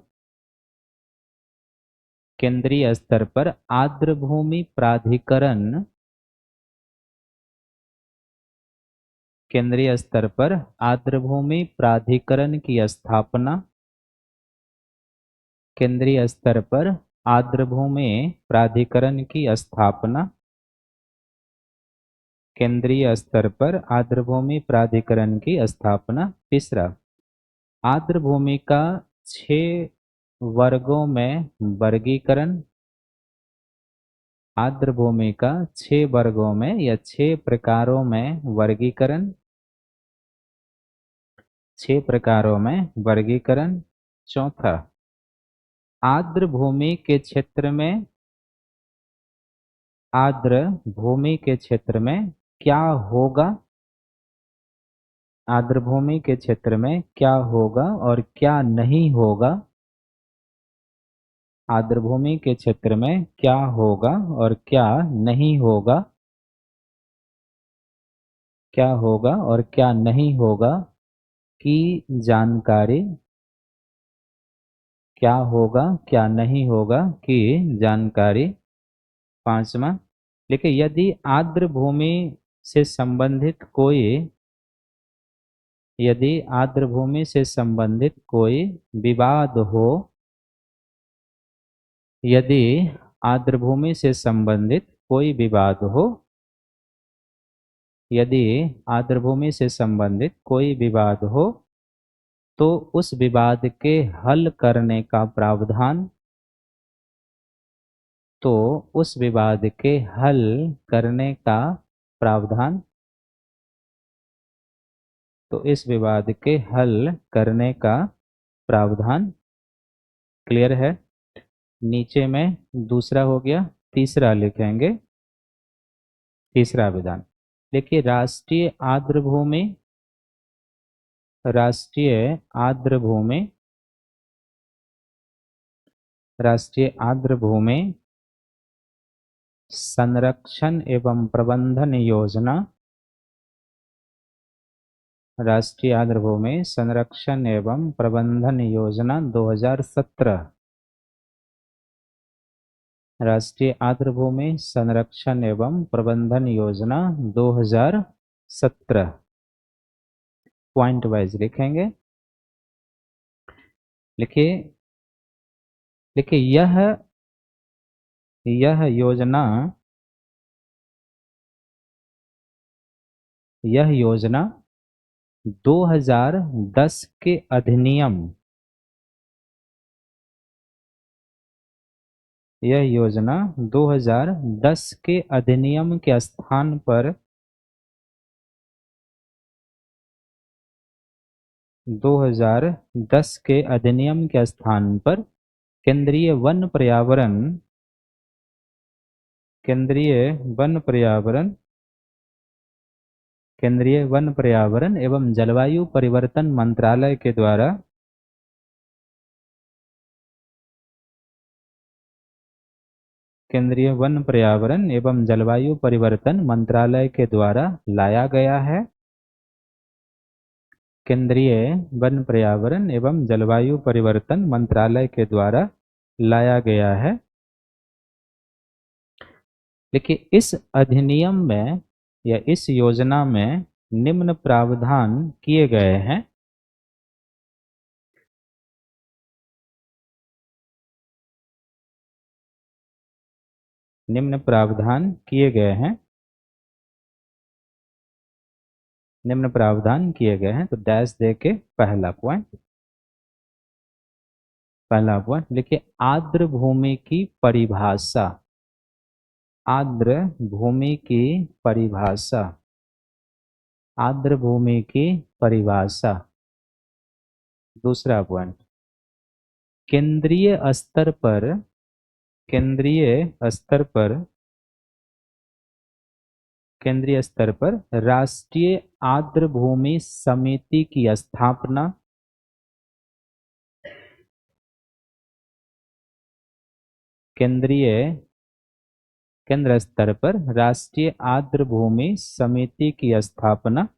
केंद्रीय स्तर पर आर्द्र भूमि प्राधिकरण। केंद्रीय स्तर पर आर्द्र भूमि प्राधिकरण की स्थापना। केंद्रीय स्तर पर आर्द्र भूमि प्राधिकरण की स्थापना। केंद्रीय स्तर पर आर्द्र भूमि प्राधिकरण की स्थापना। तीसरा, आर्द्र भूमि का 6 वर्गों में वर्गीकरण। आर्द्र भूमि का 6 वर्गों में या 6 प्रकारों में वर्गीकरण। 6 प्रकारों में वर्गीकरण। चौथा, आर्द्र भूमि के क्षेत्र में। आर्द्र भूमि के क्षेत्र में क्या होगा। आर्द्र भूमि के क्षेत्र में क्या होगा और क्या नहीं होगा। आर्द्र भूमि के क्षेत्र में क्या होगा और क्या नहीं होगा। क्या होगा और क्या नहीं होगा की जानकारी। क्या होगा क्या नहीं होगा की जानकारी। पांचवा, देखिए यदि आर्द्र भूमि से संबंधित कोई। यदि आर्द्र भूमि से संबंधित कोई विवाद हो। यदि आर्द्र भूमि से संबंधित कोई विवाद हो। यदि आर्द्र भूमि से संबंधित कोई विवाद हो तो उस विवाद के हल करने का प्रावधान। तो उस विवाद के हल करने का प्रावधान। तो इस विवाद के हल करने का प्रावधान। क्लियर है? नीचे में दूसरा हो गया, तीसरा लिखेंगे। तीसरा विधान देखिए, राष्ट्रीय आर्द्र भूमि। राष्ट्रीय आर्द्र भूमि। राष्ट्रीय आर्द्र भूमि संरक्षण एवं प्रबंधन योजना। राष्ट्रीय आर्द्र भूमि संरक्षण एवं प्रबंधन योजना 2017। राष्ट्रीय आर्द्र भूमि संरक्षण एवं प्रबंधन योजना 2017 पॉइंट वाइज लिखेंगे। लिखिए। लिखिए यह योजना। यह योजना 2010 के अधिनियम। यह योजना 2010 के अधिनियम के स्थान पर 2010 के अधिनियम के स्थान पर केंद्रीय वन पर्यावरण केंद्रीय वन पर्यावरण केंद्रीय वन पर्यावरण एवं जलवायु परिवर्तन मंत्रालय के द्वारा केंद्रीय वन पर्यावरण एवं जलवायु परिवर्तन मंत्रालय के द्वारा लाया गया है। केंद्रीय वन पर्यावरण एवं जलवायु परिवर्तन मंत्रालय के द्वारा लाया गया है। देखिए, इस अधिनियम में या इस योजना में निम्न प्रावधान किए गए हैं। निम्न प्रावधान किए गए हैं। निम्न प्रावधान किए गए हैं, तो डैश दे के पहला पॉइंट लिखिए, आर्द्र भूमि की परिभाषा। आर्द्र भूमि की परिभाषा। आर्द्र भूमि की परिभाषा। दूसरा पॉइंट, केंद्रीय स्तर पर केंद्रीय स्तर पर केंद्रीय स्तर पर राष्ट्रीय आर्द्र भूमि समिति की स्थापना। केंद्र स्तर पर राष्ट्रीय आर्द्र भूमि समिति की स्थापना।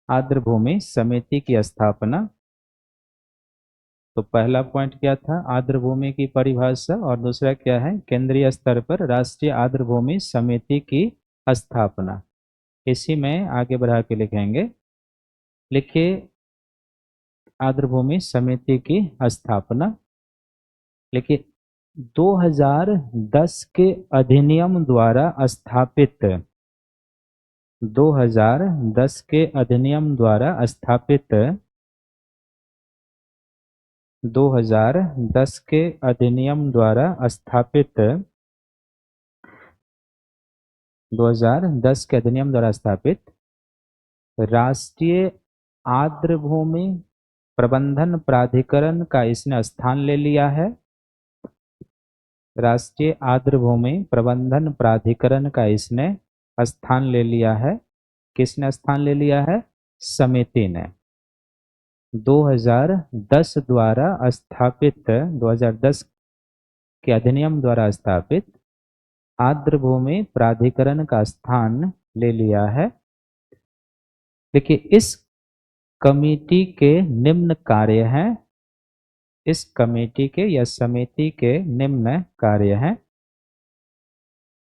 आर्द्र भूमि समिति की स्थापना। तो पहला पॉइंट क्या था, आर्द्र भूमि की परिभाषा, और दूसरा क्या है, केंद्रीय स्तर पर राष्ट्रीय आर्द्र भूमि समिति की स्थापना। इसी में आगे बढ़ा के लिखेंगे, लिखिए आर्द्र भूमि समिति की स्थापना। लिखिए 2010 के अधिनियम द्वारा स्थापित 2010 के अधिनियम द्वारा स्थापित 2010 के अधिनियम द्वारा स्थापित 2010 के अधिनियम द्वारा स्थापित राष्ट्रीय आर्द्र भूमि प्रबंधन प्राधिकरण का इसने स्थान ले लिया है। राष्ट्रीय आर्द्र भूमि प्रबंधन प्राधिकरण का इसने स्थान ले लिया है। किसने स्थान ले लिया है? समिति ने। 2010 द्वारा स्थापित 2010 के अधिनियम द्वारा स्थापित आर्द्र भूमि प्राधिकरण का स्थान ले लिया है। देखिए, इस कमेटी के निम्न कार्य हैं। इस कमेटी के या समिति के निम्न कार्य हैं।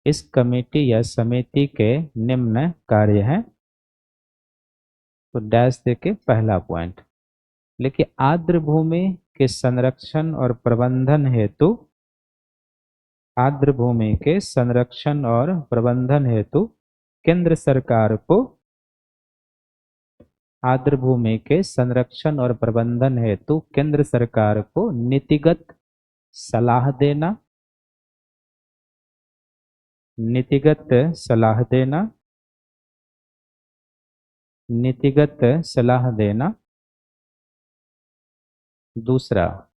इस कमेटी या समिति के निम्न कार्य हैं। तो डैश देके पहला पॉइंट लिखिए, आर्द्र भूमि के संरक्षण और प्रबंधन हेतु आर्द्र भूमि के संरक्षण और प्रबंधन हेतु केंद्र सरकार को आर्द्र भूमि के संरक्षण और प्रबंधन हेतु केंद्र सरकार को नीतिगत सलाह देना। नीतिगत सलाह देना। नीतिगत सलाह देना। दूसरा,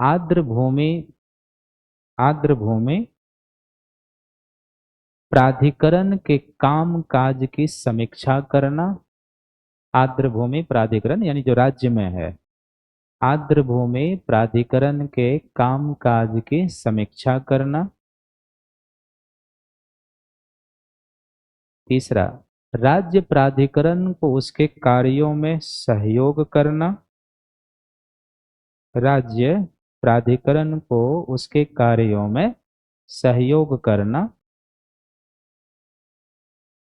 आर्द्र भूमि प्राधिकरण के काम काज की समीक्षा करना। आर्द्र भूमि प्राधिकरण यानी जो राज्य में है, आर्द्र भूमि प्राधिकरण के काम काज की समीक्षा करना। तीसरा, राज्य प्राधिकरण को उसके कार्यों में सहयोग करना। राज्य प्राधिकरण को उसके कार्यों में सहयोग करना।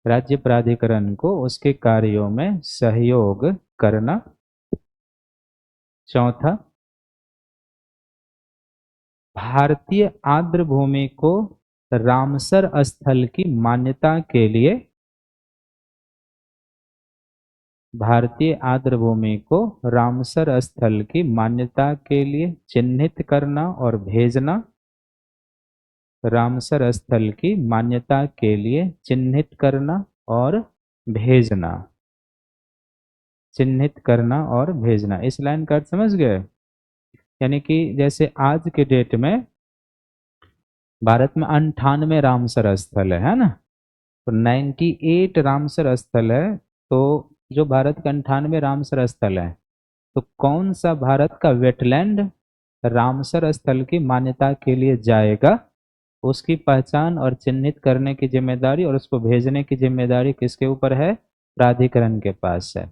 राज्य प्राधिकरण को उसके कार्यों में सहयोग करना। चौथा, भारतीय आर्द्र भूमि को रामसर स्थल की मान्यता के लिए भारतीय आर्द्र भूमि को रामसर स्थल की मान्यता के लिए चिन्हित करना और भेजना। रामसर स्थल की मान्यता के लिए चिन्हित करना और भेजना। चिन्हित करना और भेजना। इस लाइन का अर्थ समझ गए? यानी कि जैसे आज के डेट में भारत में 98 रामसर स्थल है ना? तो 98 रामसर स्थल है। तो जो भारत का 98 रामसर स्थल है, तो कौन सा भारत का वेटलैंड रामसर स्थल की मान्यता के लिए जाएगा, उसकी पहचान और चिन्हित करने की जिम्मेदारी और उसको भेजने की जिम्मेदारी किसके ऊपर है? प्राधिकरण के पास है।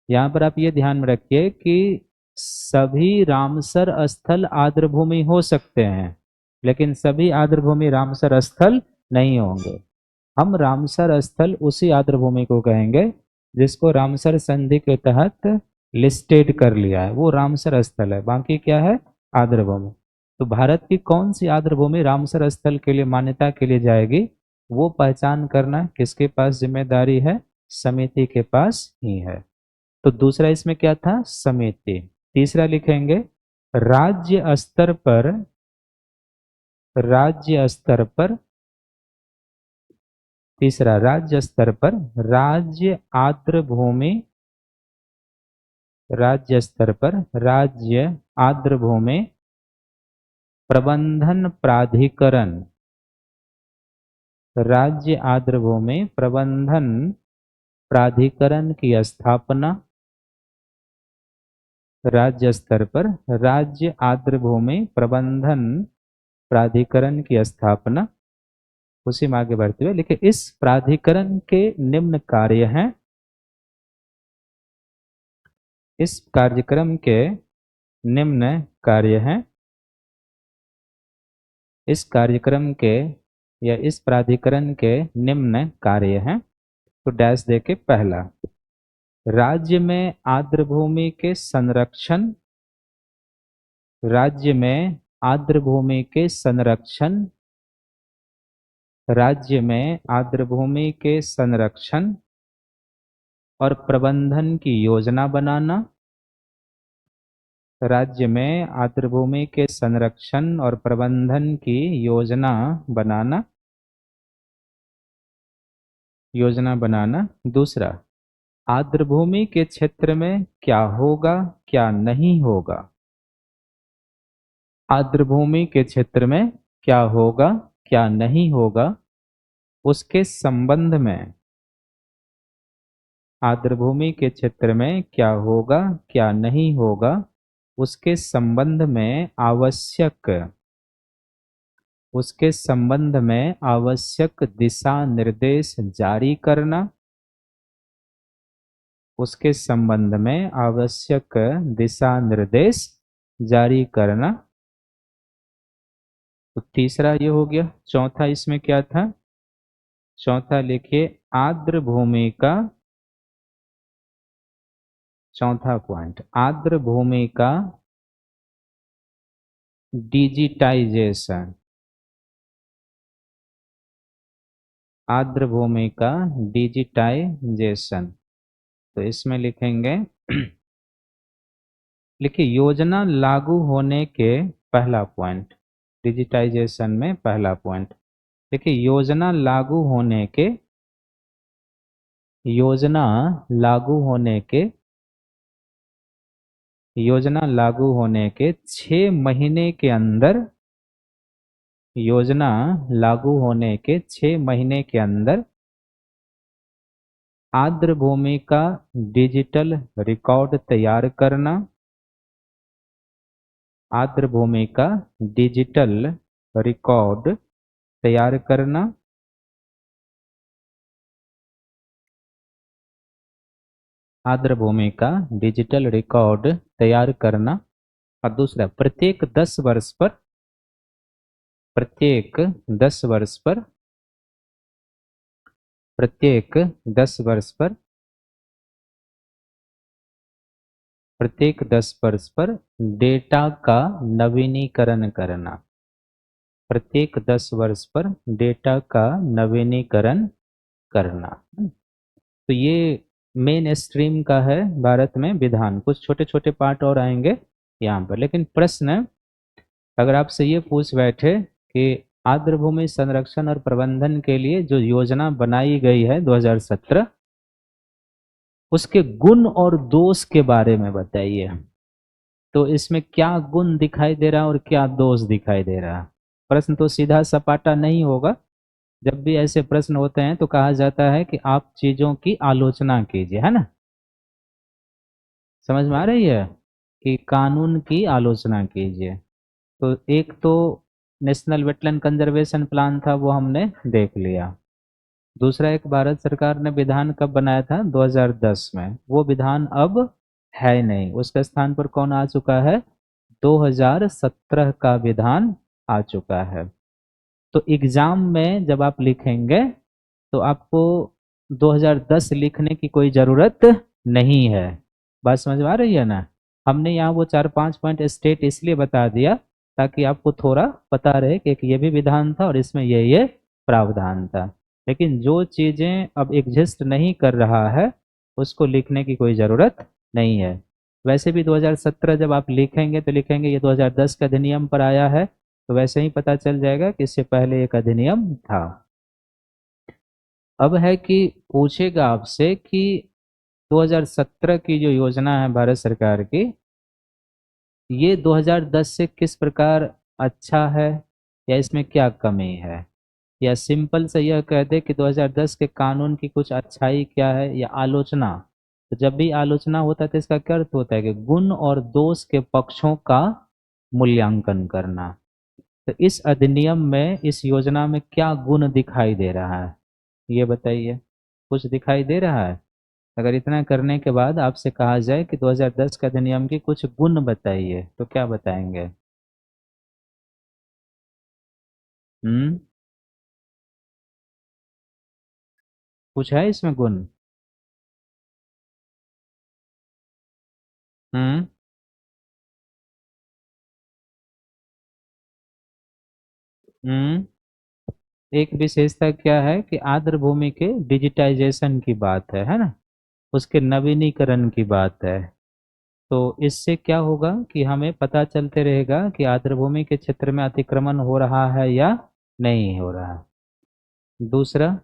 यहाँ पर आप ये ध्यान में रखिए कि सभी रामसर स्थल आर्द्रभूमि हो सकते हैं, लेकिन सभी आर्द्रभूमि रामसर स्थल नहीं होंगे। हम रामसर स्थल उसी आर्द्रभूमि को कहेंगे जिसको रामसर संधि के तहत लिस्टेड कर लिया है, वो रामसर स्थल है। बाकी क्या है? आर्द्रभूमि। तो भारत की कौन सी आर्द्रभूमि रामसर स्थल के लिए मान्यता के लिए जाएगी, वो पहचान करना किसके पास जिम्मेदारी है? समिति के पास ही है। तो दूसरा इसमें क्या था? समिति। तीसरा लिखेंगे राज्य स्तर पर, राज्य स्तर पर, तीसरा राज्य स्तर पर राज्य आर्द्रभूमि, राज्य स्तर पर राज्य आर्द्रभूमि प्रबंधन प्राधिकरण, राज्य आर्द्रभूमि प्रबंधन प्राधिकरण की स्थापना, राज्य स्तर पर राज्य आर्द्रभूमि प्रबंधन प्राधिकरण की स्थापना। उसी में आगे बढ़ते हुए लिखे इस प्राधिकरण के निम्न कार्य हैं, इस कार्यक्रम के निम्न कार्य हैं, इस कार्यक्रम के या इस प्राधिकरण के निम्न कार्य हैं। तो डैश दे के पहला, राज्य में आर्द्रभूमि के संरक्षण, राज्य में आर्द्रभूमि के संरक्षण, राज्य में आर्द्रभूमि के संरक्षण और प्रबंधन की योजना बनाना, राज्य में आर्द्रभूमि के संरक्षण और प्रबंधन की योजना बनाना, योजना बनाना। दूसरा, आर्द्रभूमि के क्षेत्र में क्या होगा, क्या नहीं होगा, आर्द्रभूमि के क्षेत्र में क्या होगा, क्या नहीं होगा, उसके संबंध में, आर्द्रभूमि के क्षेत्र में क्या होगा, क्या नहीं होगा, उसके संबंध में आवश्यक, उसके संबंध में आवश्यक दिशा निर्देश जारी करना, उसके संबंध में आवश्यक दिशा निर्देश जारी करना। तो तीसरा ये हो गया। चौथा इसमें क्या था? चौथा लिखिए आर्द्रभूमि का, चौथा पॉइंट, आर्द्रभूमि का डिजिटाइजेशन, आर्द्रभूमि का डिजिटाइजेशन। तो इसमें लिखेंगे लिखिए योजना लागू होने के, पहला पॉइंट डिजिटाइजेशन में पहला पॉइंट देखिए, योजना लागू होने के, योजना लागू होने के, योजना लागू होने के 6 महीने के अंदर, योजना लागू होने के 6 महीने के अंदर आर्द्रभूमि का डिजिटल रिकॉर्ड तैयार करना, आर्द्रभूमि का डिजिटल रिकॉर्ड तैयार करना। आर्द्रभूमि का डिजिटल रिकॉर्ड तैयार करना। और दूसरा, प्रत्येक 10 वर्ष पर, प्रत्येक 10 वर्ष पर, प्रत्येक 10 वर्ष पर, प्रत्येक 10 वर्ष पर डेटा का नवीनीकरण करना, प्रत्येक 10 वर्ष पर डेटा का नवीनीकरण करना। तो ये मेन स्ट्रीम का है भारत में विधान। कुछ छोटे छोटे पार्ट और आएंगे यहाँ पर, लेकिन प्रश्न अगर आपसे ये पूछ बैठे कि आर्द्रभूमि संरक्षण और प्रबंधन के लिए जो योजना बनाई गई है 2017, उसके गुण और दोष के बारे में बताइए। तो इसमें क्या गुण दिखाई दे रहा है और क्या दोष दिखाई दे रहा है? प्रश्न तो सीधा सपाटा नहीं होगा। जब भी ऐसे प्रश्न होते हैं तो कहा जाता है कि आप चीजों की आलोचना कीजिए, है ना? समझ में आ रही है कि कानून की आलोचना कीजिए। तो एक तो नेशनल वेटलैंड कंजर्वेशन प्लान था, वो हमने देख लिया। दूसरा एक भारत सरकार ने विधान कब बनाया था? 2010 में। वो विधान अब है नहीं, उसके स्थान पर कौन आ चुका है? 2017 का विधान आ चुका है। तो एग्जाम में जब आप लिखेंगे तो आपको 2010 लिखने की कोई ज़रूरत नहीं है। बात समझ में आ रही है ना? हमने यहाँ वो 4-5 पॉइंट स्टेट इसलिए बता दिया ताकि आपको थोड़ा पता रहे कि एक ये भी विधान था और इसमें ये प्रावधान था। लेकिन जो चीज़ें अब एग्जिस्ट नहीं कर रहा है उसको लिखने की कोई ज़रूरत नहीं है। वैसे भी 2017 जब आप लिखेंगे तो लिखेंगे ये 2010 का अधिनियम पर आया है, तो वैसे ही पता चल जाएगा कि इससे पहले एक अधिनियम था। अब है कि पूछेगा आपसे कि 2017 की जो योजना है भारत सरकार की, ये 2010 से किस प्रकार अच्छा है या इसमें क्या कमी है? या सिंपल से यह कह दे कि 2010 के कानून की कुछ अच्छाई क्या है या आलोचना। तो जब भी आलोचना होता है तो इसका क्या अर्थ होता है कि गुण और दोष के पक्षों का मूल्यांकन करना। तो इस अधिनियम में, इस योजना में क्या गुण दिखाई दे रहा है ये बताइए। कुछ दिखाई दे रहा है? अगर इतना करने के बाद आपसे कहा जाए कि 2010 का अधिनियम की कुछ गुण बताइए तो क्या बताएंगे? हम्म। कुछ है इसमें गुण? हम्म। हम्म। एक विशेषता क्या है कि आर्द्र भूमि के डिजिटाइजेशन की बात है ना? उसके नवीनीकरण की बात है। तो इससे क्या होगा कि हमें पता चलते रहेगा कि आर्द्र भूमि के क्षेत्र में अतिक्रमण हो रहा है या नहीं हो रहा है। दूसरा,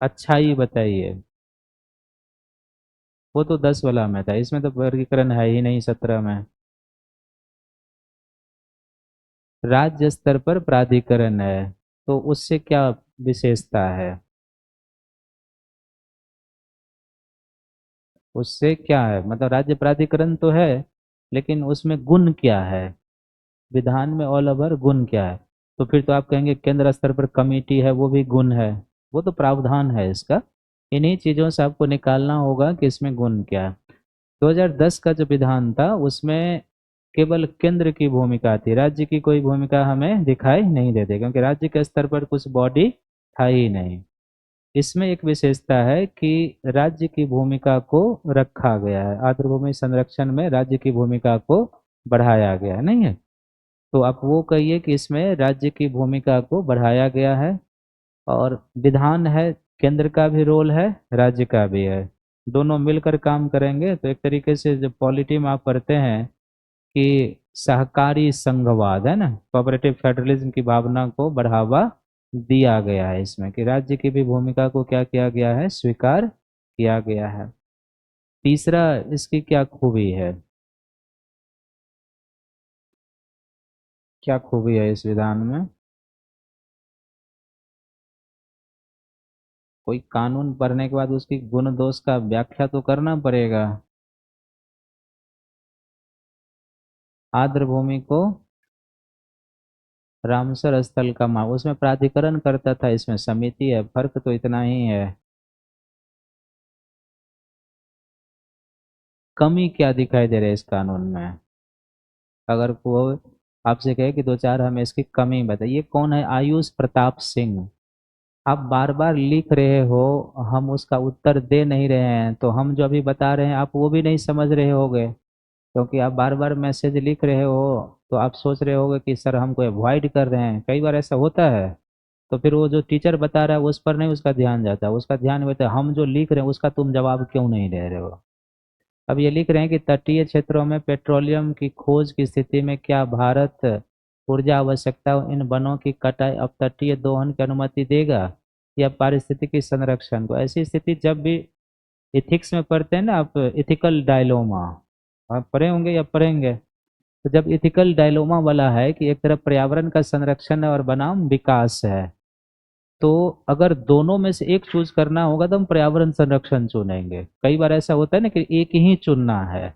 अच्छाई बताइए। वो तो 10 वाला में था, इसमें तो वर्गीकरण है ही नहीं 17 में। राज्य स्तर पर प्राधिकरण है, तो उससे क्या विशेषता है? उससे क्या है मतलब, राज्य प्राधिकरण तो है लेकिन उसमें गुण क्या है? विधान में ऑल ओवर गुण क्या है? तो फिर तो आप कहेंगे केंद्र स्तर पर कमेटी है, वो भी गुण है। वो तो प्रावधान है इसका। इन्हीं चीजों से आपको निकालना होगा कि इसमें गुण क्या है। 2010 का जो विधान था उसमें केवल केंद्र की भूमिका थी, राज्य की कोई भूमिका हमें दिखाई नहीं देती क्योंकि राज्य के स्तर पर कुछ बॉडी था ही नहीं। इसमें एक विशेषता है कि राज्य की भूमिका को रखा गया है, आर्द्र भूमि संरक्षण में राज्य की भूमिका को बढ़ाया गया है, नहीं है? तो आप वो कहिए कि इसमें राज्य की भूमिका को बढ़ाया गया है। और विधान है, केंद्र का भी रोल है, राज्य का भी है। दोनों मिलकर काम करेंगे तो एक तरीके से जो पॉलिटी में आप पढ़ते हैं कि सहकारी संघवाद है ना, कोऑपरेटिव फेडरलिज्म की भावना को बढ़ावा दिया गया है इसमें, कि राज्य की भी भूमिका को क्या किया गया है? स्वीकार किया गया है। तीसरा, इसकी क्या खूबी है? क्या खूबी है इस विधान में? कोई कानून पढ़ने के बाद उसकी गुण दोष का व्याख्या तो करना पड़ेगा। आर्द्र भूमि को रामसर स्थल का माप, उसमें प्राधिकरण करता था, इसमें समिति है, फर्क तो इतना ही है। कमी क्या दिखाई दे रही है इस कानून में? अगर वो आपसे कहे कि दो चार हमें इसकी कमी बताइए। कौन है? आयुष प्रताप सिंह। आप बार बार लिख रहे हो, हम उसका उत्तर दे नहीं रहे हैं, तो हम जो अभी बता रहे हैं आप वो भी नहीं समझ रहे होगे, क्योंकि आप बार बार मैसेज लिख रहे हो। तो आप सोच रहे होगे कि सर हमको अवॉइड कर रहे हैं, कई बार ऐसा होता है। तो फिर वो जो टीचर बता रहा है उस पर नहीं उसका ध्यान जाता है, उसका ध्यान होता है हम जो लिख रहे हैं उसका तुम जवाब क्यों नहीं दे रहे हो। अब ये लिख रहे हैं कि तटीय क्षेत्रों में पेट्रोलियम की खोज की स्थिति में क्या भारत ऊर्जा आवश्यकता इन वनों की कटाई अब तटीय दोहन की अनुमति देगा या पारिस्थितिकी संरक्षण को? ऐसी स्थिति जब भी इथिक्स में पढ़ते हैं ना आप, इथिकल डायलोमा, आप पढ़े होंगे या पढ़ेंगे। तो जब इथिकल डायलोमा वाला है कि एक तरफ पर्यावरण का संरक्षण है और बनाम विकास है, तो अगर दोनों में से एक चूज करना होगा तो हम पर्यावरण संरक्षण चुनेंगे। कई बार ऐसा होता है ना कि एक ही चुनना है,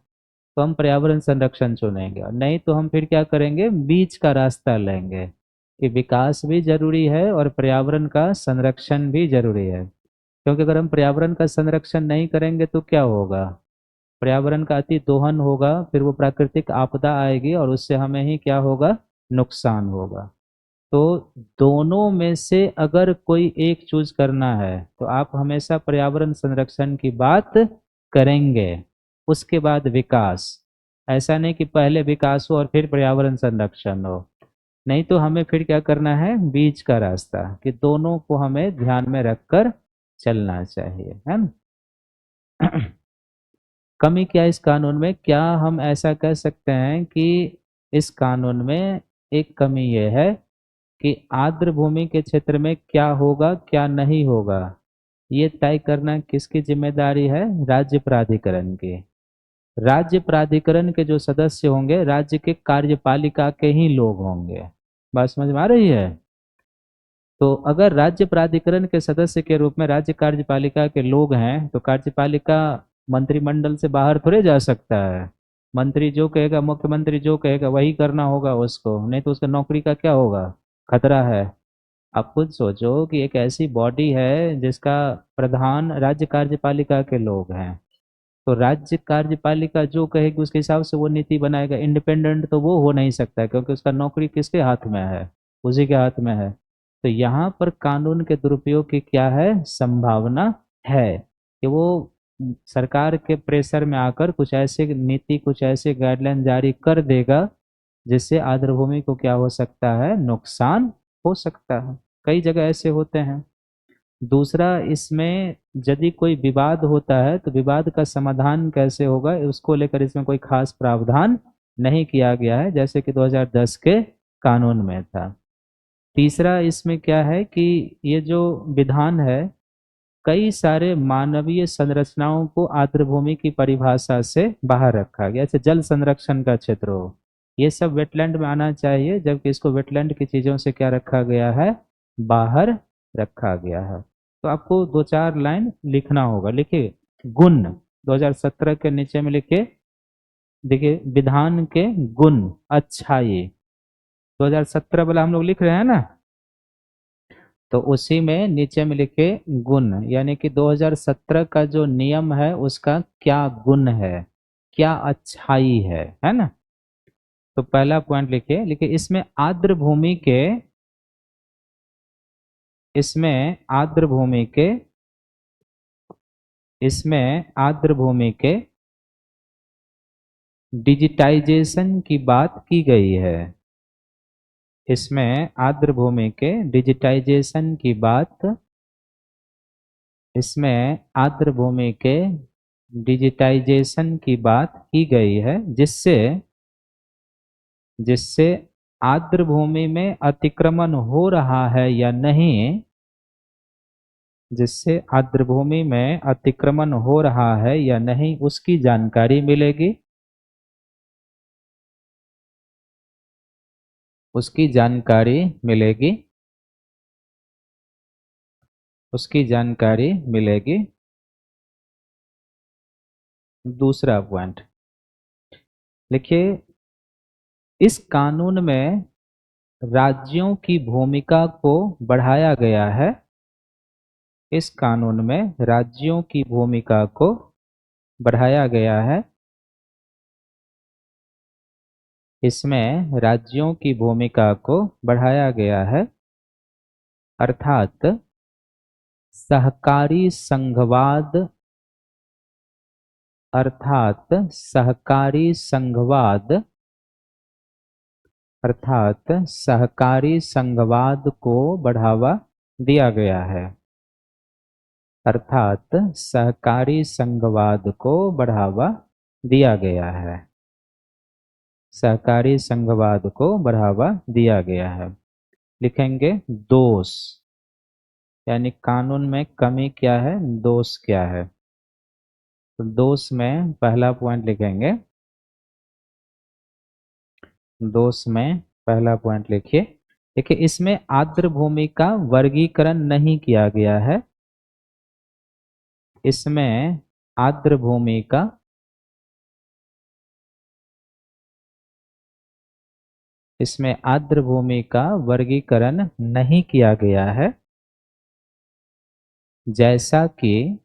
तो हम पर्यावरण संरक्षण चुनेंगे, और नहीं तो हम फिर क्या करेंगे, बीच का रास्ता लेंगे कि विकास भी जरूरी है और पर्यावरण का संरक्षण भी जरूरी है। क्योंकि अगर हम पर्यावरण का संरक्षण नहीं करेंगे तो क्या होगा, पर्यावरण का अति दोहन होगा, फिर वो प्राकृतिक आपदा आएगी और उससे हमें ही क्या होगा, नुकसान होगा। तो दोनों में से अगर कोई एक चूज करना है तो आप हमेशा पर्यावरण संरक्षण की बात करेंगे, उसके बाद विकास। ऐसा नहीं कि पहले विकास हो और फिर पर्यावरण संरक्षण हो, नहीं तो हमें फिर क्या करना है, बीच का रास्ता, कि दोनों को हमें ध्यान में रखकर चलना चाहिए, है ना। कमी क्या है इस कानून में, क्या हम ऐसा कह सकते हैं कि इस कानून में एक कमी ये है कि आर्द्र भूमि के क्षेत्र में क्या होगा क्या नहीं होगा, ये तय करना किसकी जिम्मेदारी है, राज्य प्राधिकरण की। राज्य प्राधिकरण के जो सदस्य होंगे राज्य के कार्यपालिका के ही लोग होंगे। बात समझ में आ रही है। तो अगर राज्य प्राधिकरण के सदस्य के रूप में राज्य कार्यपालिका के लोग हैं तो कार्यपालिका मंत्रिमंडल से बाहर थोड़े जा सकता है। मंत्री जो कहेगा, मुख्यमंत्री जो कहेगा वही करना होगा उसको, नहीं तो उसका नौकरी का क्या होगा, खतरा है। आप खुद सोचो कि एक ऐसी बॉडी है जिसका प्रधान राज्य कार्यपालिका के लोग हैं, तो राज्य कार्यपालिका जो कहेगी उसके हिसाब से वो नीति बनाएगा। इंडिपेंडेंट तो वो हो नहीं सकता है, क्योंकि उसका नौकरी किसके हाथ में है, उसी के हाथ में है। तो यहाँ पर कानून के दुरुपयोग की क्या है, संभावना है कि वो सरकार के प्रेशर में आकर कुछ ऐसे नीति, कुछ ऐसे गाइडलाइन जारी कर देगा जिससे आर्द्रभूमि को क्या हो सकता है, नुकसान हो सकता है। कई जगह ऐसे होते हैं। दूसरा, इसमें यदि कोई विवाद होता है तो विवाद का समाधान कैसे होगा उसको लेकर इसमें कोई खास प्रावधान नहीं किया गया है, जैसे कि 2010 के कानून में था। तीसरा, इसमें क्या है कि ये जो विधान है कई सारे मानवीय संरचनाओं को आर्द्रभूमि की परिभाषा से बाहर रखा गया, जैसे जल संरक्षण का क्षेत्र हो, ये सब वेटलैंड में आना चाहिए, जबकि इसको वेटलैंड की चीजों से क्या रखा गया है, बाहर रखा गया है। तो आपको दो चार लाइन लिखना होगा, लिखिए, गुण 2017 के नीचे में लिखिए, देखिए विधान के गुण, अच्छाई, 2017 वाला हम लोग लिख रहे हैं ना, तो उसी में नीचे में लिखे गुण, यानी कि 2017 का जो नियम है उसका क्या गुण है, क्या अच्छाई है ना। तो पहला पॉइंट लिखिए, लिखिए इसमें आर्द्र भूमि के इसमें आर्द्र भूमि के डिजिटाइजेशन की बात की गई है। इसमें आर्द्र भूमि के डिजिटाइजेशन की बात इसमें आर्द्र भूमि के डिजिटाइजेशन की बात की गई है, जिससे जिससे आर्द्र भूमि में अतिक्रमण हो रहा है या नहीं, जिससे आर्द्र भूमि में अतिक्रमण हो रहा है या नहीं उसकी जानकारी मिलेगी, उसकी जानकारी मिलेगी, उसकी जानकारी मिलेगी। दूसरा पॉइंट लिखिए, इस कानून में राज्यों की भूमिका को बढ़ाया गया है। इस कानून में राज्यों की भूमिका को बढ़ाया गया है। इसमें राज्यों की भूमिका को बढ़ाया गया है, अर्थात सहकारी संघवाद, अर्थात सहकारी संघवाद, अर्थात सहकारी संघवाद को बढ़ावा दिया गया है, अर्थात सहकारी संघवाद को बढ़ावा दिया गया है, सहकारी संघवाद को बढ़ावा दिया गया है। लिखेंगे दोष, यानी कानून में कमी क्या है, दोष क्या है। तो दोष में पहला पॉइंट लिखेंगे, दोष में पहला पॉइंट लिखिए। देखिए, इसमें आर्द्र भूमि का वर्गीकरण नहीं किया गया है। इसमें आर्द्र भूमि का इसमें आर्द्र भूमि का वर्गीकरण नहीं किया गया है, जैसा कि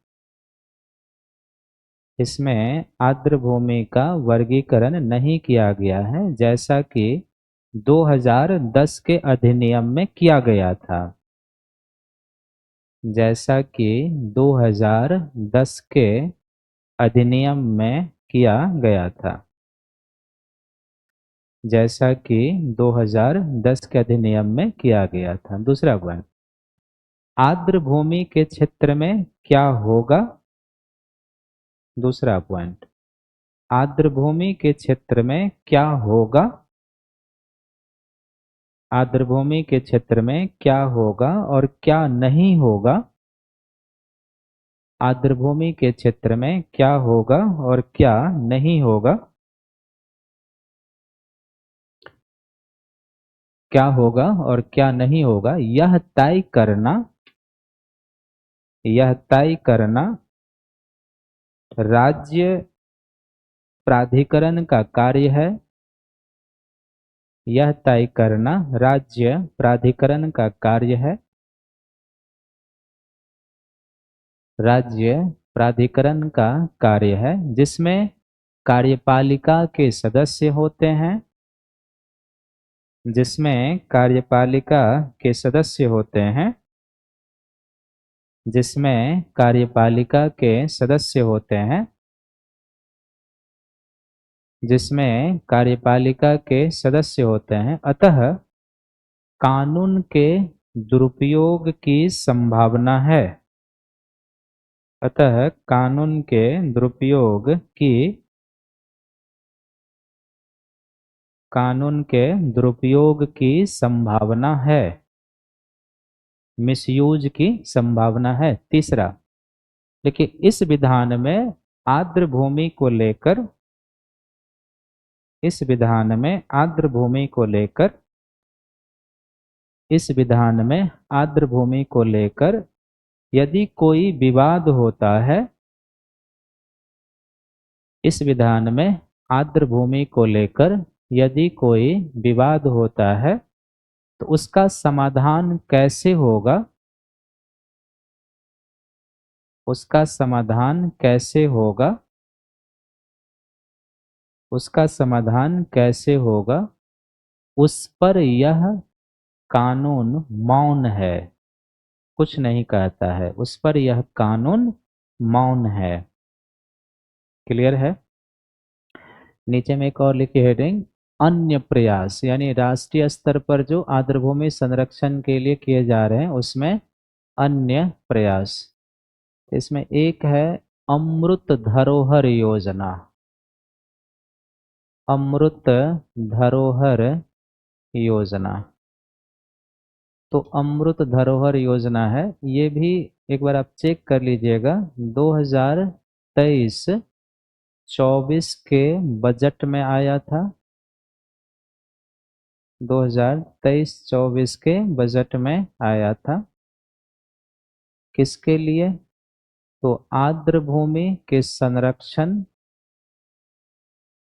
इसमें आर्द्र भूमि का वर्गीकरण नहीं किया गया है, जैसा कि 2010 के अधिनियम में किया गया था। जैसा कि 2010 के अधिनियम में किया गया था। जैसा कि 2010 के अधिनियम में किया गया था। दूसरा पॉइंट, आर्द्र भूमि के क्षेत्र में क्या होगा? दूसरा पॉइंट, आर्द्र भूमि के क्षेत्र में क्या होगा? आर्द्र भूमि के क्षेत्र में क्या होगा और क्या नहीं होगा? आर्द्र भूमि के क्षेत्र में क्या होगा और क्या नहीं होगा? क्या होगा और क्या नहीं होगा, यह तय करना राज्य प्राधिकरण का कार्य है। यह तय करना राज्य प्राधिकरण का कार्य है। राज्य प्राधिकरण का कार्य है, जिसमें कार्यपालिका के सदस्य होते हैं। जिसमें कार्यपालिका के सदस्य होते हैं। जिसमें कार्यपालिका के सदस्य होते हैं। जिसमें कार्यपालिका के सदस्य होते हैं। अतः कानून के दुरुपयोग की संभावना है। अतः कानून के दुरुपयोग की कानून के दुरुपयोग की संभावना है। मिसयूज की संभावना है। तीसरा, देखिए, इस विधान में आर्द्र भूमि को लेकर इस विधान में आर्द्र भूमि को लेकर इस विधान में आर्द्र भूमि को लेकर यदि कोई विवाद होता है, इस विधान में आर्द्र भूमि को लेकर यदि कोई विवाद होता है तो उसका समाधान कैसे होगा? उसका समाधान कैसे होगा? उसका समाधान कैसे होगा? उस पर यह कानून मौन है, कुछ नहीं कहता है। उस पर यह कानून मौन है। क्लियर है? नीचे में एक और लिखी हेडिंग, अन्य प्रयास, यानी राष्ट्रीय स्तर पर जो आर्द्रभूमि संरक्षण के लिए किए जा रहे हैं उसमें अन्य प्रयास। इसमें एक है अमृत धरोहर योजना। अमृत धरोहर योजना। तो अमृत धरोहर योजना है, ये भी एक बार आप चेक कर लीजिएगा। 2023-24 के बजट में आया था। 2023-24 के बजट में आया था। किसके लिए? तो आर्द्र भूमि के संरक्षण,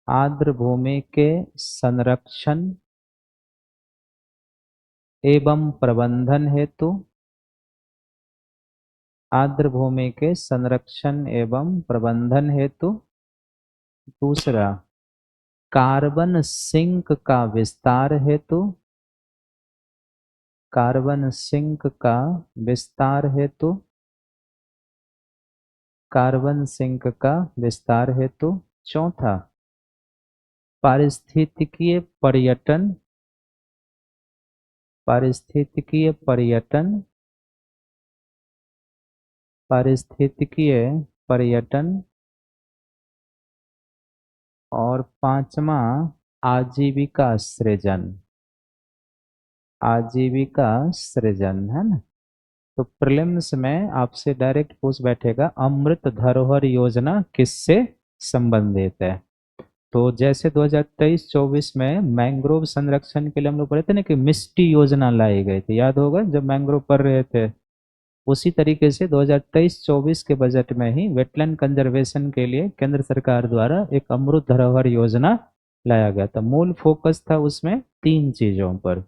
आर्द्र भूमि के संरक्षण एवं प्रबंधन हेतु, आर्द्र भूमि के संरक्षण एवं प्रबंधन हेतु। दूसरा, कार्बन सिंक का विस्तार हेतु, कार्बन सिंक का विस्तार हेतु, कार्बन सिंक का विस्तार हेतु। चौथा, पारिस्थितिकीय पर्यटन, पारिस्थितिकीय पर्यटन, पारिस्थितिकीय पर्यटन। और पांचवा, आजीविका सृजन, आजीविका सृजन, है ना। तो प्रीलिम्स में आपसे डायरेक्ट पूछ बैठेगा अमृत धरोहर योजना किससे संबंधित है। तो जैसे 2023-24 में मैंग्रोव संरक्षण के लिए हम लोग पढ़े थे ना कि मिस्टी योजना लाई गई थी, याद होगा जब मैंग्रोव पढ़ रहे थे। उसी तरीके से 2023-24 के बजट में ही वेटलैंड कंजर्वेशन के लिए केंद्र सरकार द्वारा एक अमृत धरोहर योजना लाया गया था। मूल फोकस था उसमें तीन चीजों पर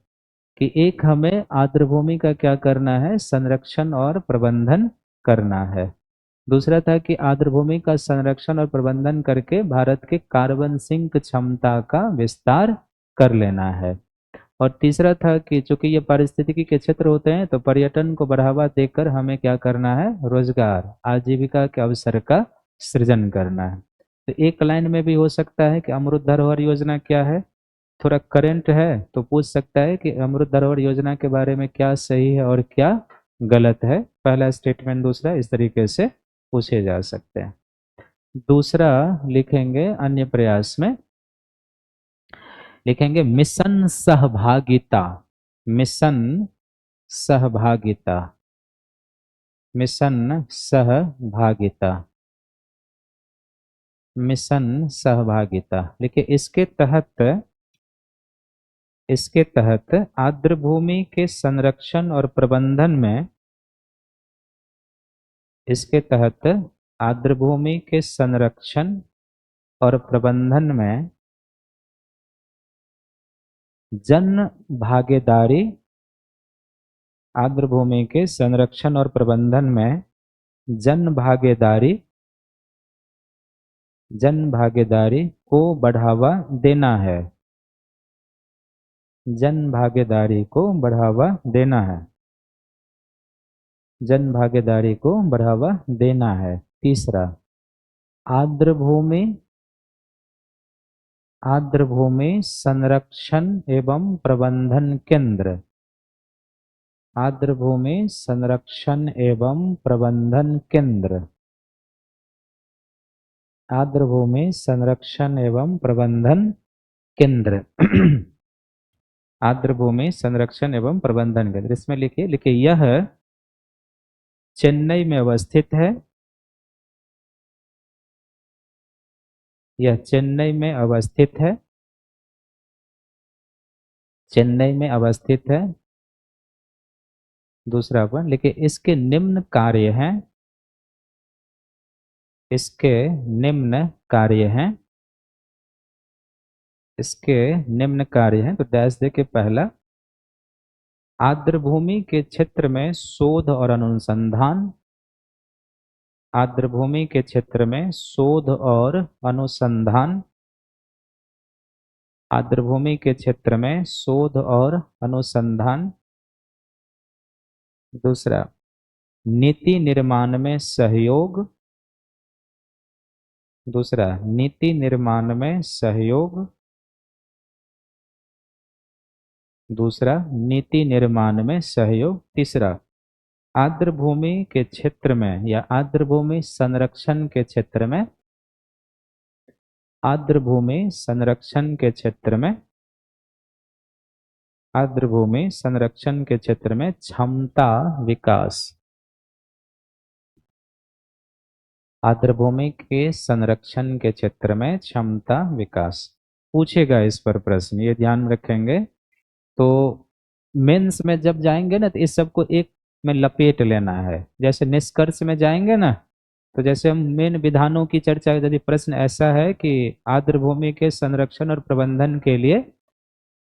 कि एक हमें आर्द्रभूमि का क्या करना है, संरक्षण और प्रबंधन करना है। दूसरा था कि आर्द्रभूमि का संरक्षण और प्रबंधन करके भारत के कार्बन सिंक क्षमता का विस्तार कर लेना है। और तीसरा था कि चूंकि ये पारिस्थितिकी के क्षेत्र होते हैं तो पर्यटन को बढ़ावा देकर हमें क्या करना है, रोजगार आजीविका के अवसर का सृजन करना है। तो एक लाइन में भी हो सकता है कि अमृत धरोहर योजना क्या है, थोड़ा करंट है तो पूछ सकता है कि अमृत धरोहर योजना के बारे में क्या सही है और क्या गलत है, पहला स्टेटमेंट, दूसरा, इस तरीके से पूछे जा सकते हैं। दूसरा लिखेंगे अन्य प्रयास में, लिखेंगे मिशन सहभागिता। मिशन सहभागिता। मिशन सहभागिता। मिशन सहभागिता लिखिए। इसके तहत आर्द्रभूमि के संरक्षण और प्रबंधन में, इसके तहत आर्द्रभूमि के संरक्षण और प्रबंधन में जन भागीदारी, आर्द्रभूमि के संरक्षण और प्रबंधन में जन भागीदारी, जन भागीदारी को बढ़ावा देना है। जन भागीदारी को बढ़ावा देना है। जन भागीदारी को बढ़ावा देना है। तीसरा, आर्द्रभूमि, आर्द्रभूमि संरक्षण एवं प्रबंधन केंद्र, आर्द्रभूमि संरक्षण एवं प्रबंधन केंद्र, आर्द्रभूमि संरक्षण एवं प्रबंधन केंद्र। आर्द्रभूमि संरक्षण एवं प्रबंधन केंद्र, इसमें लिखिए, लिखिए यह चेन्नई में अवस्थित है। यह चेन्नई में अवस्थित है। चेन्नई में अवस्थित है। दूसरा पॉइंट लिखिए, इसके निम्न कार्य हैं। इसके निम्न कार्य हैं। इसके निम्न कार्य हैं, तो डैश दे के पहला, आर्द्रभूमि के क्षेत्र में शोध और अनुसंधान। आर्द्रभूमि के क्षेत्र में शोध और अनुसंधान। आर्द्रभूमि के क्षेत्र में शोध और अनुसंधान। दूसरा, नीति निर्माण में सहयोग। दूसरा, नीति निर्माण में सहयोग। दूसरा, नीति निर्माण में सहयोग। तीसरा, आर्द्रभूमि के क्षेत्र में या आर्द्रभूमि संरक्षण के क्षेत्र में, आर्द्रभूमि संरक्षण के क्षेत्र में, आर्द्रभूमि संरक्षण के क्षेत्र में क्षमता विकास। आर्द्रभूमि के संरक्षण के क्षेत्र में क्षमता विकास पूछेगा इस पर प्रश्न, ये ध्यान रखेंगे। तो मेंस में जब जाएंगे ना तो इस सबको एक में लपेट लेना है। जैसे निष्कर्ष में जाएंगे ना, तो जैसे हम मेन विधानों की चर्चा, यदि प्रश्न ऐसा है कि आर्द्रभूमि के संरक्षण और प्रबंधन के लिए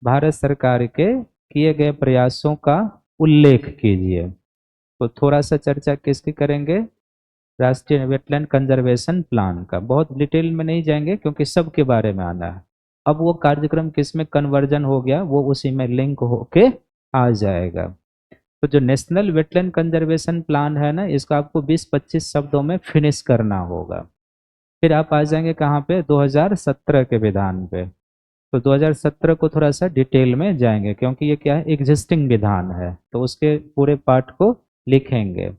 भारत सरकार के किए गए प्रयासों का उल्लेख कीजिए, तो थोड़ा सा चर्चा किसकी करेंगे, राष्ट्रीय वेटलैंड कंजर्वेशन प्लान का। बहुत डिटेल में नहीं जाएंगे क्योंकि सबके बारे में आना है। अब वो कार्यक्रम किस में कन्वर्जन हो गया वो उसी में लिंक होके आ जाएगा। तो जो नेशनल वेटलैंड कंजर्वेशन प्लान है ना, इसको आपको 20-25 शब्दों में फिनिश करना होगा। फिर आप आ जाएंगे कहाँ पे, 2017 के विधान पे। तो 2017 को थोड़ा सा डिटेल में जाएंगे क्योंकि ये क्या है, एग्जिस्टिंग विधान है, तो उसके पूरे पार्ट को लिखेंगे।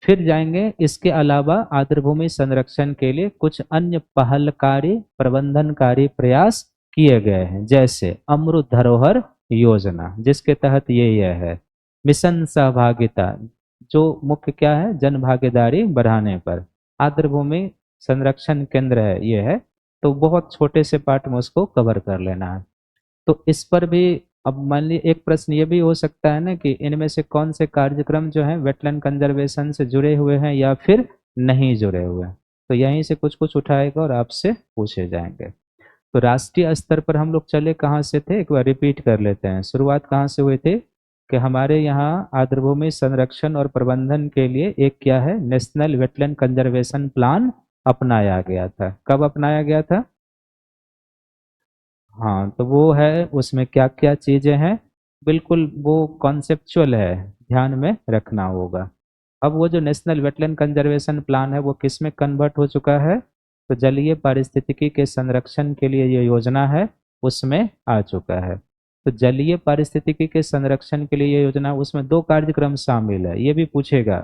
फिर जाएंगे, इसके अलावा आर्द्रभूमि संरक्षण के लिए कुछ अन्य पहलकारी प्रबंधनकारी प्रयास किए गए हैं, जैसे अमृत धरोहर योजना जिसके तहत ये है, मिशन सहभागिता जो मुख्य क्या है, जन भागीदारी बढ़ाने पर आर्द्र भूमि संरक्षण केंद्र है ये है, तो बहुत छोटे से पार्ट में उसको कवर कर लेना है। तो इस पर भी अब मान लीजिए एक प्रश्न ये भी हो सकता है ना कि इनमें से कौन से कार्यक्रम जो है वेटलैंड कंजर्वेशन से जुड़े हुए हैं या फिर नहीं जुड़े हुए हैं, तो यहीं से कुछ कुछ उठाएगा और आपसे पूछे जाएंगे। तो राष्ट्रीय स्तर पर हम लोग चले कहाँ से थे, एक बार रिपीट कर लेते हैं। शुरुआत कहाँ से हुई थी कि हमारे यहाँ आर्द्रभूमि संरक्षण और प्रबंधन के लिए एक क्या है, नेशनल वेटलैंड कंजर्वेशन प्लान अपनाया गया था। कब अपनाया गया था? हाँ, तो वो है, उसमें क्या क्या चीजें हैं, बिल्कुल वो कॉन्सेप्चुअल है, ध्यान में रखना होगा। अब वो जो नेशनल वेटलैंड कंजर्वेशन प्लान है वो किस में कन्वर्ट हो चुका है, तो जलीय पारिस्थितिकी के संरक्षण के लिए ये योजना है उसमें आ चुका है। तो जलीय पारिस्थितिकी के संरक्षण के लिए ये योजना, उसमें दो कार्यक्रम शामिल है, ये भी पूछेगा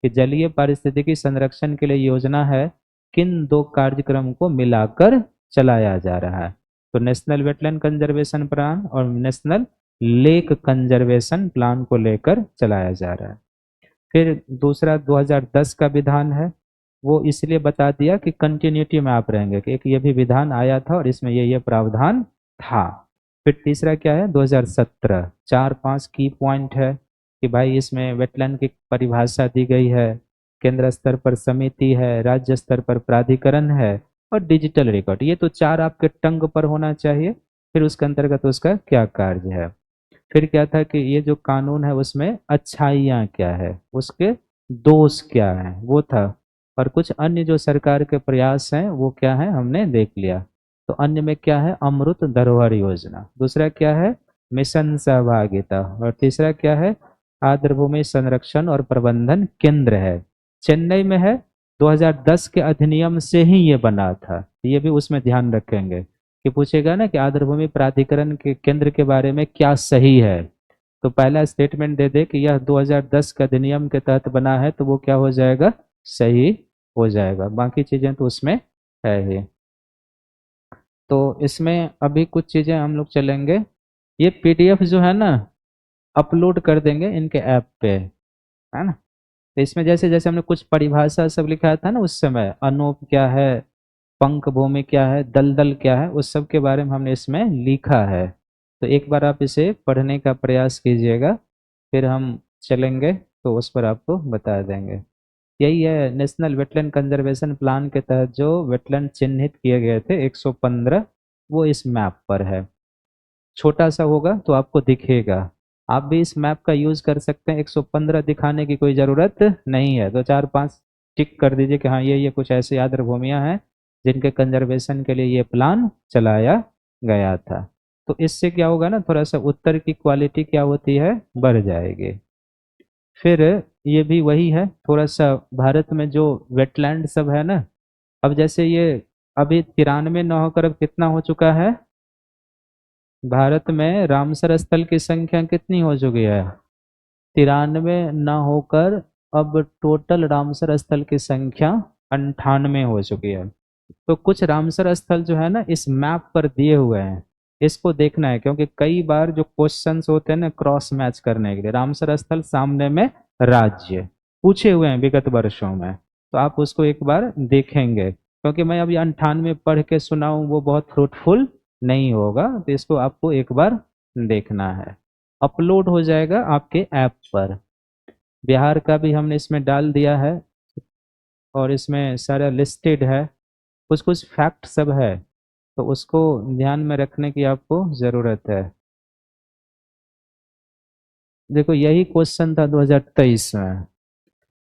कि जलीय पारिस्थितिकी संरक्षण के लिए योजना है, किन दो कार्यक्रम को मिलाकर चलाया जा रहा है। तो नेशनल वेटलैंड कंजर्वेशन प्लान और नेशनल लेक कंजर्वेशन प्लान को लेकर चलाया जा रहा है। फिर दूसरा 2010 का विधान है, वो इसलिए बता दिया कि कंटिन्यूटी में आप रहेंगे कि एक ये भी विधान आया था और इसमें ये प्रावधान था। फिर तीसरा क्या है, 2017, चार पांच की पॉइंट है कि भाई इसमें वेटलैंड की परिभाषा दी गई है, केंद्र स्तर पर समिति है, राज्य स्तर पर प्राधिकरण है और डिजिटल रिकॉर्ड। ये तो चार आपके टंग पर होना चाहिए। फिर उसके अंतर्गत उसका क्या कार्य है। फिर क्या था कि ये जो कानून है उसमें अच्छाइयाँ क्या है, उसके दोष क्या है, वो था। और कुछ अन्य जो सरकार के प्रयास हैं वो क्या है हमने देख लिया। तो अन्य में क्या है, अमृत धरोहर योजना, दूसरा क्या है मिशन सहभागिता, और तीसरा क्या है आर्द्रभूमि संरक्षण और प्रबंधन केंद्र है, चेन्नई में है। 2010 के अधिनियम से ही ये बना था, ये भी उसमें ध्यान रखेंगे कि पूछेगा ना कि आर्द्रभूमि प्राधिकरण के केंद्र के बारे में क्या सही है। तो पहला स्टेटमेंट दे दे कि यह 2010 का अधिनियम के तहत बना है, तो वो क्या हो जाएगा, सही हो जाएगा। बाकी चीजें तो उसमें है ही। तो इसमें अभी कुछ चीजें हम लोग चलेंगे। ये पीडीएफ जो है ना अपलोड कर देंगे इनके ऐप पे, है ना। तो इसमें जैसे जैसे हमने कुछ परिभाषा सब लिखा था ना उस समय, अनूप क्या है, पंख भूमि क्या है, दलदल क्या है, उस सब के बारे में हमने इसमें लिखा है। तो एक बार आप इसे पढ़ने का प्रयास कीजिएगा, फिर हम चलेंगे तो उस पर आपको बता देंगे। यही है नेशनल वेटलैंड कंजर्वेशन प्लान के तहत जो वेटलैंड चिन्हित किए गए थे 115, वो इस मैप पर है। छोटा सा होगा तो आपको दिखेगा, आप भी इस मैप का यूज कर सकते हैं। 115 दिखाने की कोई ज़रूरत नहीं है, तो चार पांच टिक कर दीजिए कि हाँ ये कुछ ऐसी आर्द्र भूमियाँ हैं जिनके कंजर्वेशन के लिए ये प्लान चलाया गया था। तो इससे क्या होगा ना, थोड़ा सा उत्तर की क्वालिटी क्या होती है, बढ़ जाएगी। फिर ये भी वही है, थोड़ा सा भारत में जो वेटलैंड सब है ना, अब जैसे ये अभी 93 न होकर अब कितना हो चुका है, भारत में रामसर स्थल की संख्या कितनी हो चुकी है, 93 न होकर अब टोटल रामसर स्थल की संख्या 98 हो चुकी है। तो कुछ रामसर स्थल जो है ना इस मैप पर दिए हुए हैं, इसको देखना है, क्योंकि कई बार जो क्वेश्चंस होते हैं ना क्रॉस मैच करने के लिए, रामसर स्थल सामने में राज्य पूछे हुए हैं विगत वर्षों में, तो आप उसको एक बार देखेंगे, क्योंकि मैं अभी 98 पढ़ के सुनाऊं वो बहुत फ्रूटफुल नहीं होगा, तो इसको आपको एक बार देखना है। अपलोड हो जाएगा आपके ऐप पर। बिहार का भी हमने इसमें डाल दिया है और इसमें सारा लिस्टेड है, कुछ कुछ फैक्ट सब है, तो उसको ध्यान में रखने की आपको ज़रूरत है। देखो यही क्वेश्चन था 2023 में,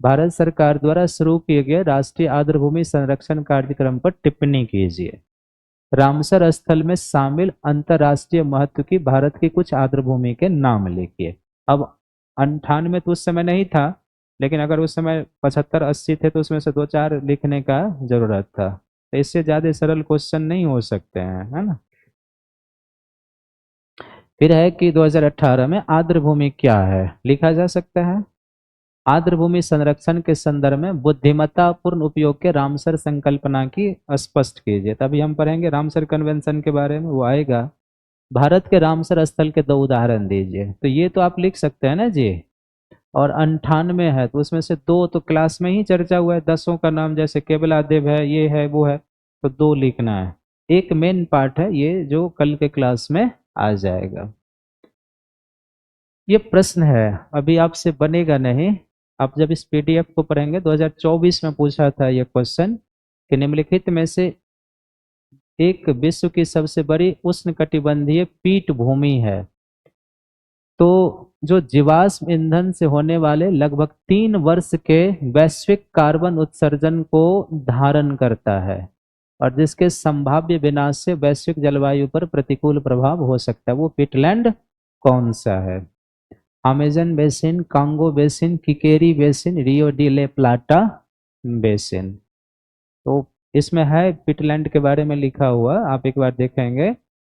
भारत सरकार द्वारा शुरू किए गए राष्ट्रीय आर्द्रभूमि संरक्षण कार्यक्रम पर टिप्पणी कीजिए। रामसर स्थल में शामिल अंतर्राष्ट्रीय महत्व की भारत की कुछ आर्द्रभूमि के नाम लिखिए। अब 98 तो उस समय नहीं था, लेकिन अगर उस समय 75-80 थे तो उसमें से दो चार लिखने का जरूरत था, तो इससे ज्यादा सरल क्वेश्चन नहीं हो सकते हैं, है ना। फिर है कि 2018 में आर्द्र भूमि क्या है, लिखा जा सकता है। आर्द्र भूमि संरक्षण के संदर्भ में बुद्धिमत्तापूर्ण उपयोग के रामसर संकल्पना की स्पष्ट कीजिए। तभी हम पढ़ेंगे रामसर कन्वेंशन के बारे में, वो आएगा। भारत के रामसर स्थल के दो उदाहरण दीजिए, तो ये तो आप लिख सकते हैं ना जी। और 98 है, तो उसमें से दो तो क्लास में ही चर्चा हुआ है, 10 का नाम जैसे केवलादेव है, ये है वो है, तो दो लिखना है। एक मेन पार्ट है ये जो कल के क्लास में आ जाएगा। ये प्रश्न है, अभी आपसे बनेगा नहीं, आप जब इस पीडीएफ को पढ़ेंगे। 2024 में पूछा था ये क्वेश्चन कि निम्नलिखित में से एक विश्व की सबसे बड़ी उष्णकटिबंधीय पीठभूमि है, तो जो जीवाश्म ईंधन से होने वाले लगभग 3 वर्ष के वैश्विक कार्बन उत्सर्जन को धारण करता है और जिसके संभाव्य विनाश से वैश्विक जलवायु पर प्रतिकूल प्रभाव हो सकता है, वो पीटलैंड कौन सा है? अमेजन बेसिन, कांगो बेसिन, किकेरी basin, Rio de la Plata basin. तो इसमें है पीटलैंड के बारे में लिखा हुआ, आप एक बार देखेंगे।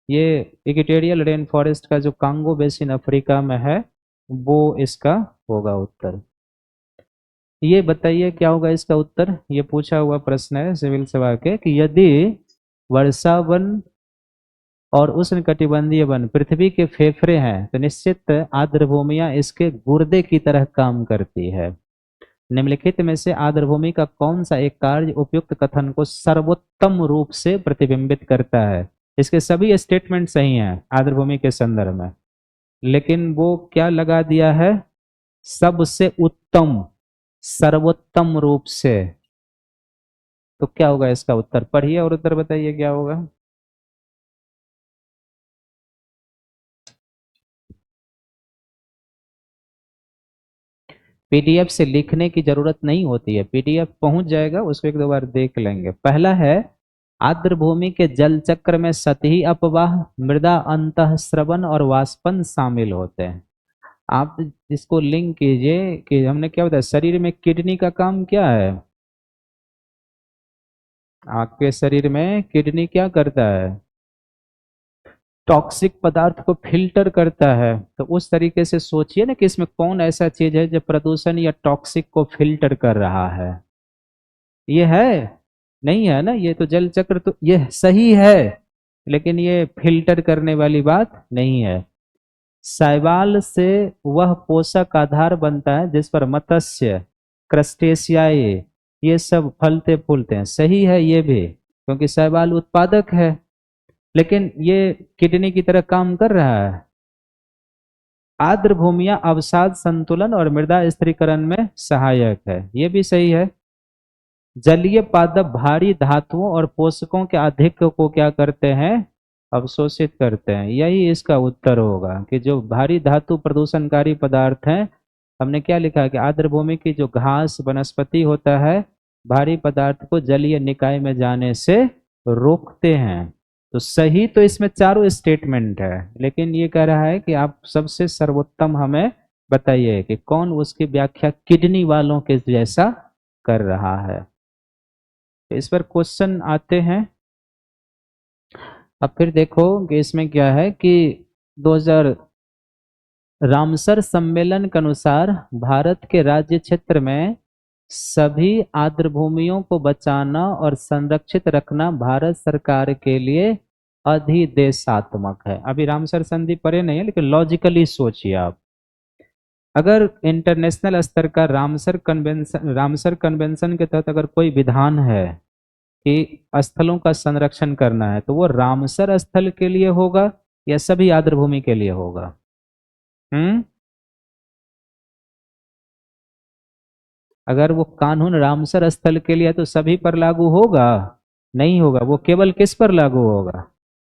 ये इक्वेटोरियल रेन फॉरेस्ट का जो कांगो बेसिन अफ्रीका में है, वो इसका होगा उत्तर। ये बताइए क्या होगा इसका उत्तर? ये पूछा हुआ प्रश्न है सिविल सेवा के कि यदि वर्षा वन और उष्णकटिबंधीय वन पृथ्वी के फेफड़े हैं तो निश्चित आर्द्रभूमियां इसके गुर्दे की तरह काम करती है। निम्नलिखित में से आर्द्रभूमि का कौन सा एक कार्य उपयुक्त कथन को सर्वोत्तम रूप से प्रतिबिंबित करता है? इसके सभी स्टेटमेंट सही हैं आर्द्रभूमि के संदर्भ में, लेकिन वो क्या लगा दिया है? सबसे उत्तम, सर्वोत्तम रूप से। तो क्या होगा इसका उत्तर? पढ़िए और उत्तर बताइए क्या होगा। पीडीएफ से लिखने की जरूरत नहीं होती है, पीडीएफ पहुंच जाएगा, उसको एक दो बार देख लेंगे। पहला है आर्द्र भूमि के जल चक्र में सतही अपवाह, मृदा अंतःस्रवण और वाष्पन शामिल होते हैं। आप इसको लिंक कीजिए कि हमने क्या बताया, शरीर में किडनी का काम क्या है? आपके शरीर में किडनी क्या करता है? टॉक्सिक पदार्थ को फिल्टर करता है। तो उस तरीके से सोचिए ना कि इसमें कौन ऐसा चीज है जो प्रदूषण या टॉक्सिक को फिल्टर कर रहा है? ये है? नहीं है ना, ये तो जल चक्र तो ये सही है, लेकिन ये फिल्टर करने वाली बात नहीं है। शैवाल से वह पोषक आधार बनता है जिस पर मत्स्य, क्रस्टेशियाई ये सब फलते फूलते हैं, सही है ये भी, क्योंकि शैवाल उत्पादक है। लेकिन ये किडनी की तरह काम कर रहा है? आर्द्र भूमियां अवसाद संतुलन और मृदा स्थिरीकरण में सहायक है, ये भी सही है। जलीय पादप भारी धातुओं और पोषकों के अधिक को क्या करते हैं? अवशोषित करते हैं। यही इसका उत्तर होगा कि जो भारी धातु प्रदूषणकारी पदार्थ हैं, हमने क्या लिखा है कि आर्द्र भूमि की जो घास वनस्पति होता है, भारी पदार्थ को जलीय निकाय में जाने से रोकते हैं। तो सही तो इसमें चारों स्टेटमेंट है, लेकिन ये कह रहा है कि आप सबसे सर्वोत्तम हमें बताइए कि कौन उसकी व्याख्या किडनी वालों के जैसा कर रहा है। तो इस पर क्वेश्चन आते हैं। अब फिर देखो कि इसमें क्या है कि 2000 रामसर सम्मेलन के अनुसार भारत के राज्य क्षेत्र में सभी आर्द्र भूमियों को बचाना और संरक्षित रखना भारत सरकार के लिए अधिदेशात्मक है। अभी रामसर संधि पढ़े नहीं है, लेकिन लॉजिकली सोचिए आप, अगर इंटरनेशनल स्तर का रामसर कन्वेंशन के तहत अगर कोई विधान है कि स्थलों का संरक्षण करना है, तो वो रामसर स्थल के लिए होगा या सभी आर्द्र भूमि के लिए होगा? अगर वो कानून रामसर स्थल के लिए है तो सभी पर लागू होगा? नहीं होगा, वो केवल किस पर लागू होगा?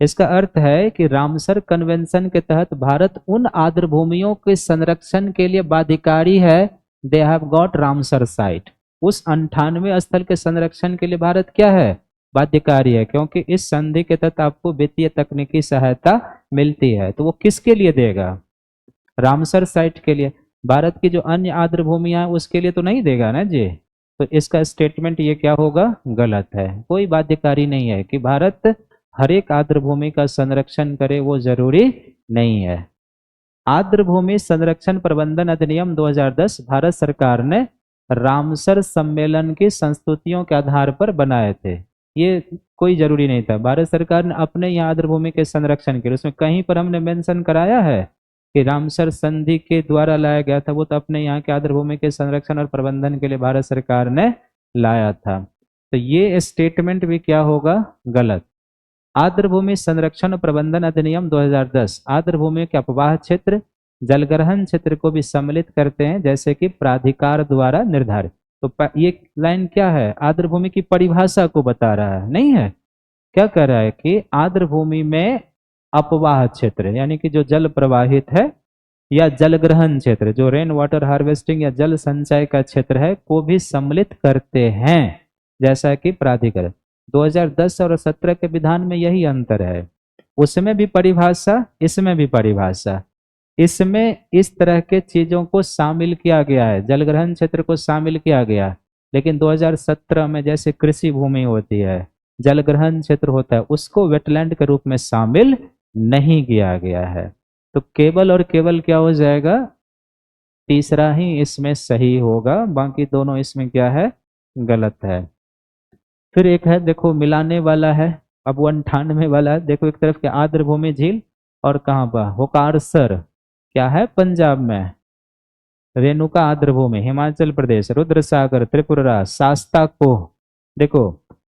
इसका अर्थ है कि रामसर कन्वेंशन के तहत भारत उन आर्द्र भूमियों के संरक्षण के लिए बाध्यकारी है। They have got Ramsar site. उस 98 स्थल के संरक्षण के लिए भारत क्या है? बाध्यकारी है, क्योंकि इस संधि के तहत आपको वित्तीय तकनीकी सहायता मिलती है। तो वो किसके लिए देगा? रामसर साइट के लिए। भारत की जो अन्य आर्द्र भूमियां उसके लिए तो नहीं देगा ना जी। तो इसका स्टेटमेंट ये क्या होगा? गलत है। कोई बाध्यकारी नहीं है कि भारत हर एक आर्द्र भूमि का संरक्षण करे, वो जरूरी नहीं है। आर्द्र भूमि संरक्षण प्रबंधन अधिनियम 2010 भारत सरकार ने रामसर सम्मेलन की संस्तुतियों के आधार पर बनाए थे। ये कोई जरूरी नहीं था, भारत सरकार ने अपने यहाँ आर्द्र भूमि के संरक्षण के लिए, उसमें कहीं पर हमने मेंशन कराया है कि रामसर संधि के द्वारा लाया गया था, वो तो अपने यहाँ के आर्द्र भूमि के संरक्षण और प्रबंधन के लिए भारत सरकार ने लाया था। तो ये स्टेटमेंट भी क्या होगा, गलत। आर्द्र भूमि संरक्षण और प्रबंधन अधिनियम 2010 आर्द्र भूमि के अपवाह क्षेत्र, जलग्रहण क्षेत्र को भी सम्मिलित करते हैं, जैसे कि प्राधिकार द्वारा निर्धारित। तो ये लाइन क्या है, आर्द्र भूमि की परिभाषा को बता रहा है, नहीं है। क्या कह रहा है कि आर्द्र भूमि में अपवाह क्षेत्र यानी कि जो जल प्रवाहित है, या जलग्रहण क्षेत्र जो रेन वाटर हार्वेस्टिंग या जल संचय का क्षेत्र है, को भी सम्मिलित करते हैं, जैसा कि प्राधिकरण। 2010 और 17 के विधान में यही अंतर है, उसमें भी परिभाषा, इसमें भी परिभाषा। इसमें इस तरह के चीजों को शामिल किया गया है, जलग्रहण क्षेत्र को शामिल किया गया, लेकिन 2017 में जैसे कृषि भूमि होती है, जलग्रहण क्षेत्र होता है, उसको वेटलैंड के रूप में शामिल नहीं किया गया है। तो केवल और केवल क्या हो जाएगा, तीसरा ही इसमें सही होगा, बाकी दोनों इसमें क्या है, गलत है। फिर एक है देखो मिलाने वाला है, अब 98 वाला है। देखो एक तरफ के आर्द्र भूमि झील और कहाँ पर होकारसर, क्या है पंजाब में, रेणुका आर्द्र भूमि हिमाचल प्रदेश, रुद्रसागर त्रिपुरा, शास्ता को। देखो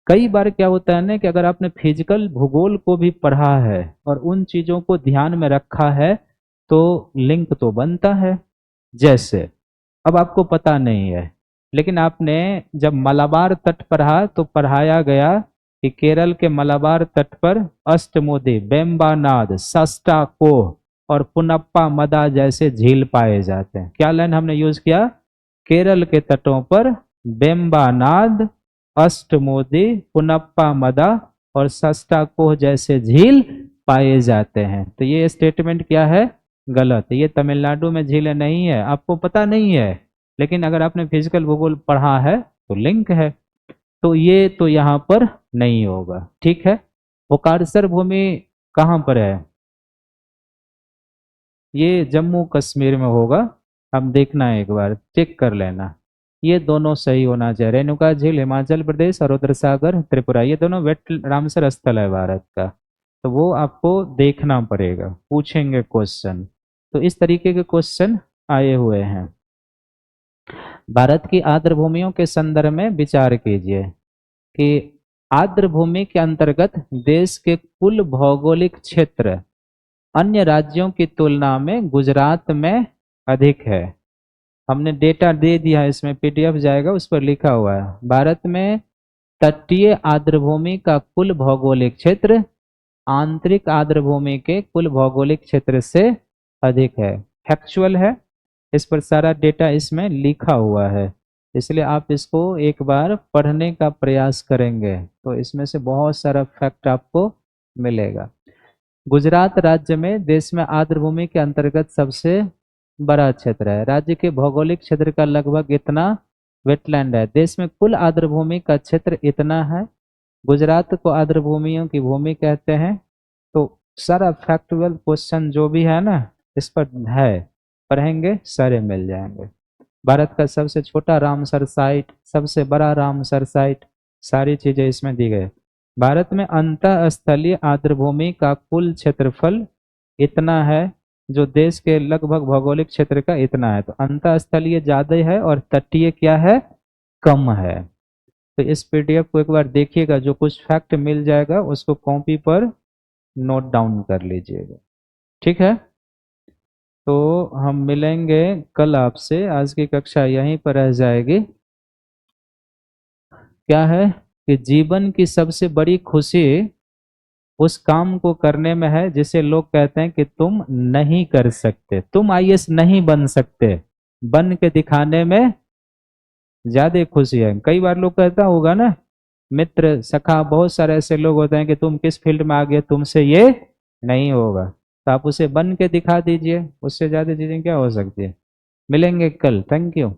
कई बार क्या होता है ना कि अगर आपने फिजिकल भूगोल को भी पढ़ा है और उन चीजों को ध्यान में रखा है तो लिंक तो बनता है। जैसे अब आपको पता नहीं है, लेकिन आपने जब मलाबार तट पढ़ा तो पढ़ाया गया कि केरल के मलाबार तट पर अष्टमुदी, बेम्बानाद, सस्टाको और पुनप्पा मदा जैसे झील पाए जाते हैं। क्या लाइन हमने यूज किया, केरल के तटों पर बेम्बानाद, अष्टमुदी, पुनप्पा मदा और सस्टाको जैसे झील पाए जाते हैं। तो ये स्टेटमेंट क्या है, गलत। ये तमिलनाडु में झीलें नहीं है, आपको पता नहीं है, लेकिन अगर आपने फिजिकल भूगोल पढ़ा है तो लिंक है। तो ये तो यहाँ पर नहीं होगा, ठीक है। होकारसर भूमि कहाँ पर है, ये जम्मू कश्मीर में होगा। हम देखना है, एक बार चेक कर लेना, ये दोनों सही होना चाहिए। रेणुका झील हिमाचल प्रदेश और रुद्रसागर त्रिपुरा, ये दोनों वेट रामसर स्थल है भारत का। तो वो आपको देखना पड़ेगा, पूछेंगे क्वेश्चन। तो इस तरीके के क्वेश्चन आए हुए हैं। भारत की आर्द्र भूमियों के संदर्भ में विचार कीजिए कि आर्द्र भूमि के अंतर्गत देश के कुल भौगोलिक क्षेत्र अन्य राज्यों की तुलना में गुजरात में अधिक है। हमने डेटा दे दिया है, इसमें पीडीएफ जाएगा, उस पर लिखा हुआ है। भारत में तटीय आर्द्र भूमि का कुल भौगोलिक क्षेत्र आंतरिक आर्द्र भूमि के कुल भौगोलिक क्षेत्र से अधिक है। फैक्चुअल है, इस पर सारा डेटा इसमें लिखा हुआ है, इसलिए आप इसको एक बार पढ़ने का प्रयास करेंगे तो इसमें से बहुत सारा फैक्ट आपको मिलेगा। गुजरात राज्य में देश में आर्द्र भूमि के अंतर्गत सबसे बड़ा क्षेत्र है। राज्य के भौगोलिक क्षेत्र का लगभग इतना वेटलैंड है। देश में कुल आर्द्र भूमि का क्षेत्र इतना है। गुजरात को आर्द्र भूमियों की भूमि कहते हैं। तो सारा फैक्चुअल क्वेश्चन जो भी है ना, इस पर है, पढ़ेंगे सारे मिल जाएंगे। भारत का सबसे छोटा रामसर साइट, सबसे बड़ा रामसर साइट, सारी चीजें इसमें दी गई। भारत में अंतःस्थलीय आर्द्र भूमि का कुल क्षेत्रफल इतना है, जो देश के लगभग भौगोलिक क्षेत्र का इतना है। तो अंतःस्थलीय ज्यादा है और तटीय क्या है, कम है। तो इस पीडीएफ को एक बार देखिएगा, जो कुछ फैक्ट मिल जाएगा उसको कॉपी पर नोट डाउन कर लीजिएगा, ठीक है। तो हम मिलेंगे कल आपसे, आज की कक्षा यहीं पर रह जाएगी। क्या है कि जीवन की सबसे बड़ी खुशी उस काम को करने में है जिसे लोग कहते हैं कि तुम नहीं कर सकते, तुम आईएएस नहीं बन सकते, बन के दिखाने में ज्यादा खुशी है। कई बार लोग कहता होगा ना, मित्र सखा बहुत सारे ऐसे लोग होते हैं कि तुम किस फील्ड में आ गए, तुमसे ये नहीं होगा। तो आप उसे बन के दिखा दीजिए, उससे ज्यादा चीजें क्या हो सकती है। मिलेंगे कल, थैंक यू।